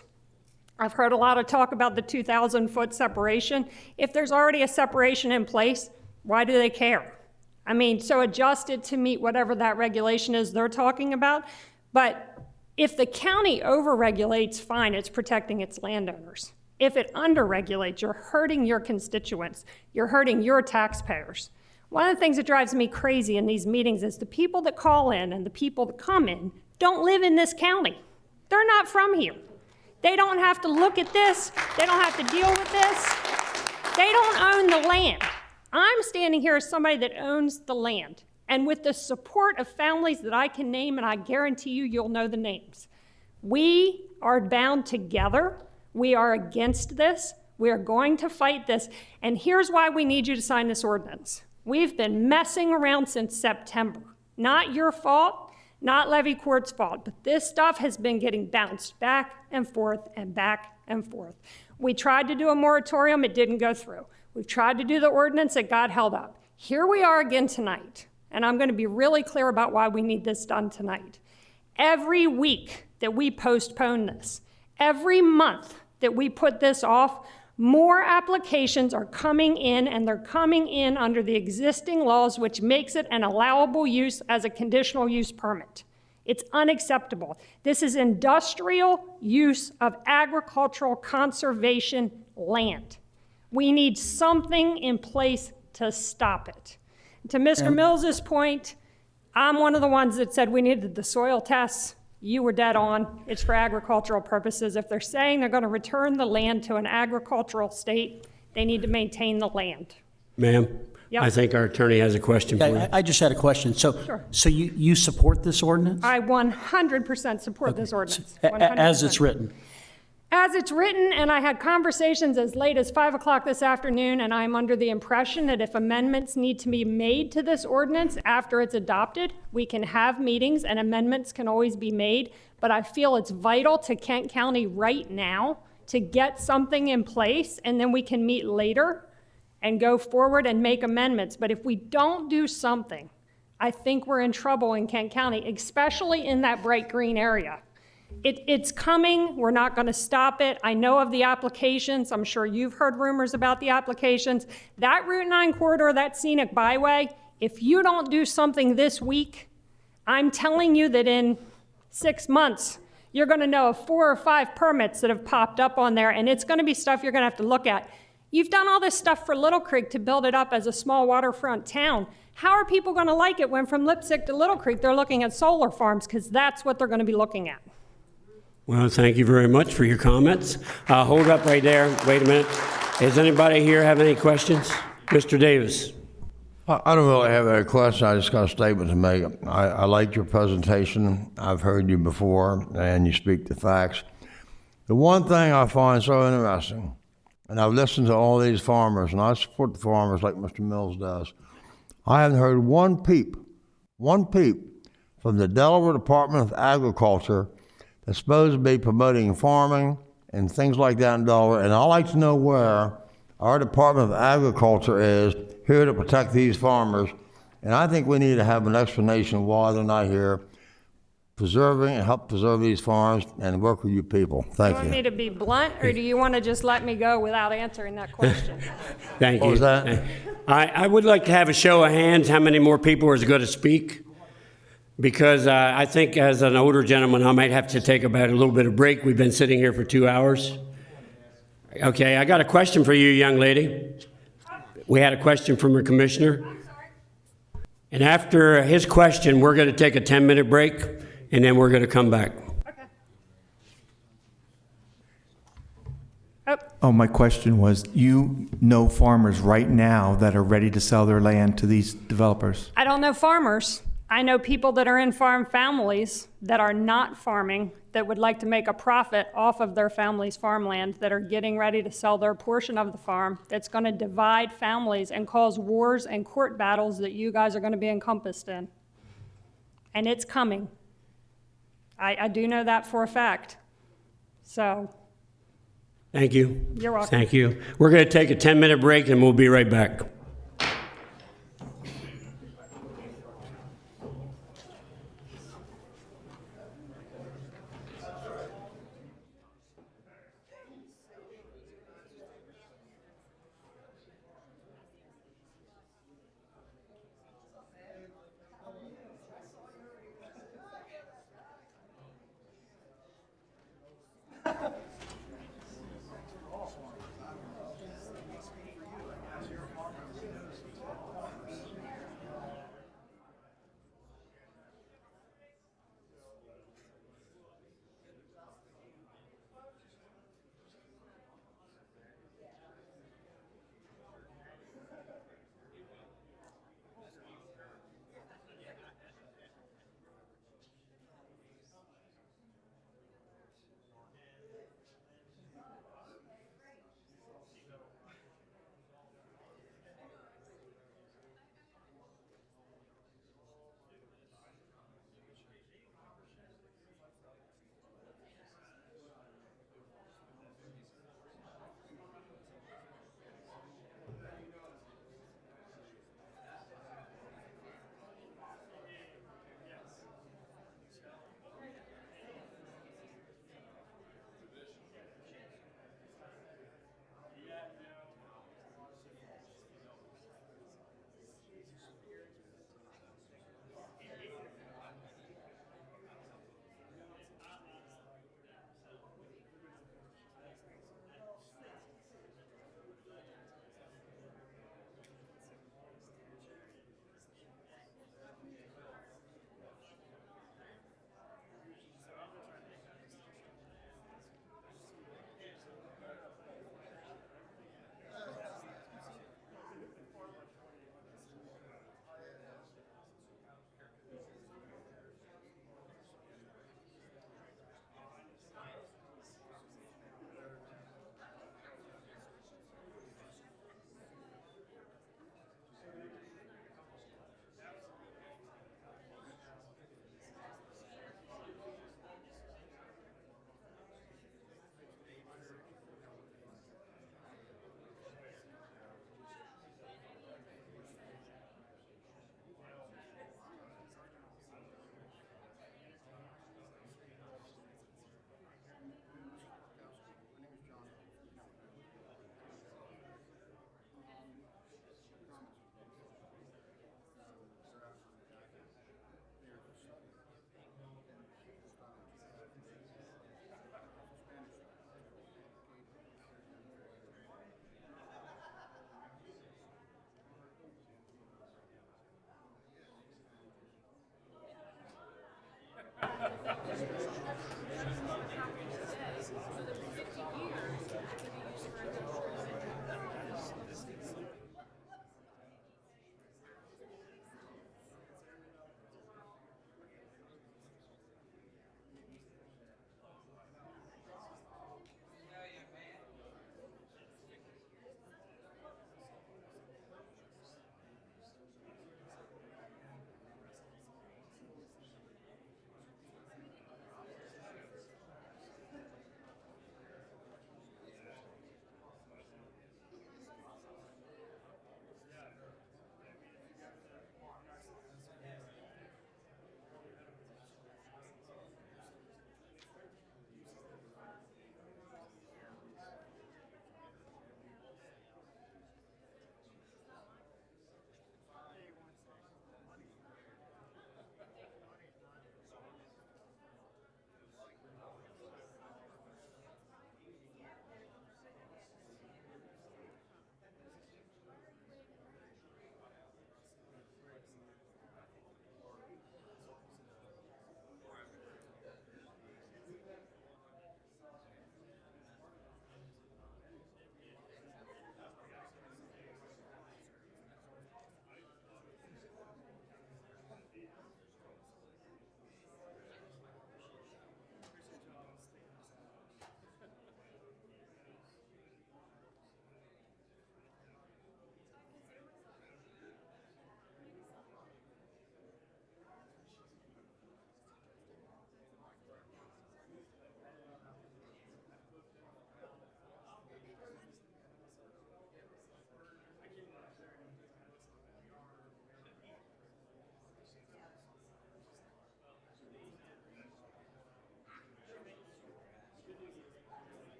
B: I've heard a lot of talk about the 2,000-foot separation. If there's already a separation in place, why do they care? I mean, so adjust it to meet whatever that regulation is they're talking about. But if the county overregulates, fine, it's protecting its landowners. If it underregulates, you're hurting your constituents. You're hurting your taxpayers. One of the things that drives me crazy in these meetings is the people that call in and the people that come in don't live in this county. They're not from here. They don't have to look at this. They don't have to deal with this. They don't own the land. I'm standing here as somebody that owns the land. and with the support of families that I can name, and I guarantee you'll know the names. We are bound together. We are against this. We are going to fight this. And here's why we need you to sign this ordinance. We've been messing around since September. Not your fault, not Levy Court's fault, but this stuff has been getting bounced back and forth and back and forth. We tried to do a moratorium, it didn't go through. We've tried to do the ordinance, it got held up. Here we are again tonight, and I'm going to be really clear about why we need this done tonight. Every week that we postpone this, every month that we put this off, more applications are coming in, and they're coming in under the existing laws, which makes it an allowable use as a conditional use permit. It's unacceptable. This is industrial use of agricultural conservation land. We need something in place to stop it. To Mr. Mills's point, I'm one of the ones that said we needed the soil tests. You were dead on. It's for agricultural purposes. If they're saying they're going to return the land to an agricultural state, they need to maintain the land.
D: Ma'am,
B: Yep.
D: I think our attorney has a question for you.
F: I just had a question. So,
B: Sure.
F: so you support this ordinance?
B: I 100% support this ordinance.
F: As it's
B: 100%.
F: written?
B: As it's written, and I had conversations as late as 5 o'clock this afternoon, and I'm under the impression that if amendments need to be made to this ordinance after it's adopted, we can have meetings and amendments can always be made. But I feel it's vital to Kent County right now to get something in place, and then we can meet later and go forward and make amendments. But if we don't do something, I think we're in trouble in Kent County, especially in that bright green area. It's coming. We're not going to stop it. I know of the applications. I'm sure you've heard rumors about the applications. That Route 9 corridor, that scenic byway, if you don't do something this week, I'm telling you that in 6 months, you're going to know of 4 or 5 permits that have popped up on there, and it's going to be stuff you're going to have to look at. You've done all this stuff for Little Creek to build it up as a small waterfront town. How are people going to like it when from Lipsick to Little Creek they're looking at solar farms, because that's what they're going to be looking at.
D: Well, thank you very much for your comments. Hold up right there. Wait a minute. Does anybody here have any questions? Mr. Davis.
G: I don't really have a question. I just got a statement to make. I liked your presentation. I've heard you before, and you speak the facts. The one thing I find so interesting, and I've listened to all these farmers, and I support the farmers like Mr. Mills does. I haven't heard one peep from the Delaware Department of Agriculture that's supposed to be promoting farming and things like that in Delaware. And I'd like to know where our Department of Agriculture is here to protect these farmers. And I think we need to have an explanation why they're not here preserving and help preserve these farms and work with you people. Thank
B: You
G: you.
B: want me to be blunt, or do you want to just let me go without answering that question?
D: Thank you.
G: What was that?
D: I would like to have a show of hands, how many more people are going to speak? Because I think as an older gentleman, I might have to take about a little bit of break. We've been sitting here for 2 hours. Okay, I got a question for you, young lady. We had a question from a commissioner. And after his question, we're going to take a 10-minute break, and then we're going to come back.
N: Oh, my question was, you know farmers right now that are ready to sell their land to these developers?
B: I don't know farmers. I know people that are in farm families that are not farming, that would like to make a profit off of their family's farmland, that are getting ready to sell their portion of the farm, that's going to divide families and cause wars and court battles that you guys are going to be encompassed in. And it's coming. I do know that for a fact. So,
D: Thank you.
B: You're welcome.
D: Thank you. We're going to take a 10-minute break, and we'll be right back.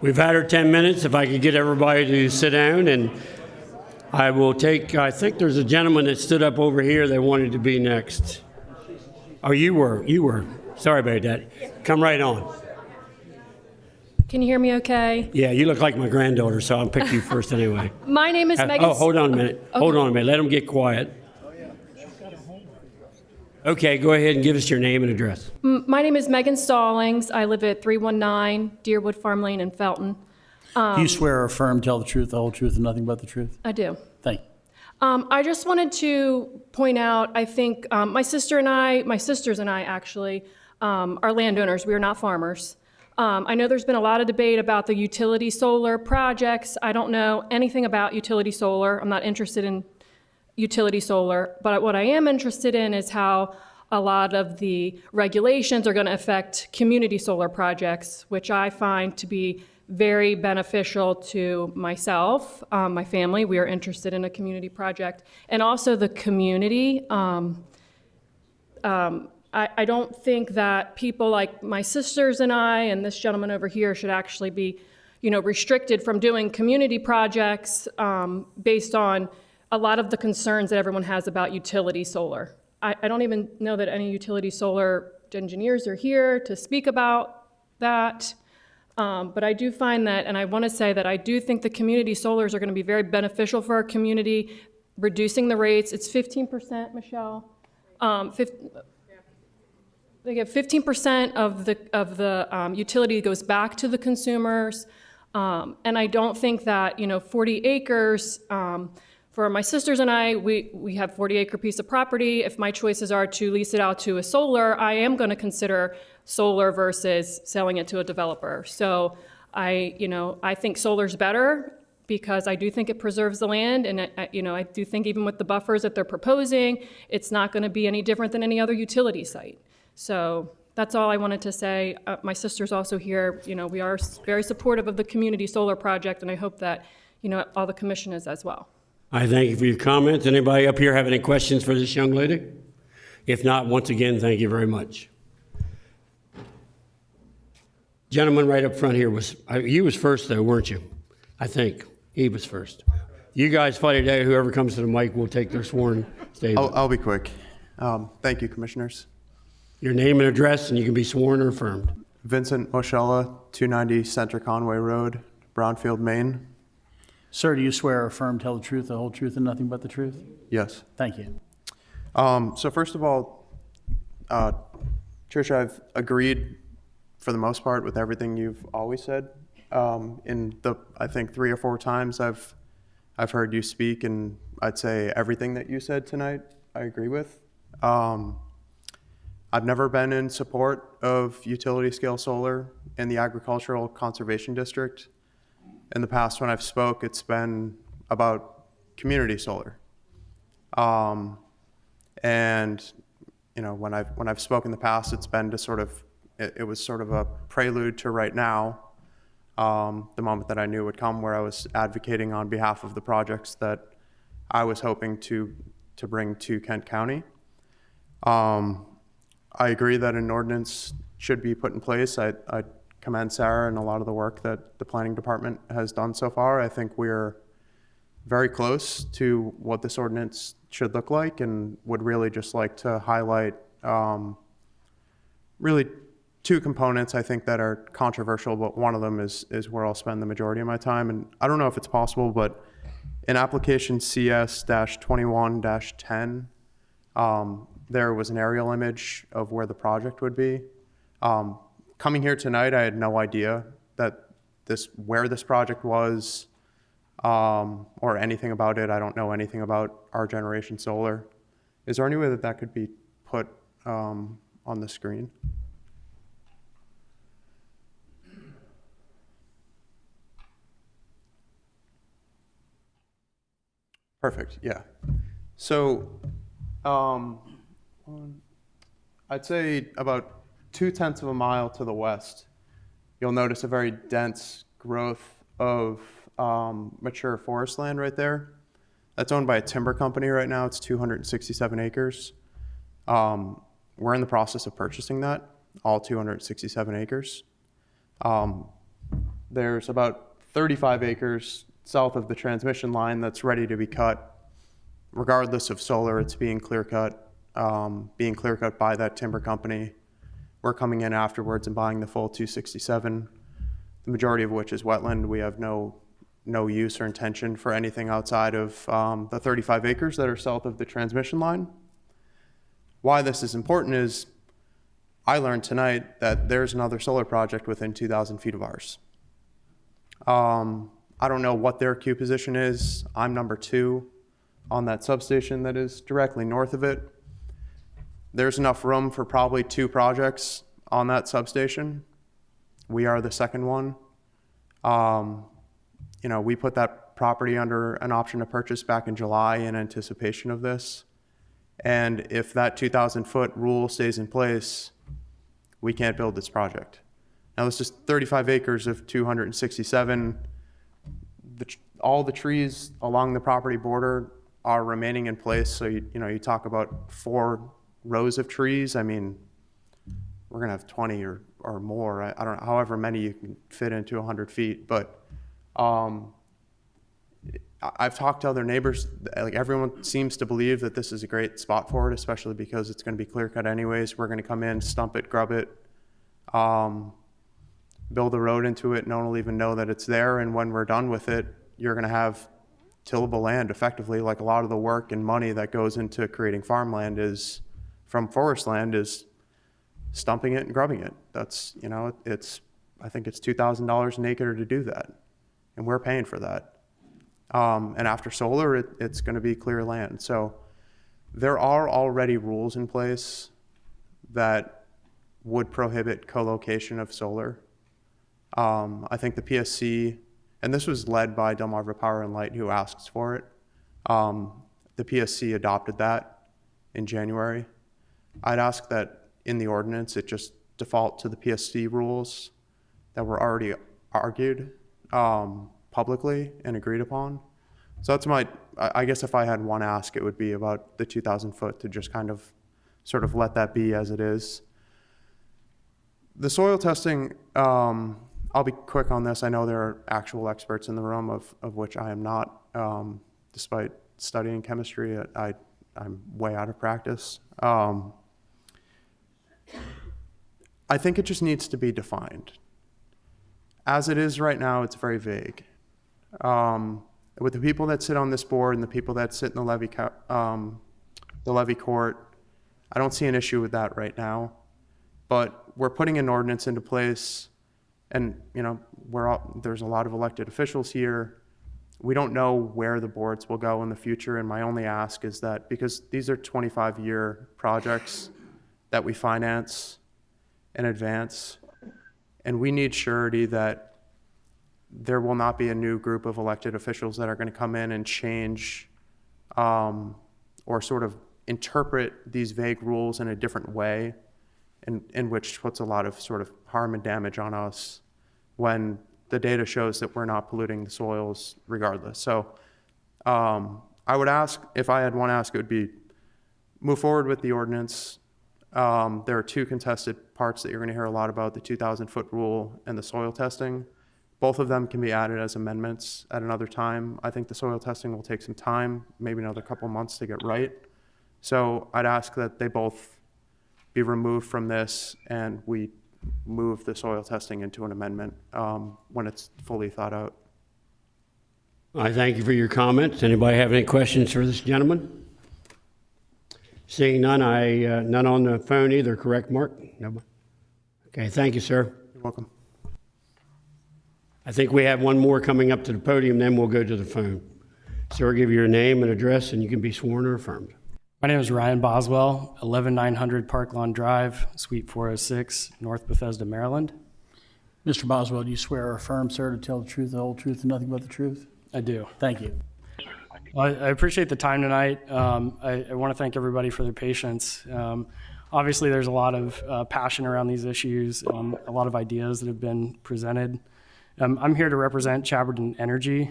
D: We've had our 10 minutes. If I could get everybody to sit down, and I will take, I think there's a gentleman that stood up over here that wanted to be next. Oh, you were. Sorry about that. Come right on.
M: Can you hear me okay?
D: Yeah, you look like my granddaughter, so I'll pick you first anyway.
M: My name is Megan.
D: Oh, hold on a minute. Hold on a minute. Let them get quiet. Okay, go ahead and give us your name and address.
M: My name is Megan Stallings. I live at 319 Deerwood Farm Lane in Felton.
F: Do you swear or affirm, tell the truth, the whole truth, and nothing but the truth?
M: I do.
F: Thank you.
M: I just wanted to point out, I think my sisters and I actually, are landowners. We are not farmers. I know there's been a lot of debate about the utility solar projects. I don't know anything about utility solar. I'm not interested in utility solar, but what I am interested in is how a lot of the regulations are going to affect community solar projects, which I find to be very beneficial to myself, my family. We are interested in a community project, and also the community. I don't think that people like my sisters and I and this gentleman over here should actually be, restricted from doing community projects based on a lot of the concerns that everyone has about utility solar. I don't even know that any utility solar engineers are here to speak about that. But I do find that, and I want to say that I do think the community solars are going to be very beneficial for our community, reducing the rates. It's 15%, Michelle. They get 15% of the utility goes back to the consumers. And I don't think that, 40 acres, for my sisters and I, we have 40-acre piece of property. If my choices are to lease it out to a solar, I am going to consider solar versus selling it to a developer. So I think solar's better because I do think it preserves the land, and I do think even with the buffers that they're proposing, it's not going to be any different than any other utility site. So that's all I wanted to say. My sister's also here. We are very supportive of the community solar project, and I hope that all the commission is as well.
D: I thank you for your comments. Anybody up here have any questions for this young lady? If not, once again, thank you very much. Gentleman right up front here you was first though, weren't you? I think he was first. You guys fight it out. Whoever comes to the mic will take their sworn statement.
V: I'll be quick. Thank you, commissioners.
D: Your name and address, and you can be sworn or affirmed.
V: Vincent Moschella, 290 Center Conway Road, Brownfield, Maine.
F: Sir, do you swear or affirm, tell the truth, the whole truth, and nothing but the truth?
V: Yes.
F: Thank you.
V: So first of all, Tricia, I've agreed for the most part with everything you've always said. In the, I think 3 or 4 times I've heard you speak, and I'd say everything that you said tonight, I agree with. I've never been in support of utility scale solar in the agricultural conservation district. In the past, when I've spoke, it's been about community solar. And when I've spoken in the past, it's been to it was sort of a prelude to right now, the moment that I knew would come, where I was advocating on behalf of the projects that I was hoping to bring to Kent County. I agree that an ordinance should be put in place. I commend Sarah and a lot of the work that the planning department has done so far. I think we're very close to what this ordinance should look like, and would really just like to highlight really 2 components I think that are controversial, but one of them is where I'll spend the majority of my time. And I don't know if it's possible, but in application CS-21-10, there was an aerial image of where the project would be. Coming here tonight, I had no idea that where this project was, or anything about it. I don't know anything about our generation solar. Is there any way that could be put on the screen? Perfect, yeah. So, I'd say about 0.2 of a mile to the west, you'll notice a very dense growth of mature forest land right there. That's owned by a timber company right now. It's 267 acres. We're in the process of purchasing that, all 267 acres. there's about 35 acres south of the transmission line that's ready to be cut. Regardless of solar, it's being clear cut by that timber company. We're coming in afterwards and buying the full 267, the majority of which is wetland. We have no use or intention for anything outside of the 35 acres that are south of the transmission line. Why this is important is I learned tonight that there's another solar project within 2,000 feet of ours. I don't know what their queue position is. I'm number 2 on that substation that is directly north of it. There's enough room for probably 2 projects on that substation. We are the second one. We put that property under an option to purchase back in July in anticipation of this. And if that 2,000-foot rule stays in place, we can't build this project. Now, this is 35 acres of 267. All the trees along the property border are remaining in place. So, you talk about 4 rows of trees. I mean, we're going to have 20 or more. I don't know, however many you can fit into 100 feet. But I've talked to other neighbors. Like, everyone seems to believe that this is a great spot for it, especially because it's going to be clear cut anyways. We're going to come in, stump it, grub it, build a road into it. No one will even know that it's there. And when we're done with it, you're going to have tillable land effectively. Like, a lot of the work and money that goes into creating farmland is from forest land is stumping it and grubbing it. That's, I think it's $2,000 an acre to do that. And we're paying for that. And after solar, it's going to be clear land. So there are already rules in place that would prohibit co-location of solar. I think the PSC, and this was led by Delmarva Power and Light, who asks for it. The PSC adopted that in January. I'd ask that in the ordinance, it just default to the PSC rules that were already argued publicly and agreed upon. So that's I guess if I had one ask, it would be about the 2,000 foot to just kind of sort of let that be as it is. The soil testing, I'll be quick on this. I know there are actual experts in the room of which I am not. Despite studying chemistry, I'm way out of practice. I think it just needs to be defined. As it is right now, it's very vague. With the people that sit on this board and the people that sit in the levy court, I don't see an issue with that right now. But we're putting an ordinance into place, and there's a lot of elected officials here. We don't know where the boards will go in the future, and my only ask is that, because these are 25-year projects that we finance in advance, and we need surety that there will not be a new group of elected officials that are going to come in and change or sort of interpret these vague rules in a different way, in which puts a lot of sort of harm and damage on us when the data shows that we're not polluting the soils regardless. So I would ask, if I had one ask, it would be move forward with the ordinance. There are 2 contested parts that you're going to hear a lot about, the 2,000-foot rule and the soil testing. Both of them can be added as amendments at another time. I think the soil testing will take some time, maybe another couple months to get right. So I'd ask that they both be removed from this and we move the soil testing into an amendment when it's fully thought out.
D: I thank you for your comments. Anybody have any questions for this gentleman? Seeing none, none on the phone either, correct, Mark? No. Okay, thank you, sir.
V: You're welcome.
D: I think we have one more coming up to the podium, then we'll go to the phone. Sir, give your name and address, and you can be sworn or affirmed.
O: My name is Ryan Boswell, 11900 Park Lawn Drive, Suite 406, North Bethesda, Maryland.
F: Mr. Boswell, do you swear or affirm, sir, to tell the truth, the whole truth, and nothing but the truth?
O: I do.
F: Thank you.
O: Well, I appreciate the time tonight. I want to thank everybody for their patience. Obviously, there's a lot of passion around these issues, a lot of ideas that have been presented. I'm here to represent Chaberton Energy.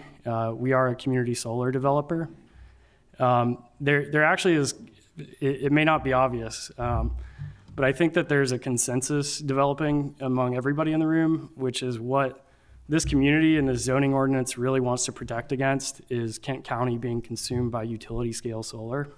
O: We are a community solar developer. There actually is, it may not be obvious, but I think that there's a consensus developing among everybody in the room, which is what this community and the zoning ordinance really wants to protect against is Kent County being consumed by utility scale solar.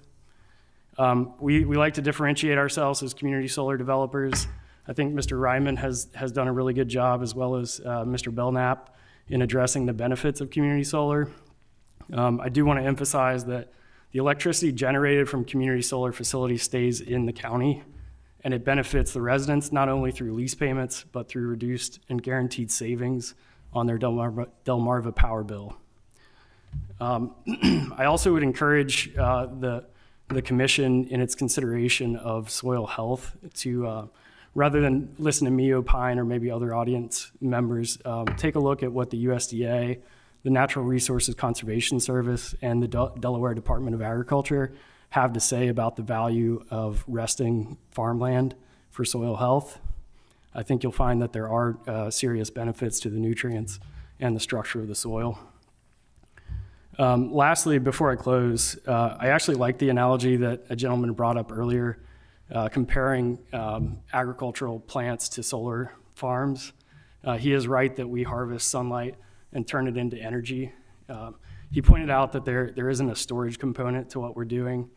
O: We like to differentiate ourselves as community solar developers. I think Mr. Ryman has done a really good job, as well as Mr. Belknap, in addressing the benefits of community solar. I do want to emphasize that the electricity generated from community solar facilities stays in the county, and it benefits the residents not only through lease payments, but through reduced and guaranteed savings on their Delmarva power bill. I also would encourage the commission in its consideration of soil health to, rather than listen to me opine or maybe other audience members, take a look at what the USDA, the Natural Resources Conservation Service, and the Delaware Department of Agriculture have to say about the value of resting farmland for soil health. I think you'll find that there are serious benefits to the nutrients and the structure of the soil. Lastly, before I close, I actually like the analogy that a gentleman brought up earlier, comparing agricultural plants to solar farms. He is right that we harvest sunlight and turn it into energy. He pointed out that there isn't a storage component to what we're doing.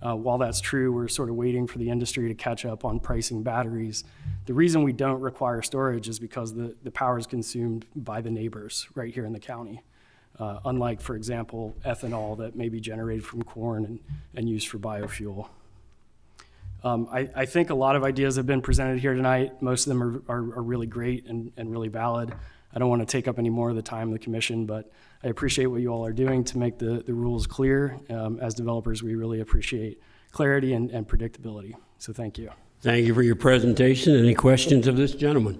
O: While that's true, we're sort of waiting for the industry to catch up on pricing batteries. The reason we don't require storage is because the power is consumed by the neighbors right here in the county. Unlike, for example, ethanol that may be generated from corn and used for biofuel. I think a lot of ideas have been presented here tonight. Most of them are really great and really valid. I don't want to take up any more of the time of the commission, but I appreciate what you all are doing to make the rules clear. As developers, we really appreciate clarity and predictability. So thank you.
D: Thank you for your presentation. Any questions of this gentleman?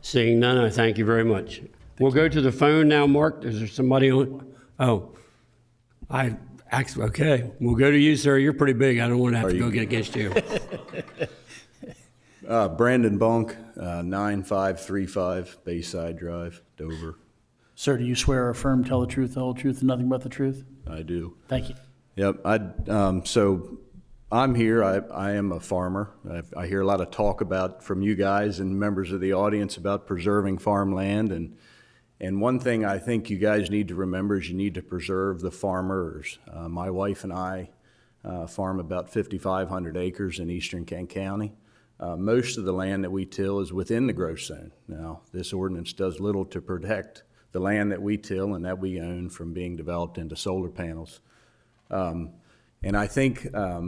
D: Seeing none, I thank you very much. We'll go to the phone now, Mark. Is there somebody on? Oh, okay. We'll go to you, sir. You're pretty big. I don't want to have to go get against you.
P: Brandon Bunk, 9535 Bayside Drive, Dover.
F: Sir, do you swear or affirm tell the truth, the whole truth, and nothing but the truth?
P: I do.
F: Thank you.
P: Yep. So I'm here. I am a farmer. I hear a lot of talk from you guys and members of the audience about preserving farmland. And one thing I think you guys need to remember is you need to preserve the farmers. My wife and I farm about 5,500 acres in eastern Kent County. Most of the land that we till is within the growth zone. Now, this ordinance does little to protect the land that we till and that we own from being developed into solar panels. And I think, I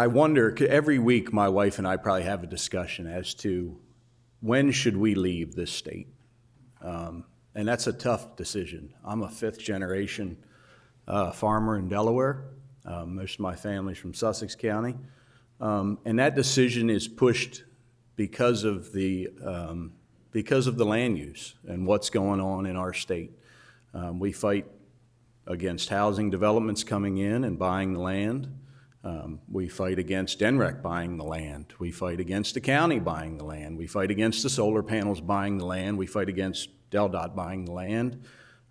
P: wonder, every week my wife and I probably have a discussion as to when should we leave this state? And that's a tough decision. I'm a fifth generation farmer in Delaware. Most of my family's from Sussex County. And that decision is pushed because of the land use and what's going on in our state. We fight against housing developments coming in and buying the land. We fight against NREC buying the land. We fight against the county buying the land. We fight against the solar panels buying the land. We fight against DelDOT buying the land.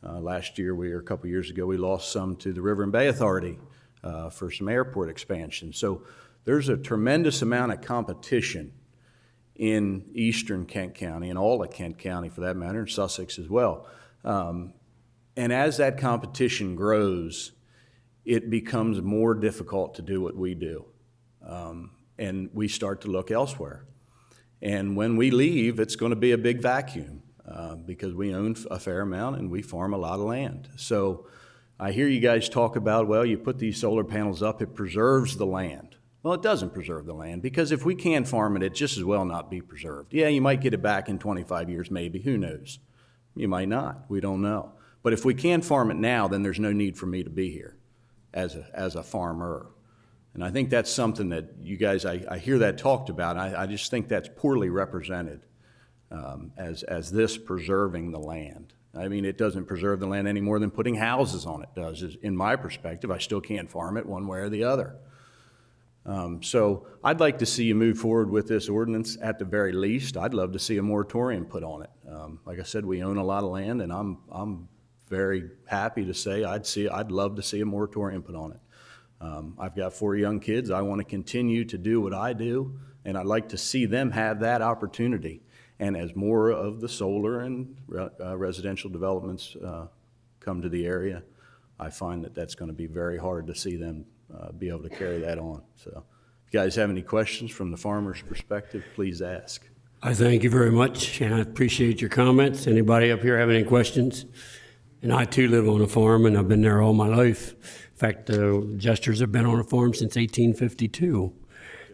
P: Last year, a couple years ago, we lost some to the River and Bay Authority for some airport expansion. So there's a tremendous amount of competition in eastern Kent County and all of Kent County for that matter, and Sussex as well. And as that competition grows, it becomes more difficult to do what we do. And we start to look elsewhere. And when we leave, it's going to be a big vacuum because we own a fair amount and we farm a lot of land. So I hear you guys talk about, well, you put these solar panels up, it preserves the land. Well, it doesn't preserve the land because if we can farm it, it just as well not be preserved. Yeah, you might get it back in 25 years, maybe. Who knows? You might not. We don't know. But if we can farm it now, then there's no need for me to be here as a farmer. And I think that's something that you guys, I hear that talked about. I just think that's poorly represented as this preserving the land. I mean, it doesn't preserve the land any more than putting houses on it does. In my perspective, I still can't farm it one way or the other. So I'd like to see you move forward with this ordinance at the very least. I'd love to see a moratorium put on it. Like I said, we own a lot of land, and I'm very happy to say I'd love to see a moratorium put on it. I've got 4 young kids. I want to continue to do what I do And I'd like to see them have that opportunity. And as more of the solar and residential developments come to the area, I find that that's going to be very hard to see them be able to carry that on. So if you guys have any questions from the farmer's perspective, please ask.
D: I thank you very much, and I appreciate your comments. Anybody up here have any questions? And I too live on a farm, and I've been there all my life. In fact, the Jesters have been on a farm since 1852.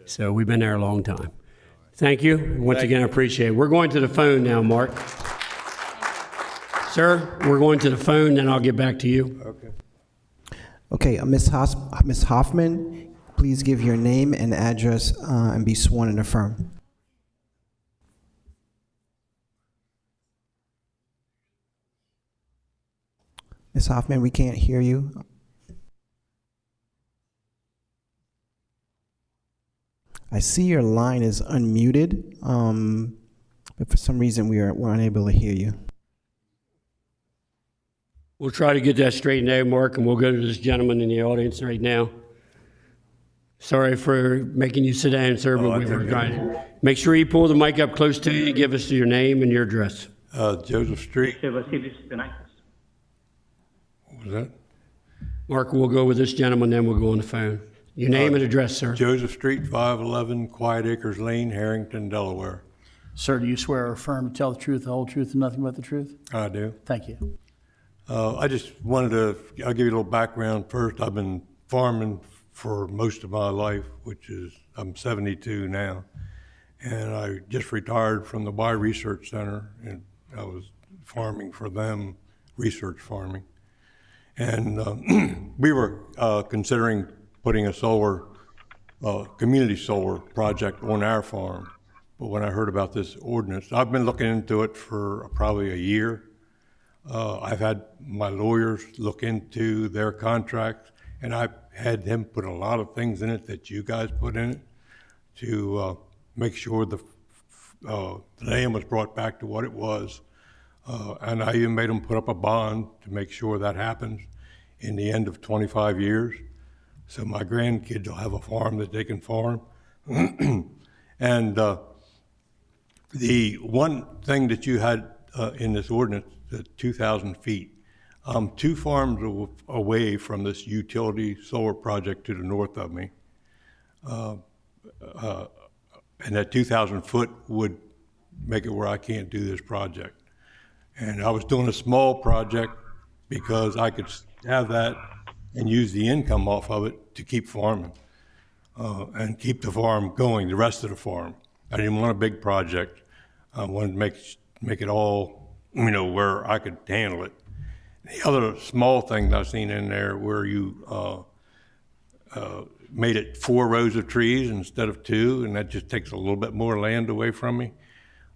D: So we've been there a long time. Thank you. Once again, I appreciate it. We're going to the phone now, Mark. Sir, we're going to the phone, then I'll get back to you.
K: Okay. Okay, Ms. Hoffman, please give your name and address and be sworn and affirm. Ms. Hoffman, we can't hear you. I see your line is unmuted, but for some reason we're unable to hear you.
D: We'll try to get that straightened out, Mark, and we'll go to this gentleman in the audience right now. Sorry for making you sit down, sir, but we were trying to. Make sure you pull the mic up close to you and give us your name and your address.
Q: Joseph Street.
D: What was that? Mark, we'll go with this gentleman, then we'll go on the phone. Your name and address, sir.
Q: Joseph Street, 511 Quiet Acres Lane, Harrington, Delaware.
F: Sir, do you swear or affirm to tell the truth, the whole truth, and nothing but the truth?
Q: I do.
F: Thank you.
Q: I just wanted to, I'll give you a little background first. I've been farming for most of my life, which is, I'm 72 now. And I just retired from the Bio Research Center, and I was farming for them, research farming. And we were considering putting a solar, community solar project on our farm. But when I heard about this ordinance, I've been looking into it for probably a year. I've had my lawyers look into their contracts, and I've had them put a lot of things in it that you guys put in it to make sure the land was brought back to what it was. And I even made them put up a bond to make sure that happens in the end of 25 years. So my grandkids will have a farm that they can farm. And the one thing that you had in this ordinance, the 2,000 feet, 2 farms away from this utility solar project to the north of me. And that 2,000 foot would make it where I can't do this project. And I was doing a small project because I could have that and use the income off of it to keep farming and keep the farm going, the rest of the farm. I didn't want a big project. I wanted to make it all, you know, where I could handle it. The other small thing that I've seen in there where you made it 4 rows of trees instead of 2, and that just takes a little bit more land away from me.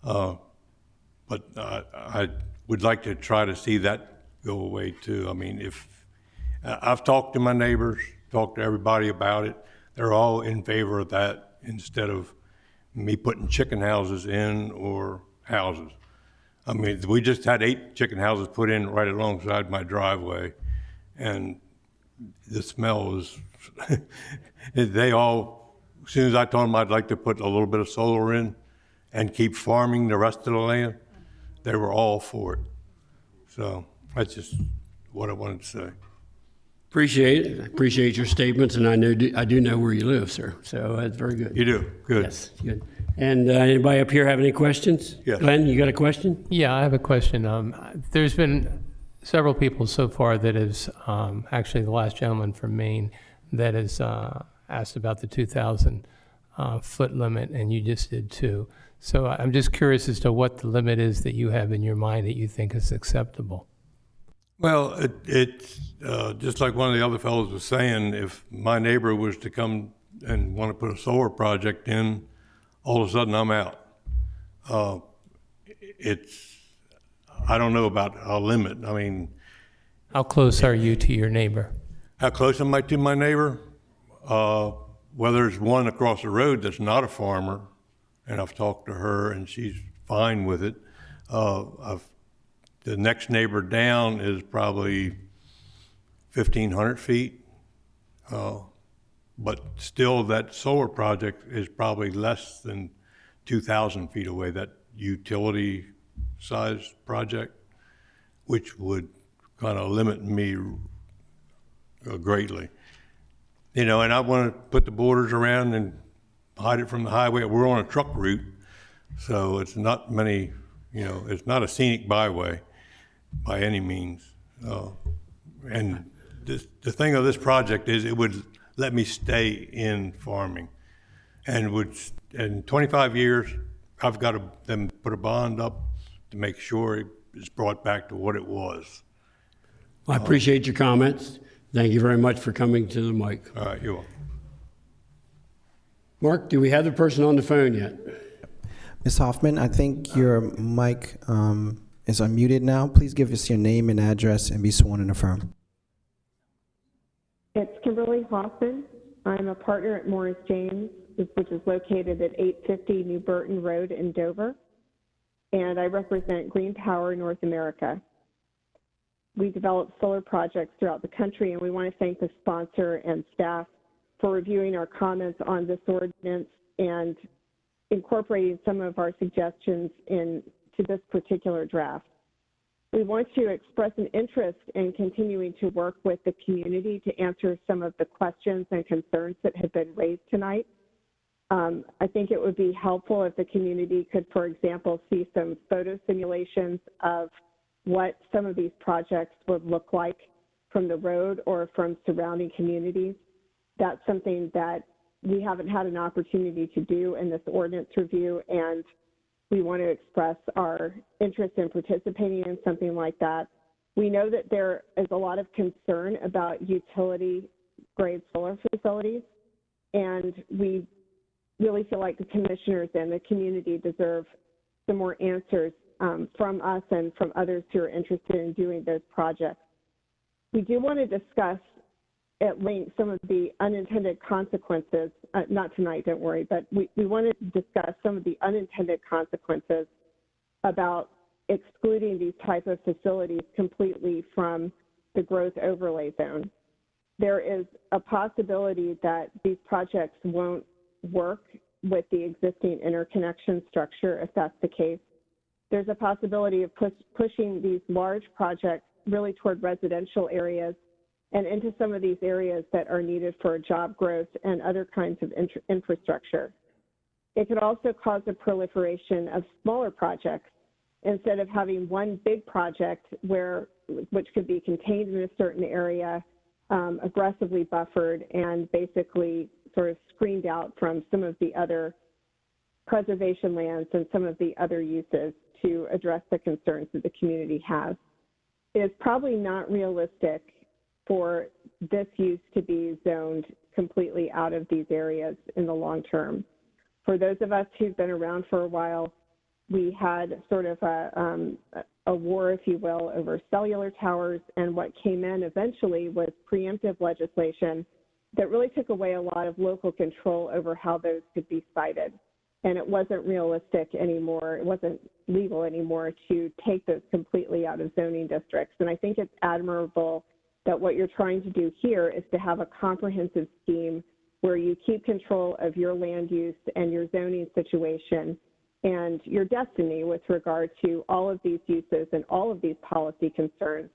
Q: But I would like to try to see that go away too. I mean, if I've talked to my neighbors, talked to everybody about it, they're all in favor of that instead of me putting chicken houses in or houses. I mean, we just had 8 chicken houses put in right alongside my driveway, and the smell was, they all, as soon as I told them I'd like to put a little bit of solar in and keep farming the rest of the land, they were all for it. So that's just what I wanted to say.
D: Appreciate it. I appreciate your statements, and I do know where you live, sir. So that's very good.
Q: You do? Good.
D: Yes, good. And anybody up here have any questions?
Q: Yes.
D: Glenn, you got a question?
C: Yeah, I have a question. There's been several people so far that has, actually the last gentleman from Maine, that has asked about the 2,000 foot limit, and you just did too. So I'm just curious as to what the limit is that you have in your mind that you think is acceptable.
Q: Well, it's just like one of the other fellows was saying, if my neighbor was to come and want to put a solar project in, all of a sudden I'm out. I don't know about a limit. I mean.
C: How close are you to your neighbor?
Q: How close am I to my neighbor? Well, there's one across the road that's not a farmer, and I've talked to her and she's fine with it. The next neighbor down is probably 1,500 feet. but still that solar project is probably less than 2,000 feet away, that utility size project, which would kind of limit me greatly. You know, and I want to put the borders around and hide it from the highway. We're on a truck route, so it's not many, you know, it's not a scenic byway by any means. And the thing of this project is it would let me stay in farming, and would, in 25 years, I've got to then put a bond up to make sure it is brought back to what it was.
D: I appreciate your comments. Thank you very much for coming to the mic.
Q: All right, you're welcome.
D: Mark, do we have the person on the phone yet?
K: Ms. Hoffman, I think your mic is unmuted now. Please give us your name and address and be sworn in the firm.
R: It's Kimberly Hoffman. I'm a partner at Morris James, which is located at 850 New Burton Road in Dover, and I represent Green Power North America. We develop solar projects throughout the country, and we want to thank the sponsor and staff for reviewing our comments on this ordinance and incorporating some of our suggestions into this particular draft. We want to express an interest in continuing to work with the community to answer some of the questions and concerns that have been raised tonight. I think it would be helpful if the community could, for example, see some photo simulations of what some of these projects would look like from the road or from surrounding communities. That's something that we haven't had an opportunity to do in this ordinance review, and we want to express our interest in participating in something like that. We know that there is a lot of concern about utility-grade solar facilities, and we really feel like the commissioners and the community deserve some more answers from us and from others who are interested in doing those projects. We do want to discuss at length some of the unintended consequences, not tonight, don't worry, but we want to discuss some of the unintended consequences about excluding these type of facilities completely from the growth overlay zone. There is a possibility that these projects won't work with the existing interconnection structure if that's the case. There's a possibility of pushing these large projects really toward residential areas and into some of these areas that are needed for job growth and other kinds of infrastructure. It could also cause a proliferation of smaller projects instead of having one big project which could be contained in a certain area, aggressively buffered, and basically sort of screened out from some of the other preservation lands and some of the other uses to address the concerns that the community has. It is probably not realistic for this use to be zoned completely out of these areas in the long term. For those of us who've been around for a while, we had sort of a war, if you will, over cellular towers, and what came in eventually was preemptive legislation that really took away a lot of local control over how those could be sited. And it wasn't realistic anymore, it wasn't legal anymore to take those completely out of zoning districts. And I think it's admirable that what you're trying to do here is to have a comprehensive scheme where you keep control of your land use and your zoning situation and your destiny with regard to all of these uses and all of these policy concerns,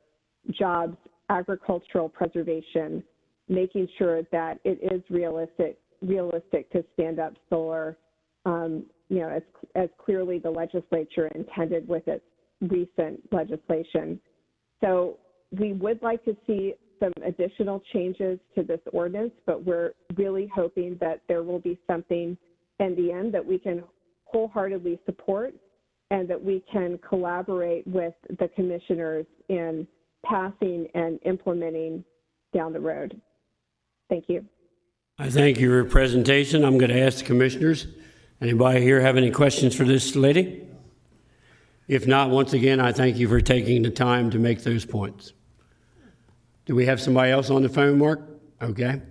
R: jobs, agricultural preservation, making sure that it is realistic to stand up solar, as clearly the legislature intended with its recent legislation. So we would like to see some additional changes to this ordinance, but we're really hoping that there will be something in the end that we can wholeheartedly support and that we can collaborate with the commissioners in passing and implementing down the road. Thank you.
D: I thank you for your presentation. I'm going to ask the commissioners. Anybody here have any questions for this lady? If not, once again, I thank you for taking the time to make those points. Do we have somebody else on the phone, Mark? Okay.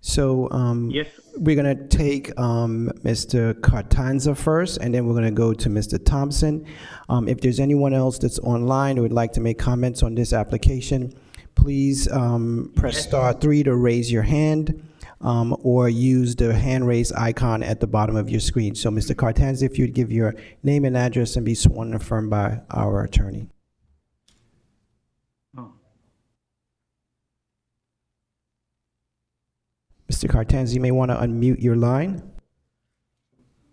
K: So
T: Yes.
K: we're going to take Mr. Cartanza first, and then we're going to go to Mr. Thompson. If there's anyone else that's online who would like to make comments on this application, please press *3 to raise your hand. or use the hand raised icon at the bottom of your screen. So, Mr. Cartanza, if you'd give your name and address and be sworn and affirmed by our attorney. Mr. Cartanza, you may want to unmute your line.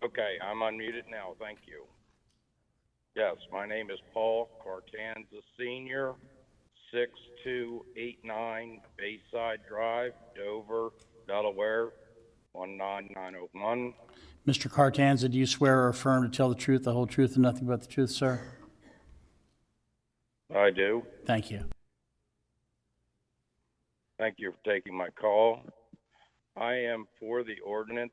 J: Okay, I'm unmuted now. Thank you. Yes, my name is Paul Cartanza Sr., 6289 Bayside Drive, Dover, Delaware, 19901.
F: Mr. Cartanza, do you swear or affirm to tell the truth, the whole truth, and nothing but the truth, sir?
J: I do.
F: Thank you.
J: Thank you for taking my call. I am for the ordinance.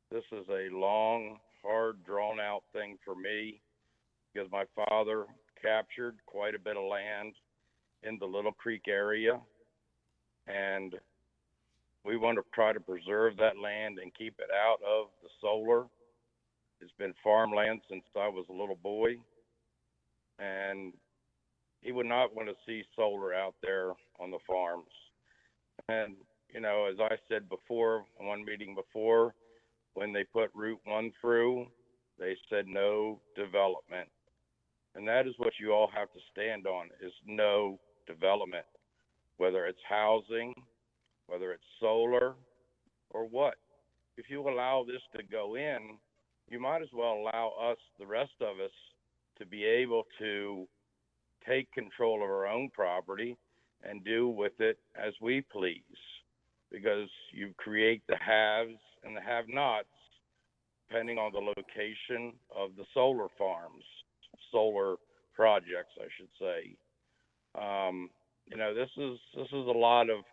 J: This is a long, hard, drawn-out thing for me because my father captured quite a bit of land in the Little Creek area, and we want to try to preserve that land and keep it out of the solar. It's been farmland since I was a little boy, and he would not want to see solar out there on the farms. And you know, as I said before, one meeting before, when they put Route 1 through, they said no development. And that is what you all have to stand on, is no development, whether it's housing, whether it's solar, or what. If you allow this to go in, you might as well allow us, the rest of us, to be able to take control of our own property and do with it as we please. Because you create the haves and the have-nots depending on the location of the solar farms, solar projects, I should say. You know, this is a lot of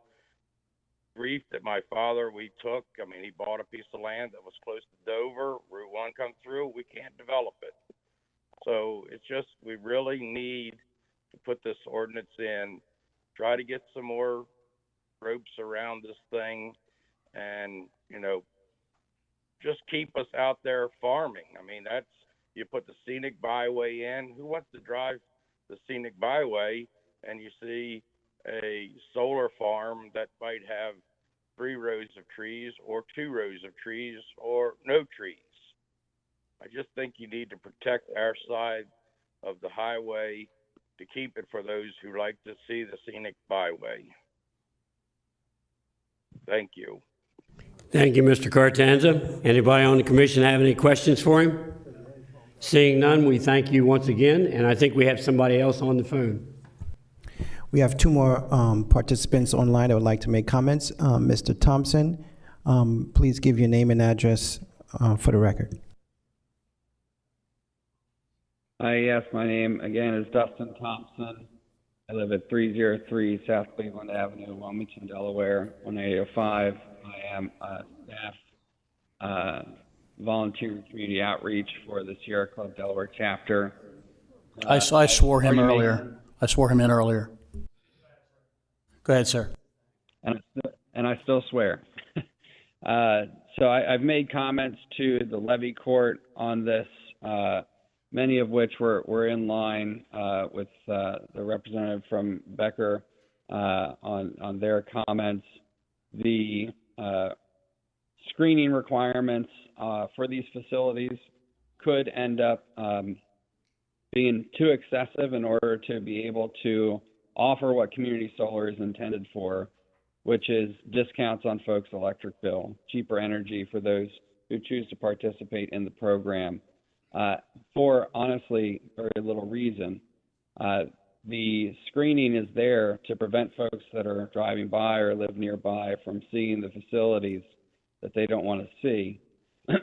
J: grief that my father, we took. I mean, he bought a piece of land that was close to Dover. Route 1 come through, we can't develop it. So it's just, we really need to put this ordinance in, try to get some more ropes around this thing, and you know, just keep us out there farming. I mean, that's, you put the scenic byway in. Who wants to drive the scenic byway and you see a solar farm that might have 3 rows of trees or 2 rows of trees or no trees? I just think you need to protect our side of the highway to keep it for those who like to see the scenic byway. Thank you.
D: Thank you, Mr. Cartanza. Anybody on the commission have any questions for him? Seeing none, we thank you once again, and I think we have somebody else on the phone.
K: We have 2 more participants online that would like to make comments. Mr. Thompson, please give your name and address for the record.
S: Yes, my name again is Dustin Thompson. I live at 303 South Cleveland Avenue, Wilmington, Delaware, 1805. I am a staff volunteer in community outreach for the Sierra Club Delaware chapter.
F: I swore him earlier. I swore him in earlier. Go ahead, sir.
S: And I still swear. So I've made comments to the levy court on this, many of which were in line with the representative from Becker on their comments. The screening requirements for these facilities could end up being too excessive in order to be able to offer what community solar is intended for, which is discounts on folks' electric bill, cheaper energy for those who choose to participate in the program, for honestly very little reason. The screening is there to prevent folks that are driving by or live nearby from seeing the facilities that they don't want to see. As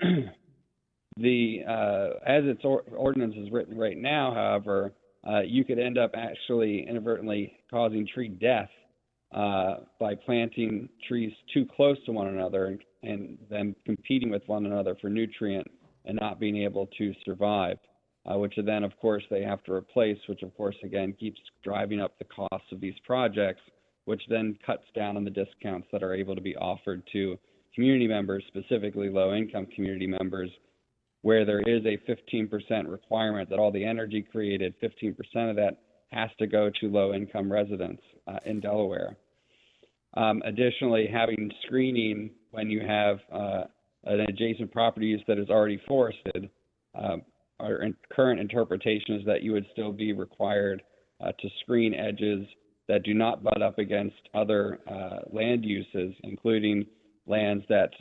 S: its ordinance is written right now, however, you could end up actually inadvertently causing tree death by planting trees too close to one another and them competing with one another for nutrient and not being able to survive, which then, of course, they have to replace, which, of course, again, keeps driving up the costs of these projects, which then cuts down on the discounts that are able to be offered to community members, specifically low-income community members, where there is a 15% requirement that all the energy created, 15% of that has to go to low-income residents in Delaware. Additionally, having screening when you have an adjacent property use that is already forested, our current interpretation is that you would still be required to screen edges that do not butt up against other land uses, including lands that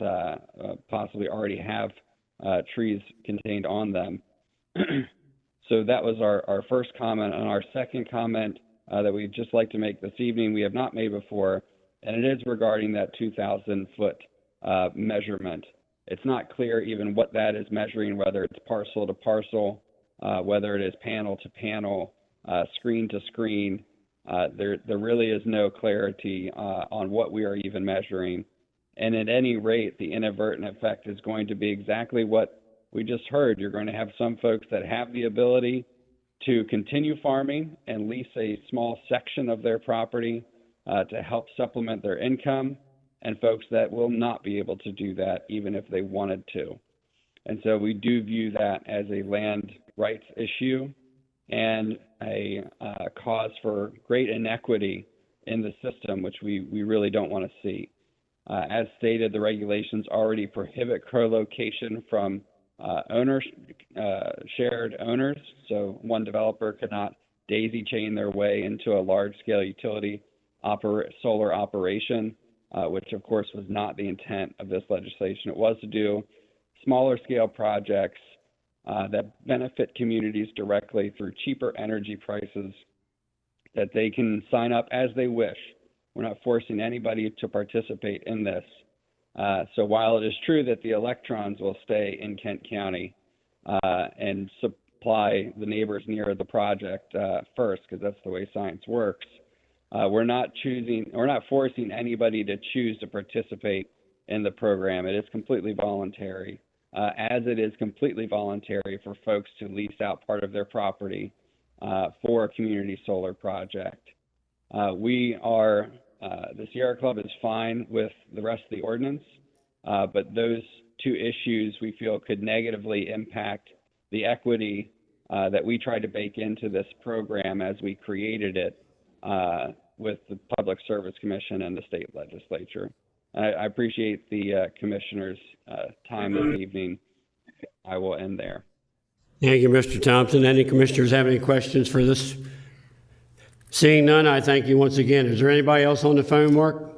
S: possibly already have trees contained on them. So that was our first comment. And our second comment that we'd just like to make this evening, we have not made before, and it is regarding that 2,000-foot measurement. It's not clear even what that is measuring, whether it's parcel to parcel, whether it is panel to panel, screen to screen. There really is no clarity on what we are even measuring. And at any rate, the inadvertent effect is going to be exactly what we just heard. You're going to have some folks that have the ability to continue farming and lease a small section of their property to help supplement their income, and folks that will not be able to do that even if they wanted to. And so we do view that as a land rights issue and a cause for great inequity in the system, which we really don't want to see. As stated, the regulations already prohibit co-location from shared owners, so one developer could not daisy chain their way into a large-scale utility solar operation, which of course was not the intent of this legislation. It was to do smaller scale projects that benefit communities directly through cheaper energy prices that they can sign up as they wish. We're not forcing anybody to participate in this. So while it is true that the electrons will stay in Kent County and supply the neighbors near the project first, because that's the way science works, we're not forcing anybody to choose to participate in the program. It is completely voluntary, as it is completely voluntary for folks to lease out part of their property for a community solar project. The Sierra Club is fine with the rest of the ordinance, but those two issues we feel could negatively impact the equity that we tried to bake into this program as we created it with the Public Service Commission and the state legislature. I appreciate the commissioner's time this evening. I will end there.
D: Thank you, Mr. Thompson. Any commissioners have any questions for this? Seeing none, I thank you once again. Is there anybody else on the phone, Mark?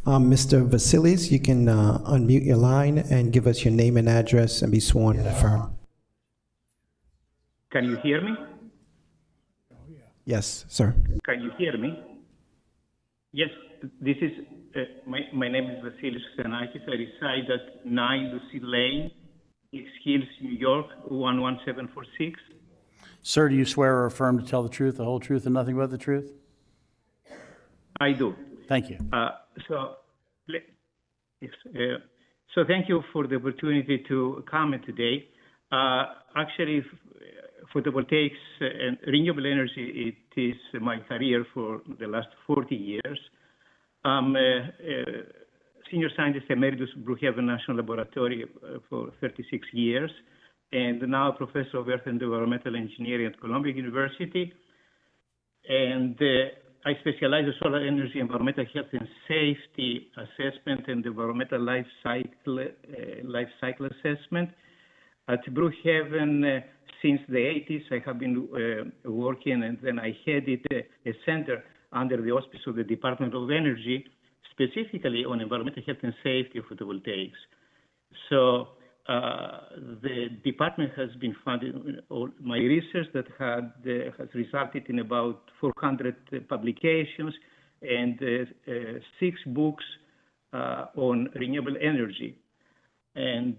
K: Mr. Vasilis, you can unmute your line and give us your name and address and be sworn and affirm.
I: Can you hear me?
K: Yes, sir.
I: Can you hear me? Yes, this is, my name is Vasilis Xenakis. I reside at 9 Lucy Lane, East Hills, New York, 11746.
F: Sir, do you swear or affirm to tell the truth, the whole truth, and nothing but the truth?
I: I do.
F: Thank you.
I: So thank you for the opportunity to comment today. Actually, photovoltaics and renewable energy, it is my career for the last 40 years. I'm a senior scientist emeritus at Brookhaven National Laboratory for 36 years, and now professor of Earth and Environmental Engineering at Columbia University. And I specialize in solar energy, environmental health and safety assessment, and environmental life cycle assessment. At Brookhaven, since the 80s, I have been working, and then I headed a center under the auspice of the Department of Energy, specifically on environmental health and safety of photovoltaics. So the department has been funding all my research that has resulted in about 400 publications and 6 books on renewable energy. And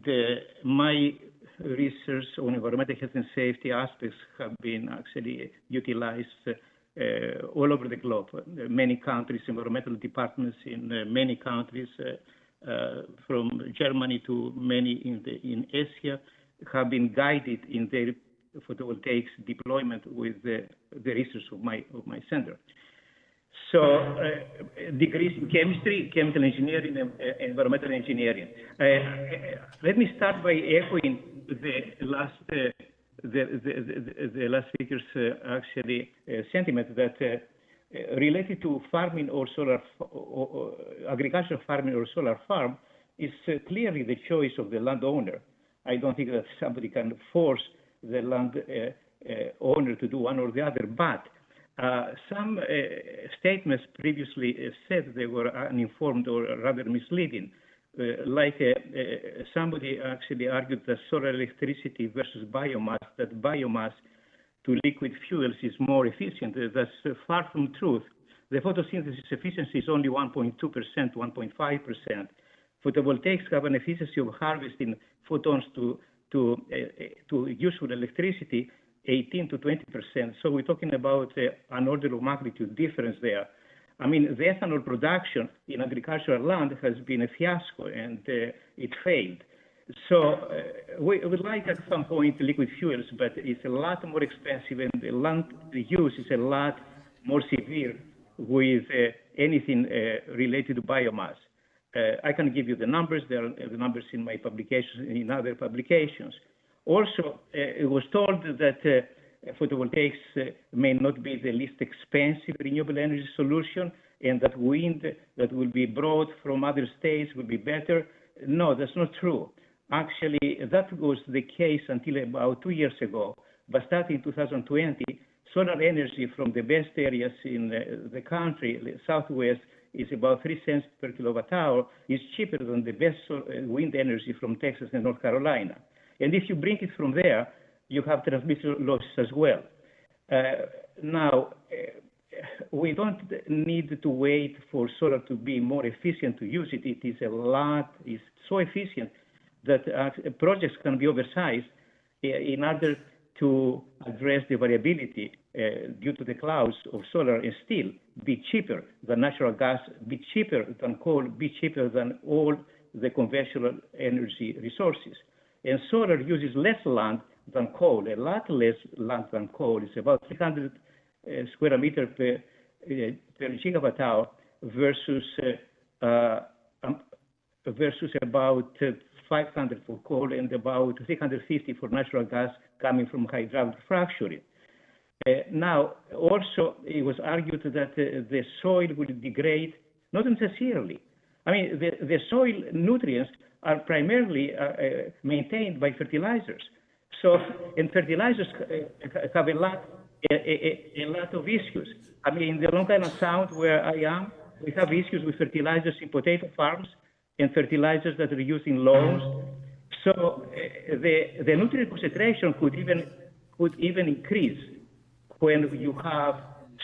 I: my research on environmental health and safety aspects have been actually utilized all over the globe. Many countries, environmental departments in many countries, from Germany to many in Asia, have been guided in their photovoltaics deployment with the research of my center. So degrees in chemistry, chemical engineering, and environmental engineering. Let me start by echoing the last speaker's actually sentiment that related to farming or agricultural farming or solar farm is clearly the choice of the landowner. I don't think that somebody can force the land owner to do one or the other, but some statements previously said they were uninformed or rather misleading. Somebody actually argued that solar electricity versus biomass, that biomass to liquid fuels is more efficient. That's far from truth. The photosynthesis efficiency is only 1.2%, 1.5%. Photovoltaics have an efficiency of harvesting photons to useful electricity 18 to 20%. So we're talking about an order of magnitude difference there. I mean, the ethanol production in agricultural land has been a fiasco, and it failed. So we would like at some point liquid fuels, but it's a lot more expensive, and the land use is a lot more severe with anything related to biomass. I can give you the numbers. There are the numbers in my publications, in other publications. Also, it was told that photovoltaics may not be the least expensive renewable energy solution, and that wind that will be brought from other states will be better. No, that's not true. Actually, that was the case until about 2 years ago. But starting 2020, solar energy from the best areas in the country, the Southwest, is about 3 cents per kilowatt hour. Is cheaper than the best wind energy from Texas and North Carolina. And if you bring it from there, you have transmission losses as well. Now, we don't need to wait for solar to be more efficient to use it. It is it's so efficient that projects can be oversized in order to address the variability due to the clouds of solar, and still be cheaper than natural gas, be cheaper than coal, be cheaper than all the conventional energy resources. And solar uses less land than coal, a lot less land than coal. It's about 300 square meters per gigawatt hour versus about 500 for coal and about 350 for natural gas coming from hydraulic fracturing. Now, also, it was argued that the soil will degrade, not necessarily. I mean, the soil nutrients are primarily maintained by fertilizers. So, and fertilizers have a lot of issues. I mean, in the Long Island Sound, where I am, we have issues with fertilizers in potato farms and fertilizers that are used in lawns. So the nutrient concentration could even increase when you have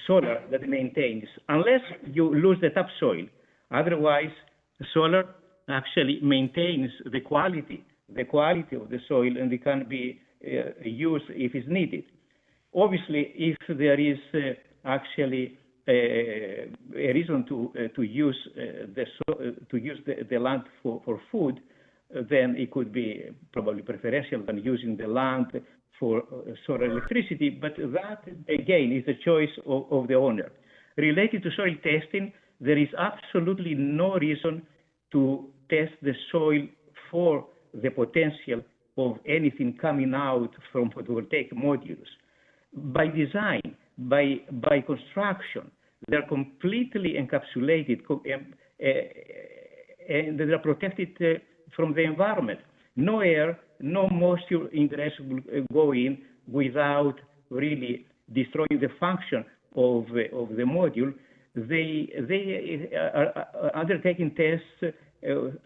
I: solar that maintains, unless you lose the topsoil. Otherwise, solar actually maintains the quality of the soil, and it can be used if it's needed. Obviously, if there is actually a reason to use the land for food, then it could be probably preferential than using the land for solar electricity. But that, again, is the choice of the owner. Related to soil testing, there is absolutely no reason to test the soil for the potential of anything coming out from photovoltaic modules. By design, by construction, they're completely encapsulated and they are protected from the environment. No air, no moisture ingress will go in without really destroying the function of the module. They are undertaking tests,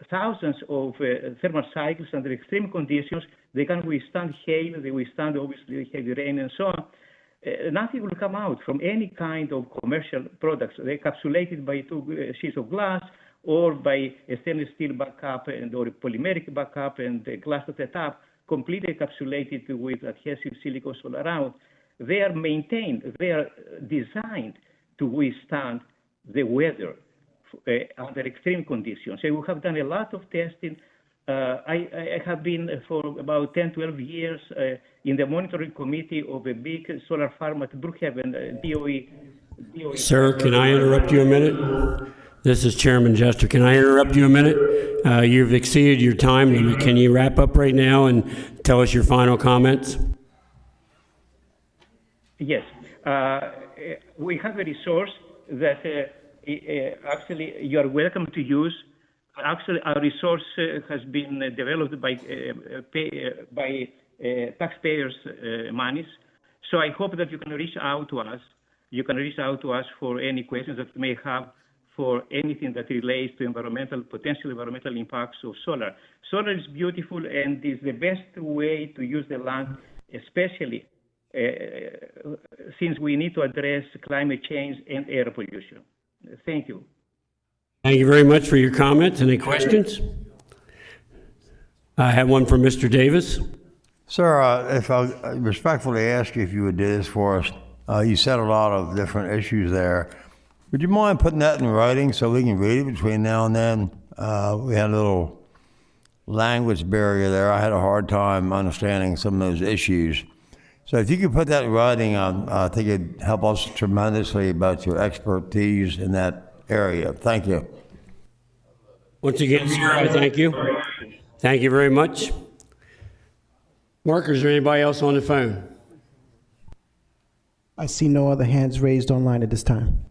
I: thousands of thermal cycles under extreme conditions. They can withstand hail, they withstand obviously heavy rain and so on. Nothing will come out from any kind of commercial products. They're encapsulated by 2 sheets of glass or by a stainless steel backup or a polymeric backup and a glass at the top, completely encapsulated with adhesive silicone all around. They are maintained, they are designed to withstand the weather under extreme conditions. So we have done a lot of testing. I have been for about 10, 12 years in the monitoring committee of a big solar farm at Brookhaven, DOE.
D: Sir, can I interrupt you a minute? This is Chairman Jester. Can I interrupt you a minute? You've exceeded your time. Can you wrap up right now and tell us your final comments?
I: Yes. We have a resource that actually you are welcome to use. Actually, our resource has been developed by taxpayers' monies. So I hope that you can reach out to us. You can reach out to us for any questions that you may have for anything that relates to potential environmental impacts of solar. Solar is beautiful and is the best way to use the land, especially since we need to address climate change and air pollution. Thank you.
D: Thank you very much for your comments. Any questions? I have one from Mr. Davis.
G: Sir, if I respectfully ask you if you would do this for us, you said a lot of different issues there. Would you mind putting that in writing so we can read it between now and then? We had a little language barrier there. I had a hard time understanding some of those issues. So if you could put that in writing, I think it'd help us tremendously about your expertise in that area. Thank you.
D: Once again, sir, I thank you. Thank you very much. Mark, is there anybody else on the phone?
K: I see no other hands raised online at this time.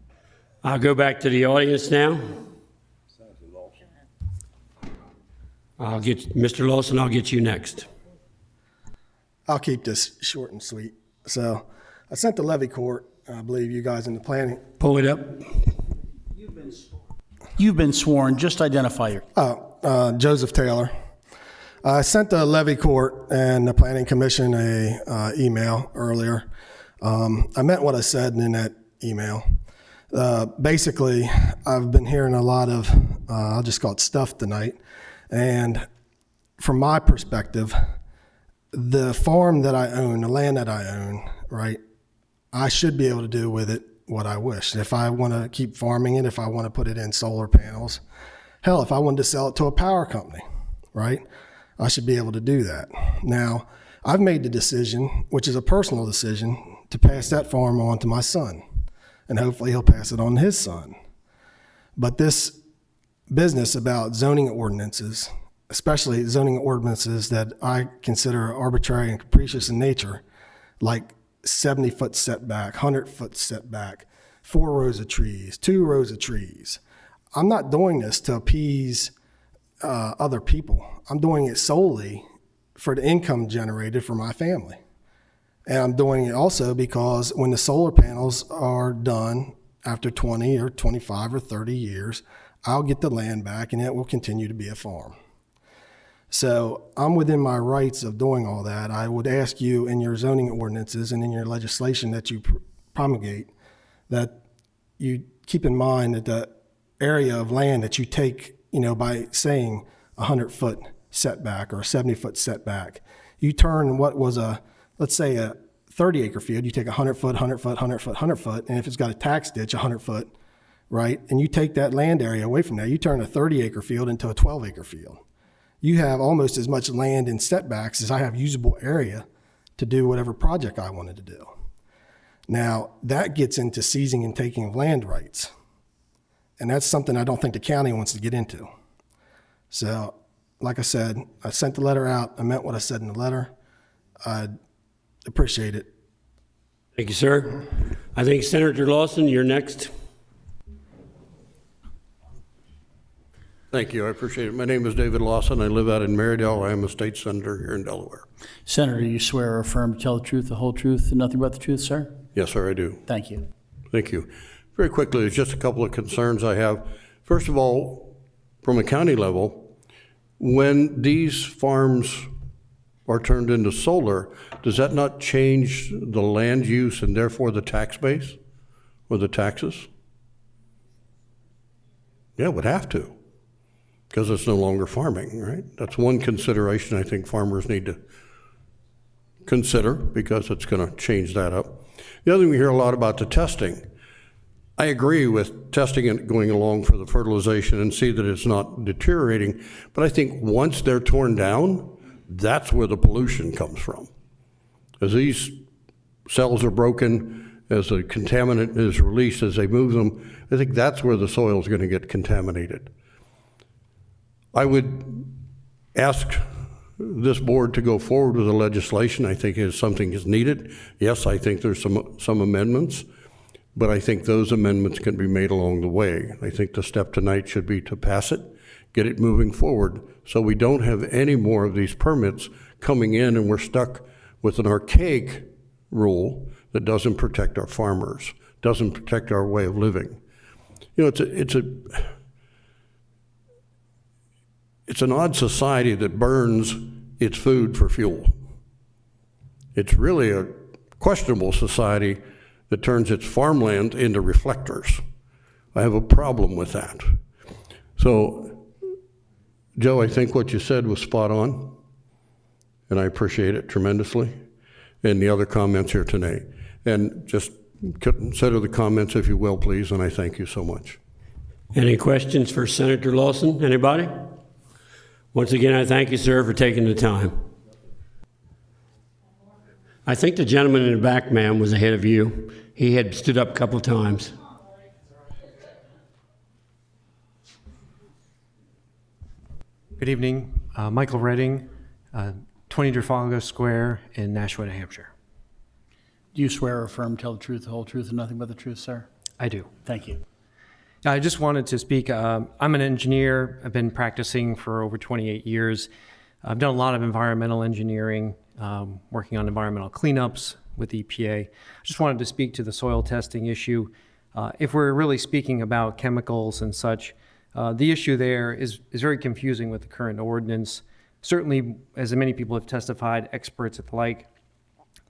D: I'll go back to the audience now. I'll get Mr. Lawson, I'll get you next.
E: I'll keep this short and sweet. So I sent the levy court, I believe you guys in the planning.
D: Pull it up.
F: You've been sworn. Just identify your.
E: Joseph Taylor. I sent the levy court and the planning commission a email earlier. I meant what I said in that email. Basically, I've been hearing a lot of, I'll just call it stuff tonight. And from my perspective, the farm that I own, the land that I own, right, I should be able to do with it what I wish. If I want to keep farming it, if I want to put it in solar panels, hell, if I wanted to sell it to a power company, right, I should be able to do that. Now, I've made the decision, which is a personal decision, to pass that farm on to my son. And hopefully he'll pass it on to his son. But this business about zoning ordinances, especially zoning ordinances that I consider arbitrary and capricious in nature, like 70-foot setback, 100-foot setback, 4 rows of trees, 2 rows of trees. I'm not doing this to appease other people. I'm doing it solely for the income generated for my family. And I'm doing it also because when the solar panels are done after 20 or 25 or 30 years, I'll get the land back and it will continue to be a farm. So I'm within my rights of doing all that. I would ask you in your zoning ordinances and in your legislation that you promulgate that you keep in mind that the area of land that you take, by saying 100-foot setback or a 70-foot setback, you turn what was let's say a 30-acre field, you take 100-foot, 100-foot, 100-foot, 100-foot, and if it's got a tax ditch, 100-foot, right? And you take that land area away from that, you turn a 30-acre field into a 12-acre field. You have almost as much land in setbacks as I have usable area to do whatever project I wanted to do. Now, that gets into seizing and taking of land rights. And that's something I don't think the county wants to get into. So, like I said, I sent the letter out. I meant what I said in the letter. I appreciate it.
D: Thank you, sir. I think Senator Lawson, you're next.
U: Thank you. I appreciate it. My name is David Lawson. I live out in Marydale. I am a state senator here in Delaware.
F: Senator, you swear or affirm to tell the truth, the whole truth, and nothing but the truth, sir?
U: Yes, sir, I do.
F: Thank you.
U: Thank you. Very quickly, there's just a couple of concerns I have. First of all, from a county level, when these farms are turned into solar, does that not change the land use and therefore the tax base or the taxes? Yeah, it would have to, because it's no longer farming, right? That's one consideration I think farmers need to consider, because it's going to change that up. The other thing, we hear a lot about the testing. I agree with testing and going along for the fertilization and see that it's not deteriorating, but I think once they're torn down, that's where the pollution comes from. As these cells are broken, as the contaminant is released, as they move them, I think that's where the soil is going to get contaminated. I would ask this board to go forward with the legislation. I think something is needed. Yes, I think there's some amendments. but I think those amendments can be made along the way. I think the step tonight should be to pass it, get it moving forward, so we don't have any more of these permits coming in and we're stuck with an archaic rule that doesn't protect our farmers, doesn't protect our way of living. You know, it's an odd society that burns its food for fuel. It's really a questionable society that turns its farmland into reflectors. I have a problem with that. So, Joe, I think what you said was spot on, and I appreciate it tremendously, and the other comments here tonight. And just consider the comments, if you will, please, and I thank you so much.
D: Any questions for Senator Lawson? Anybody? Once again, I thank you, sir, for taking the time. I think the gentleman in the back, ma'am, was ahead of you. He had stood up a couple times.
A: Good evening. Michael Redding, 20 Trafalgar Square in Nashua, New Hampshire.
F: Do you swear or affirm, tell the truth, the whole truth, and nothing but the truth, sir?
A: I do.
F: Thank you.
A: I just wanted to speak. I'm an engineer. I've been practicing for over 28 years. I've done a lot of environmental engineering, working on environmental cleanups with EPA. I just wanted to speak to the soil testing issue. If we're really speaking about chemicals and such, the issue there is very confusing with the current ordinance. Certainly, as many people have testified, experts at the like,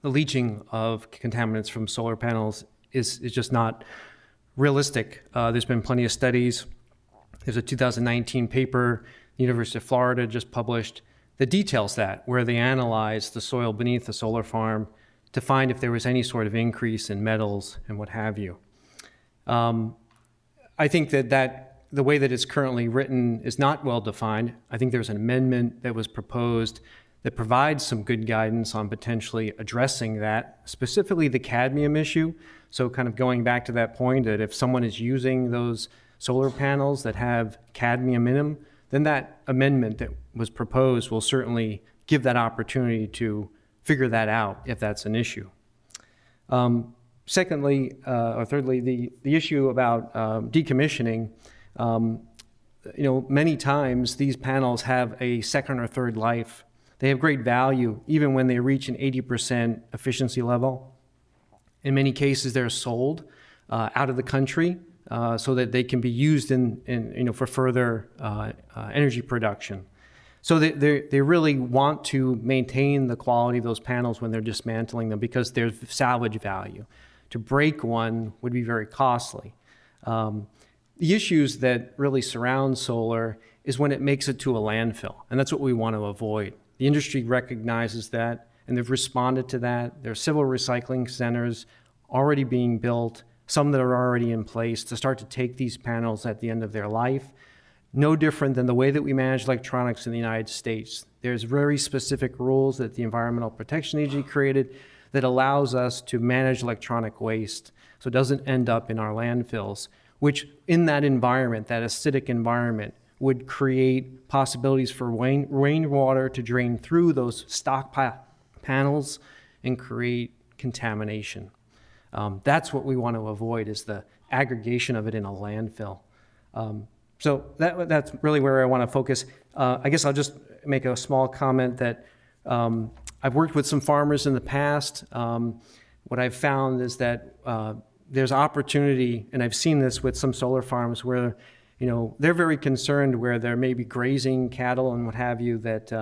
A: the leaching of contaminants from solar panels is just not realistic. There's been plenty of studies. There's a 2019 paper the University of Florida just published that details that, where they analyzed the soil beneath the solar farm to find if there was any sort of increase in metals and what have you. I think that the way that it's currently written is not well defined. I think there's an amendment that was proposed that provides some good guidance on potentially addressing that, specifically the cadmium issue. So kind of going back to that point that if someone is using those solar panels that have cadmium in them, then that amendment that was proposed will certainly give that opportunity to figure that out if that's an issue. Secondly, or thirdly, the issue about decommissioning, many times these panels have a second or third life. They have great value even when they reach an 80% efficiency level. In many cases, they're sold out of the country so that they can be used for further energy production. So they really want to maintain the quality of those panels when they're dismantling them because there's salvage value. To break one would be very costly. The issues that really surround solar is when it makes it to a landfill, and that's what we want to avoid. The industry recognizes that, and they've responded to that. There are civil recycling centers already being built, some that are already in place to start to take these panels at the end of their life. No different than the way that we manage electronics in the United States. There's very specific rules that the Environmental Protection Agency created that allows us to manage electronic waste so it doesn't end up in our landfills, which in that environment, that acidic environment, would create possibilities for rainwater to drain through those stockpile panels and create contamination. That's what we want to avoid, is the aggregation of it in a landfill. So that's really where I want to focus. I guess I'll just make a small comment that I've worked with some farmers in the past. What I've found is that there's opportunity, and I've seen this with some solar farms where they're very concerned where there may be grazing cattle and what have you that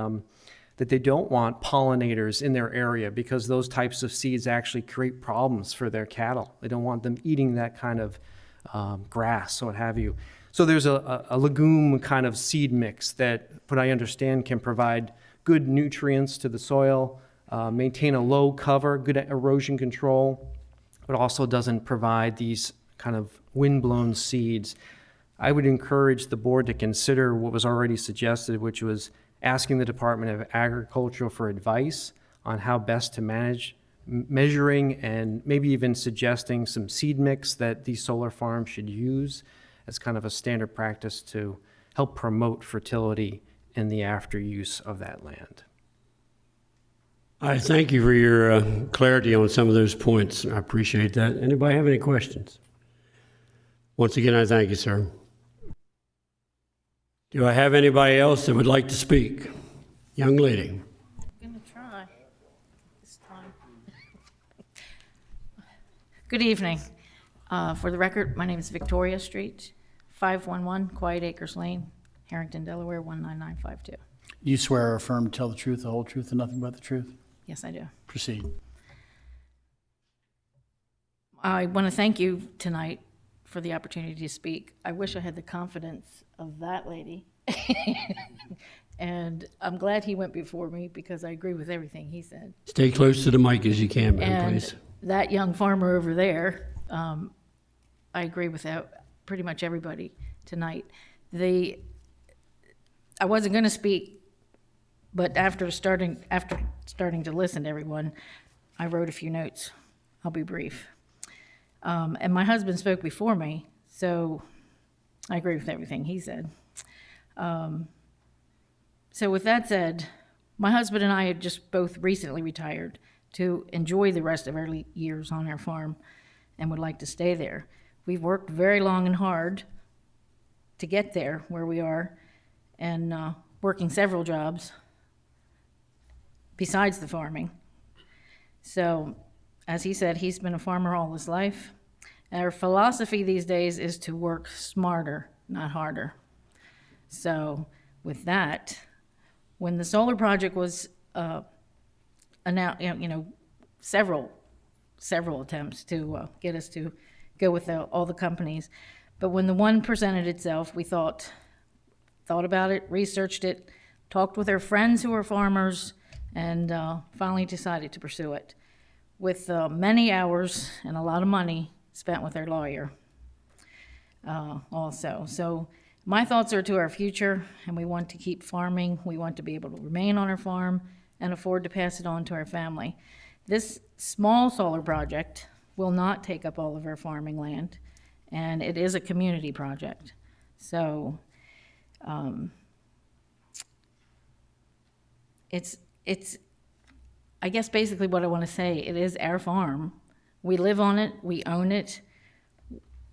A: they don't want pollinators in their area because those types of seeds actually create problems for their cattle. They don't want them eating that kind of grass or what have you. So there's a legume kind of seed mix that, what I understand, can provide good nutrients to the soil, maintain a low cover, good erosion control, but also doesn't provide these kind of windblown seeds. I would encourage the board to consider what was already suggested, which was asking the Department of Agriculture for advice on how best to manage measuring and maybe even suggesting some seed mix that these solar farms should use as kind of a standard practice to help promote fertility in the after use of that land.
D: I thank you for your clarity on some of those points. I appreciate that. Anybody have any questions? Once again, I thank you, sir. Do I have anybody else that would like to speak? Young lady.
H: I'm going to try this time. Good evening. For the record, my name is Victoria Street, 511 Quiet Acres Lane, Harrington, Delaware, 19952.
F: Do you swear or affirm to tell the truth, the whole truth, and nothing but the truth?
H: Yes, I do.
F: Proceed.
H: I want to thank you tonight for the opportunity to speak. I wish I had the confidence of that lady. And I'm glad he went before me because I agree with everything he said.
D: Stay close to the mic as you can, ma'am,
H: And
D: please.
H: that young farmer over there, I agree with that, pretty much everybody tonight. I wasn't going to speak, but after starting to listen to everyone, I wrote a few notes. I'll be brief. And my husband spoke before me, so I agree with everything he said. So with that said, my husband and I had just both recently retired to enjoy the rest of our years on our farm and would like to stay there. We've worked very long and hard to get there where we are, and working several jobs besides the farming. So, as he said, he's been a farmer all his life. Our philosophy these days is to work smarter, not harder. So, with that, when the solar project was announced, several attempts to get us to go with all the companies. But when the one presented itself, we thought about it, researched it, talked with our friends who are farmers, and finally decided to pursue it with many hours and a lot of money spent with our lawyer also. So my thoughts are to our future, and we want to keep farming. We want to be able to remain on our farm and afford to pass it on to our family. This small solar project will not take up all of our farming land, and it is a community project. So it's I guess basically what I want to say, it is our farm. We live on it, we own it.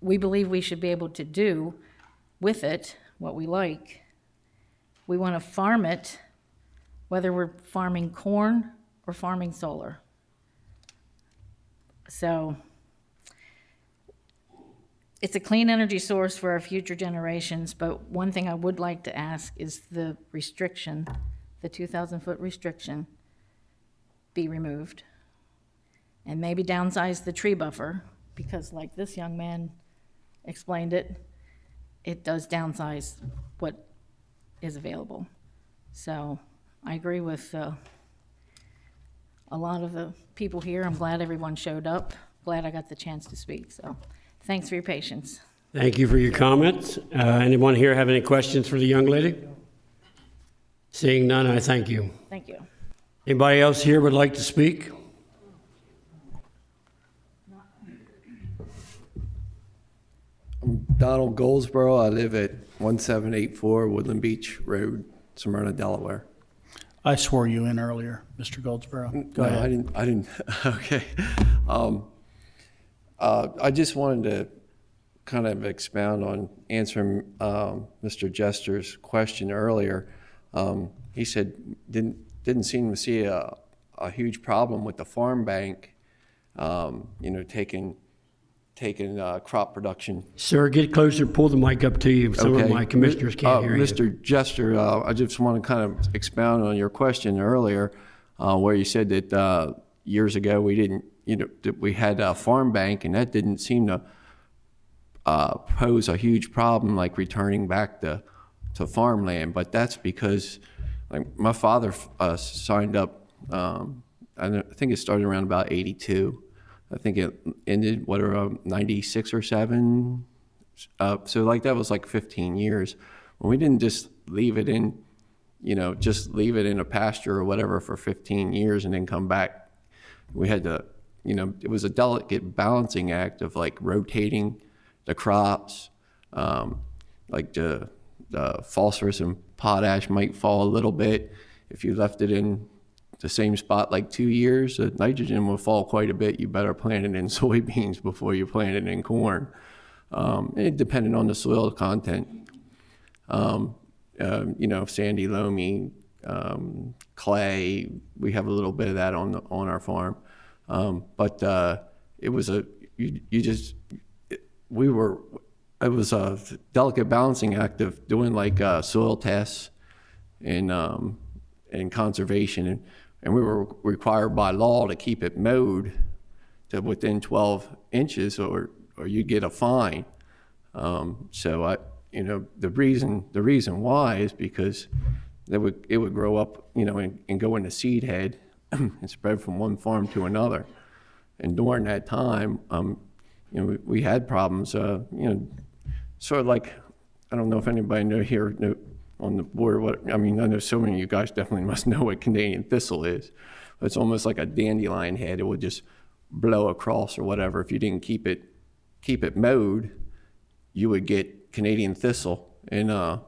H: We believe we should be able to do with it what we like. We want to farm it, whether we're farming corn or farming solar. So it's a clean energy source for our future generations, but one thing I would like to ask is the restriction, the 2,000-foot restriction, be removed, and maybe downsize the tree buffer, because like this young man explained it does downsize what is available. So I agree with a lot of the people here. I'm glad everyone showed up. Glad I got the chance to speak. So thanks for your patience.
D: Thank you for your comments. Anyone here have any questions for the young lady? Seeing none, I thank you.
H: Thank you.
D: Anybody else here would like to speak?
L: I'm Donald Goldsboro. I live at 1784 Woodland Beach Road, Smyrna, Delaware.
F: I swore you in earlier, Mr. Goldsboro. Go ahead.
L: I didn't. Okay. I just wanted to kind of expound on answering Mr. Jester's question earlier. He said didn't seem to see a huge problem with the farm bank, taking crop production.
D: Sir, get closer, pull the mic up to you. Some of my commissioners can't hear you.
L: Mr. Jester, I just want to kind of expound on your question earlier, where you said that years ago that we had a farm bank, and that didn't seem to pose a huge problem, like returning back to farmland. But that's because, like, my father signed up. I think it started around about 82. I think it ended, 96 or 7? So like that was like 15 years. When we didn't just leave it in, leave it in a pasture or whatever for 15 years and then come back. We had to, it was a delicate balancing act of like rotating the crops, like the phosphorus and potash might fall a little bit if you left it in the same spot like 2 years, the nitrogen will fall quite a bit. You better plant it in soybeans before you plant it in corn. It depended on the soil content. You know, sandy, loamy, clay. We have a little bit of that on our farm, but it was it was a delicate balancing act of doing like soil tests and conservation, and we were required by law to keep it mowed to within 12 inches, or you get a fine. So you know, the reason why is because it would grow up, you know, and go into seed head and spread from one farm to another. And during that time, you know, we had problems, you know, sort of like, I don't know if anybody know on the board I know so many of you guys definitely must know what Canadian thistle is. It's almost like a dandelion head. It would just blow across or whatever. If you didn't keep it mowed, you would get Canadian thistle, and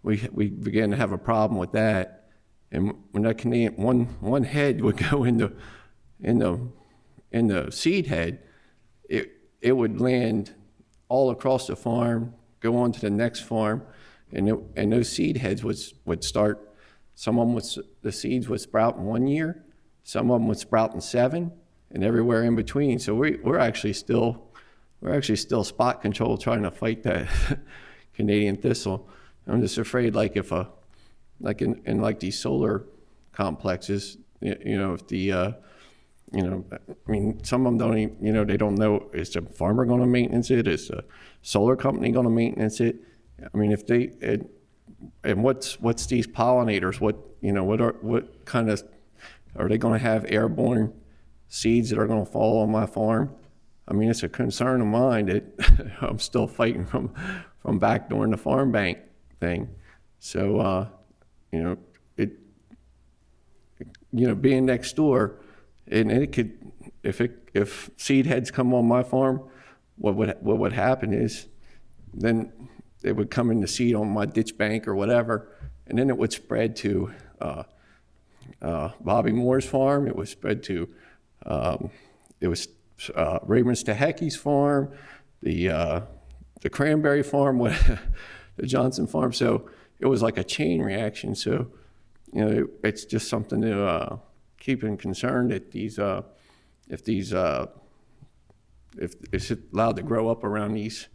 L: we began to have a problem with that. And when that Canadian one head would go in the seed head, it would land all across the farm, go on to the next farm, and those seed heads would start. Some of them the seeds would sprout in 1 year, some of them would sprout in 7, and everywhere in between. So we're actually still spot control trying to fight that Canadian thistle. I'm just afraid, like if like in like these solar complexes, you know, if the you know, I mean, some of them don't even, you know, they don't know, is the farmer going to maintenance it? Is the solar company going to maintenance it? I mean, if they, and what's these pollinators? What kind of, are they going to have airborne seeds that are going to fall on my farm? I mean, it's a concern of mine that I'm still fighting from back during the farm bank thing. So, you know, being next door, and it could, if seed heads come on my farm, what would happen is, then it would come in the seed on my ditch bank or whatever, and then it would spread to Bobby Moore's farm. It would spread to Raymond Stahecki's farm, the Cranberry farm, the Johnson farm. So it was like a chain reaction. So, you know, it's just something to keep in concern that if it's allowed to grow up around these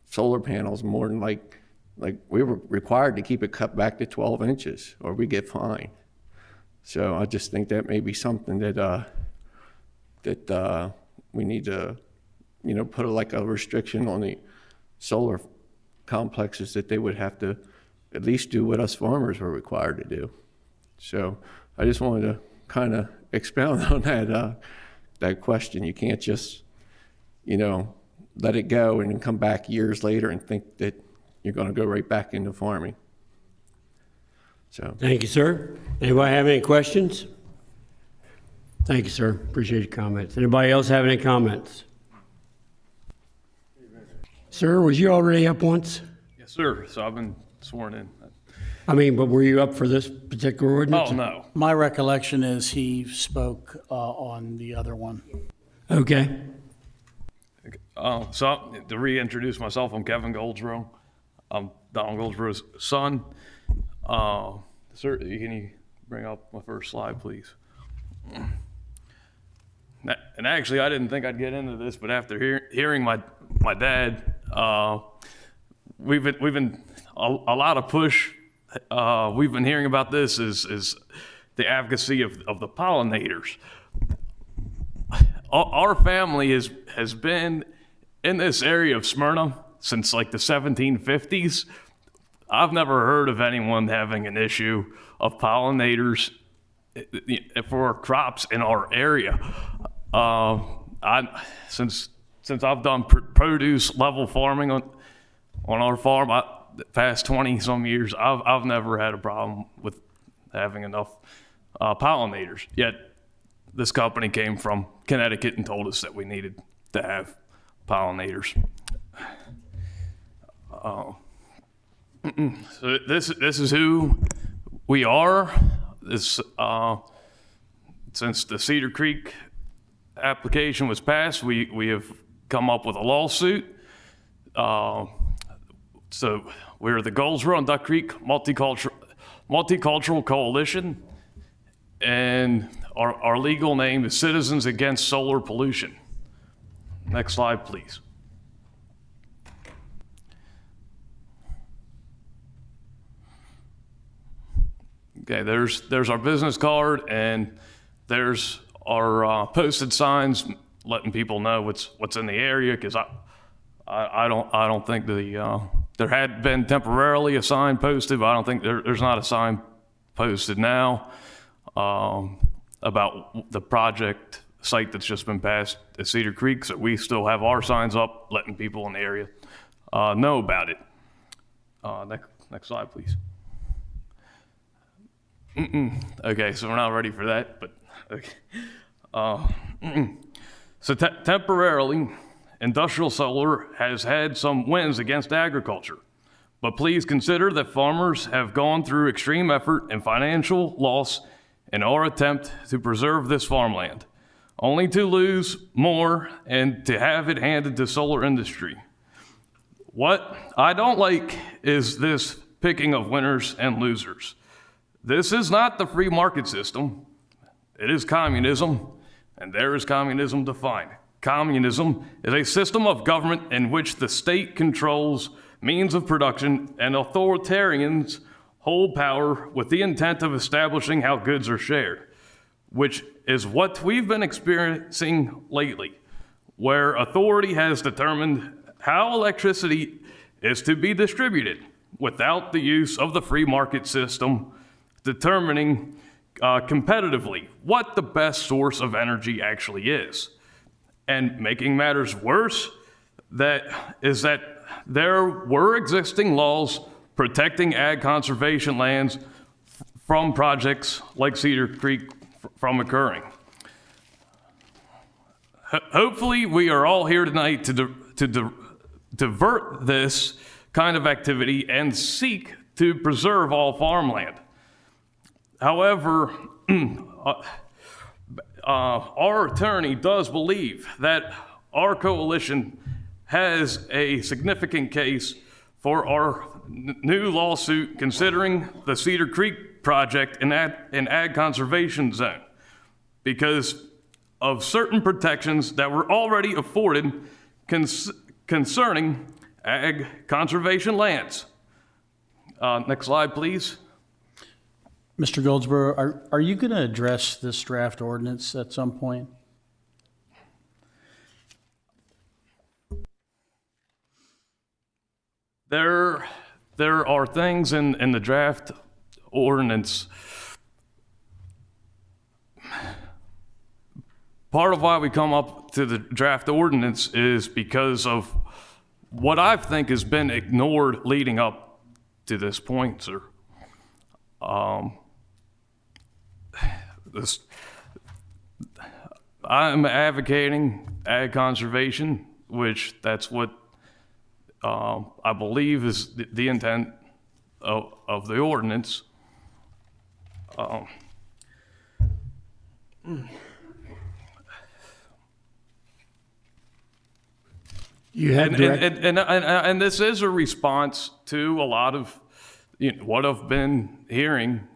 L: solar panels, more than like we were required to keep it cut back to 12 inches or we get fined. So I just think that may be something that we need to, you know, put like a restriction on the solar complexes, that they would have to at least do what us farmers were required to do. So I just wanted to kind of expound on that question. You can't just, you know, let it go and then come back years later and think that you're going to go right back into farming. So
D: thank you, sir. Anybody have any questions? Thank you, sir. Appreciate your comments. Anybody else have any comments? Sir, was you already up once?
B: Yes, sir. So I've been sworn in.
D: I mean, but were you up for this particular ordinance?
B: Oh, no.
F: My recollection is he spoke on the other one.
D: Okay.
B: So to reintroduce myself, I'm Kevin Goldsboro. I'm Don Goldsboro's son. Sir, can you bring up my first slide, please? And actually, I didn't think I'd get into this, but after hearing my dad, we've been a lot of push. We've been hearing about this is the advocacy of the pollinators. Our family has been in this area of Smyrna since like the 1750s. I've never heard of anyone having an issue of pollinators for crops in our area. Since I've done produce level farming on our farm, the past 20 some years, I've never had a problem with having enough pollinators. Yet this company came from Connecticut and told us that we needed to have pollinators. So this is who we are. this, since the Cedar Creek application was passed, we have come up with a lawsuit. So we're the Goldsboro and Duck Creek Multicultural Coalition, and our legal name is Citizens Against Solar Pollution. Next slide, please. Okay, there's our business card, and there's our posted signs letting people know what's in the area. Because I don't think there had been temporarily a sign posted, but I don't think there's not a sign posted now about the project site that's just been passed at Cedar Creek. So we still have our signs up, letting people in the area know about it. Next slide, please. Okay, so we're not ready for that, but okay. So temporarily, industrial solar has had some wins against agriculture, but please consider that farmers have gone through extreme effort and financial loss in our attempt to preserve this farmland, only to lose more and to have it handed to solar industry. What I don't like is this picking of winners and losers. This is not the free market system. It is communism, and there is communism defined. Communism is a system of government in which the state controls means of production and authoritarians hold power with the intent of establishing how goods are shared, which is what we've been experiencing lately, where authority has determined how electricity is to be distributed without the use of the free market system, determining competitively what the best source of energy actually is. And making matters worse, that there were existing laws protecting ag conservation lands from projects like Cedar Creek from occurring. Hopefully we are all here tonight to divert this kind of activity and seek to preserve all farmland. However, our attorney does believe that our coalition has a significant case for our new lawsuit considering the Cedar Creek project in ag conservation zone because of certain protections that were already afforded concerning ag conservation lands. Next slide, please.
F: Mr. Goldsboro, are you going to address this draft ordinance at some point?
B: There are things in the draft ordinance. Part of why we come up to the draft ordinance is because of what I think has been ignored leading up to this point, sir. I'm advocating ag conservation, which that's what I believe is the intent of the ordinance.
D: You have
B: and this is a response to a lot of what I've been hearing.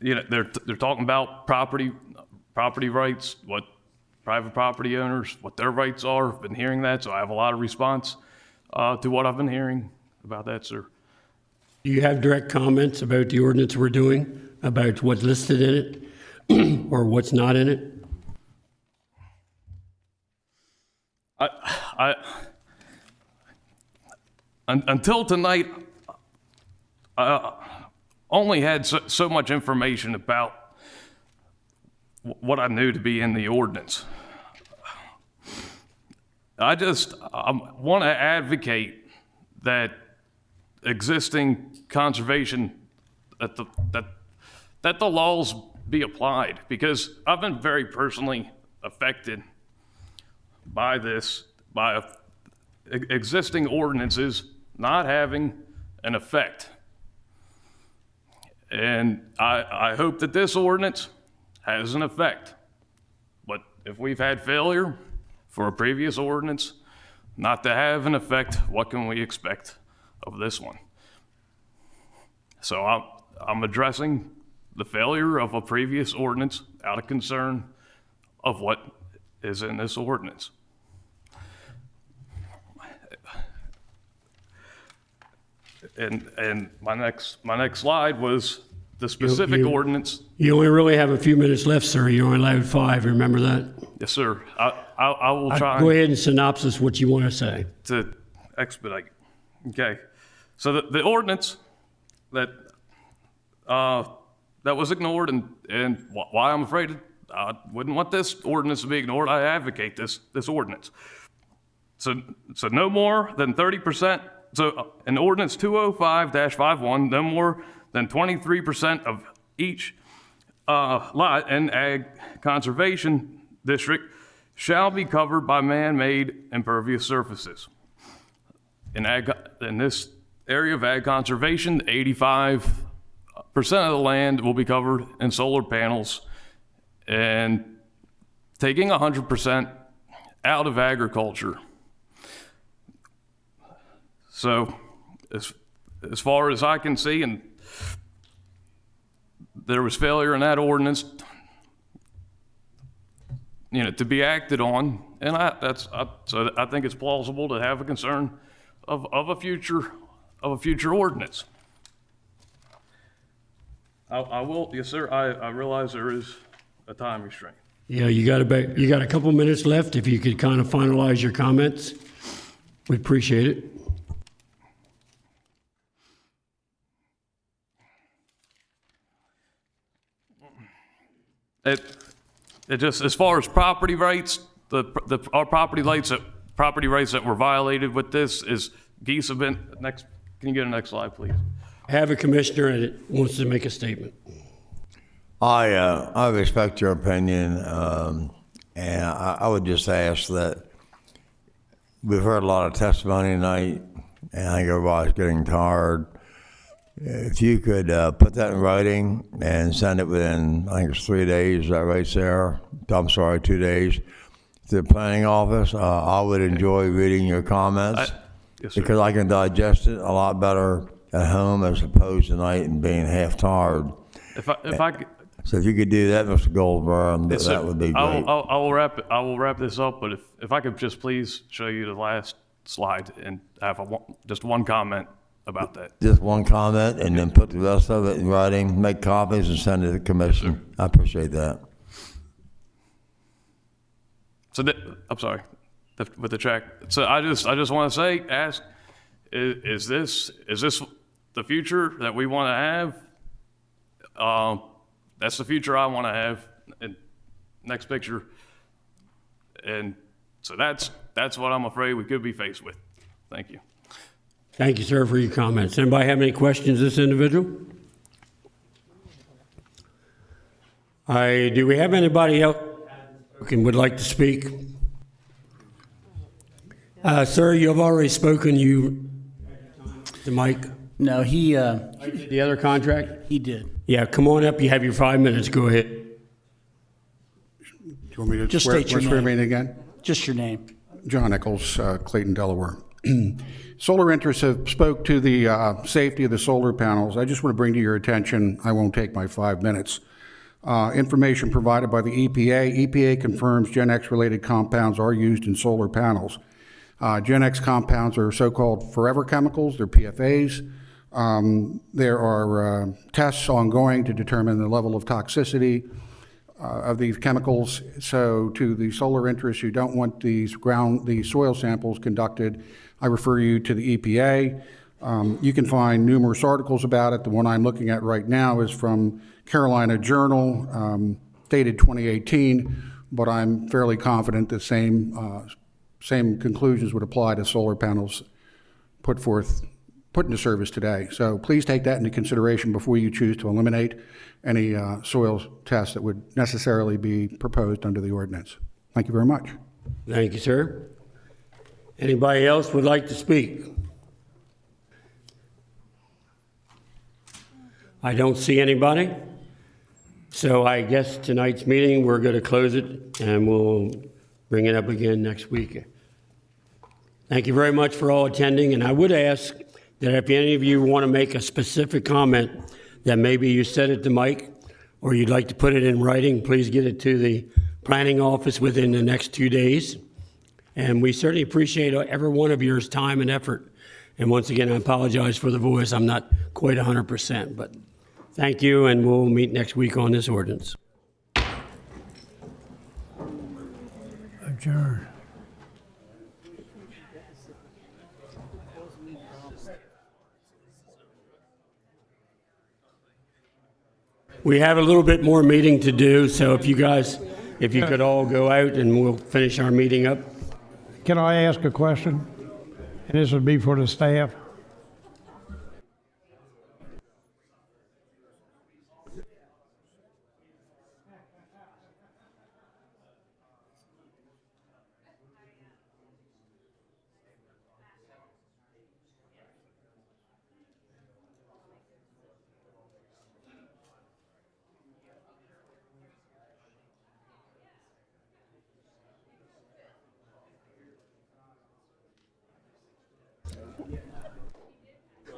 B: They're talking about property rights, what private property owners, what their rights are. I've been hearing that, so I have a lot of response to what I've been hearing about that, sir.
D: Do you have direct comments about the ordinance we're doing, about what's listed in it or what's not in it?
B: Until tonight, I only had so much information about what I knew to be in the ordinance. I want to advocate that existing conservation, that the laws be applied, because I've been very personally affected by this, by existing ordinances not having an effect. And I hope that this ordinance has an effect. But if we've had failure for a previous ordinance not to have an effect, what can we expect of this one? So I'm addressing the failure of a previous ordinance out of concern of what is in this ordinance. And my next slide was the specific ordinance.
D: You only really have a few minutes left, sir. You're only allowed 5. Remember that?
B: Yes, sir. I will try.
D: Go ahead and synopsis what you want to say.
B: To expedite. Okay. So the ordinance that was ignored, and why I'm afraid I wouldn't want this ordinance to be ignored. I advocate this ordinance. So no more than 30%. So in ordinance 205-51, no more than 23% of each lot in ag conservation district shall be covered by man-made impervious surfaces. In this area of ag conservation, 85% of the land will be covered in solar panels, and taking 100% out of agriculture. So as far as I can see, and there was failure in that ordinance, to be acted on, and so I think it's plausible to have a concern of a future ordinance. I will, yes, sir. I realize there is a time restraint.
D: Yeah, you got a couple minutes left. If you could kind of finalize your comments, we'd appreciate it.
B: It just, as far as property rights, our property rights that were violated with this is geese have been, next, can you get a next slide, please?
D: I have a commissioner that wants to make a statement.
G: I respect your opinion, and I would just ask that we've heard a lot of testimony tonight, and I think everybody's getting tired. If you could put that in writing and send it within, I think it's 3 days, is that right, Sarah? I'm sorry, 2 days, to the planning office, I would enjoy reading your comments.
B: Yes, sir.
G: Because I can digest it a lot better at home as opposed to tonight and being half tired.
B: If I could,
G: so if you could do that, Mr. Goldberg,
B: yes,
G: that would be great.
B: I will wrap this up, but if I could just please show you the last slide and have just one comment about that.
G: Just one comment, and then put the rest of it in writing, make copies, and send it to the commission. I appreciate that.
B: So I'm sorry, with the check. So I just want to ask, is this the future that we want to have? That's the future I want to have. And next picture. And so that's what I'm afraid we could be faced with. Thank you.
D: Thank you, sir, for your comments. Anybody have any questions of this individual? Do we have anybody else who would like to speak? Sir, you have already spoken. The mic?
F: No, he...
D: the other contract?
F: He did.
D: Yeah, come on up. You have your 5 minutes. Go ahead.
M: Do you want me to
F: Just
M: swear,
F: state your
M: swear me
F: name.
M: in again?
F: Just your name.
M: John Nichols, Clayton, Delaware. Solar interests have spoke to the safety of the solar panels. I just want to bring to your attention, I won't take my 5 minutes, information provided by the EPA. EPA confirms Gen X-related compounds are used in solar panels. Gen X compounds are so-called forever chemicals. They're PFAs. There are tests ongoing to determine the level of toxicity of these chemicals. So to the solar interests who don't want the soil samples conducted, I refer you to the EPA. You can find numerous articles about it. The one I'm looking at right now is from Carolina Journal, dated 2018, but I'm fairly confident the same conclusions would apply to solar panels put into service today. So please take that into consideration before you choose to eliminate any soil tests that would necessarily be proposed under the ordinance. Thank you very much.
D: Thank you, sir. Anybody else would like to speak? I don't see anybody. So I guess tonight's meeting, we're going to close it, and we'll bring it up again next week. Thank you very much for all attending, and I would ask that if any of you want to make a specific comment that maybe you said at the mic, or you'd like to put it in writing, please get it to the planning office within the next 2 days. And we certainly appreciate every one of yours time and effort. And once again, I apologize for the voice. I'm not quite 100%, but thank you, and we'll meet next week on this ordinance.
N: Adjourn.
D: We have a little bit more meeting to do, so if you could all go out and we'll finish our meeting up.
N: Can I ask a question? And this would be for the staff.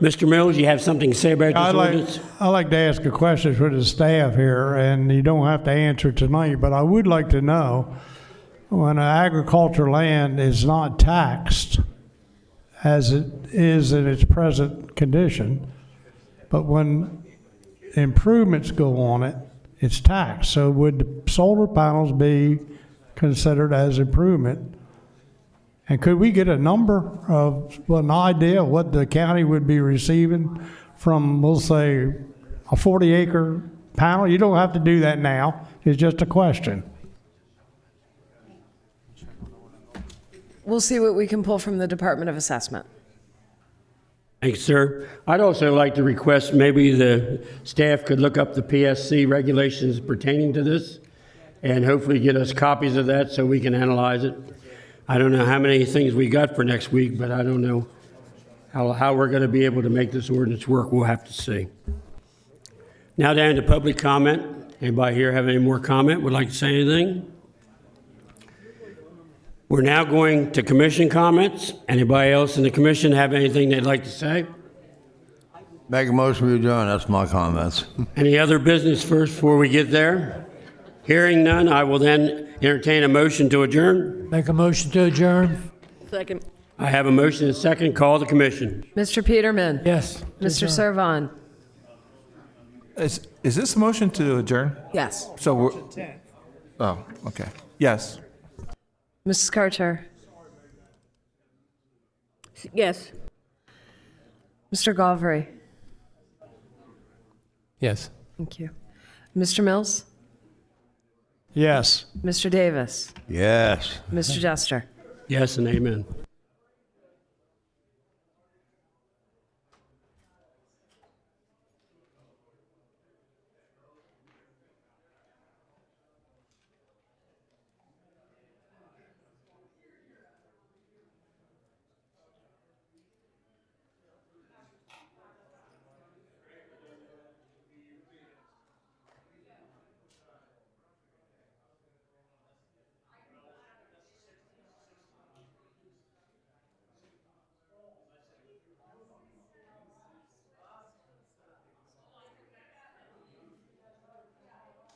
D: Mr. Mills, you have something to say about this ordinance?
N: I'd like to ask a question for the staff here, and you don't have to answer tonight, but I would like to know, when agricultural land is not taxed as it is in its present condition, but when improvements go on it, it's taxed. So would the solar panels be considered as improvement? And could we get a number of, an idea of what the county would be receiving from, we'll say, a 40-acre panel? You don't have to do that now. It's just a question.
V: We'll see what we can pull from the Department of Assessment.
D: Thanks, sir. I'd also like to request maybe the staff could look up the PSC regulations pertaining to this and hopefully get us copies of that so we can analyze it. I don't know how many things we got for next week, but I don't know how we're going to be able to make this ordinance work. We'll have to see. Now down to public comment. Anybody here have any more comment? Would like to say anything? We're now going to commission comments. Anybody else in the commission have anything they'd like to say?
G: Make a motion to adjourn. That's my comments.
D: Any other business first before we get there? Hearing none, I will then entertain a motion to adjourn.
N: Make a motion to adjourn.
V: Second.
D: I have a motion and a second. Call the commission.
V: Mr. Peterman.
N: Yes.
V: Mr. Servon.
W: Is this a motion to adjourn?
V: Yes.
W: So we're, oh, okay. Yes.
V: Mrs. Carter.
X: Yes.
V: Mr. Galvery.
C: Yes.
V: Thank you. Mr. Mills.
N: Yes.
V: Mr. Davis.
G: Yes.
V: Mr. Jester.
D: Yes and amen.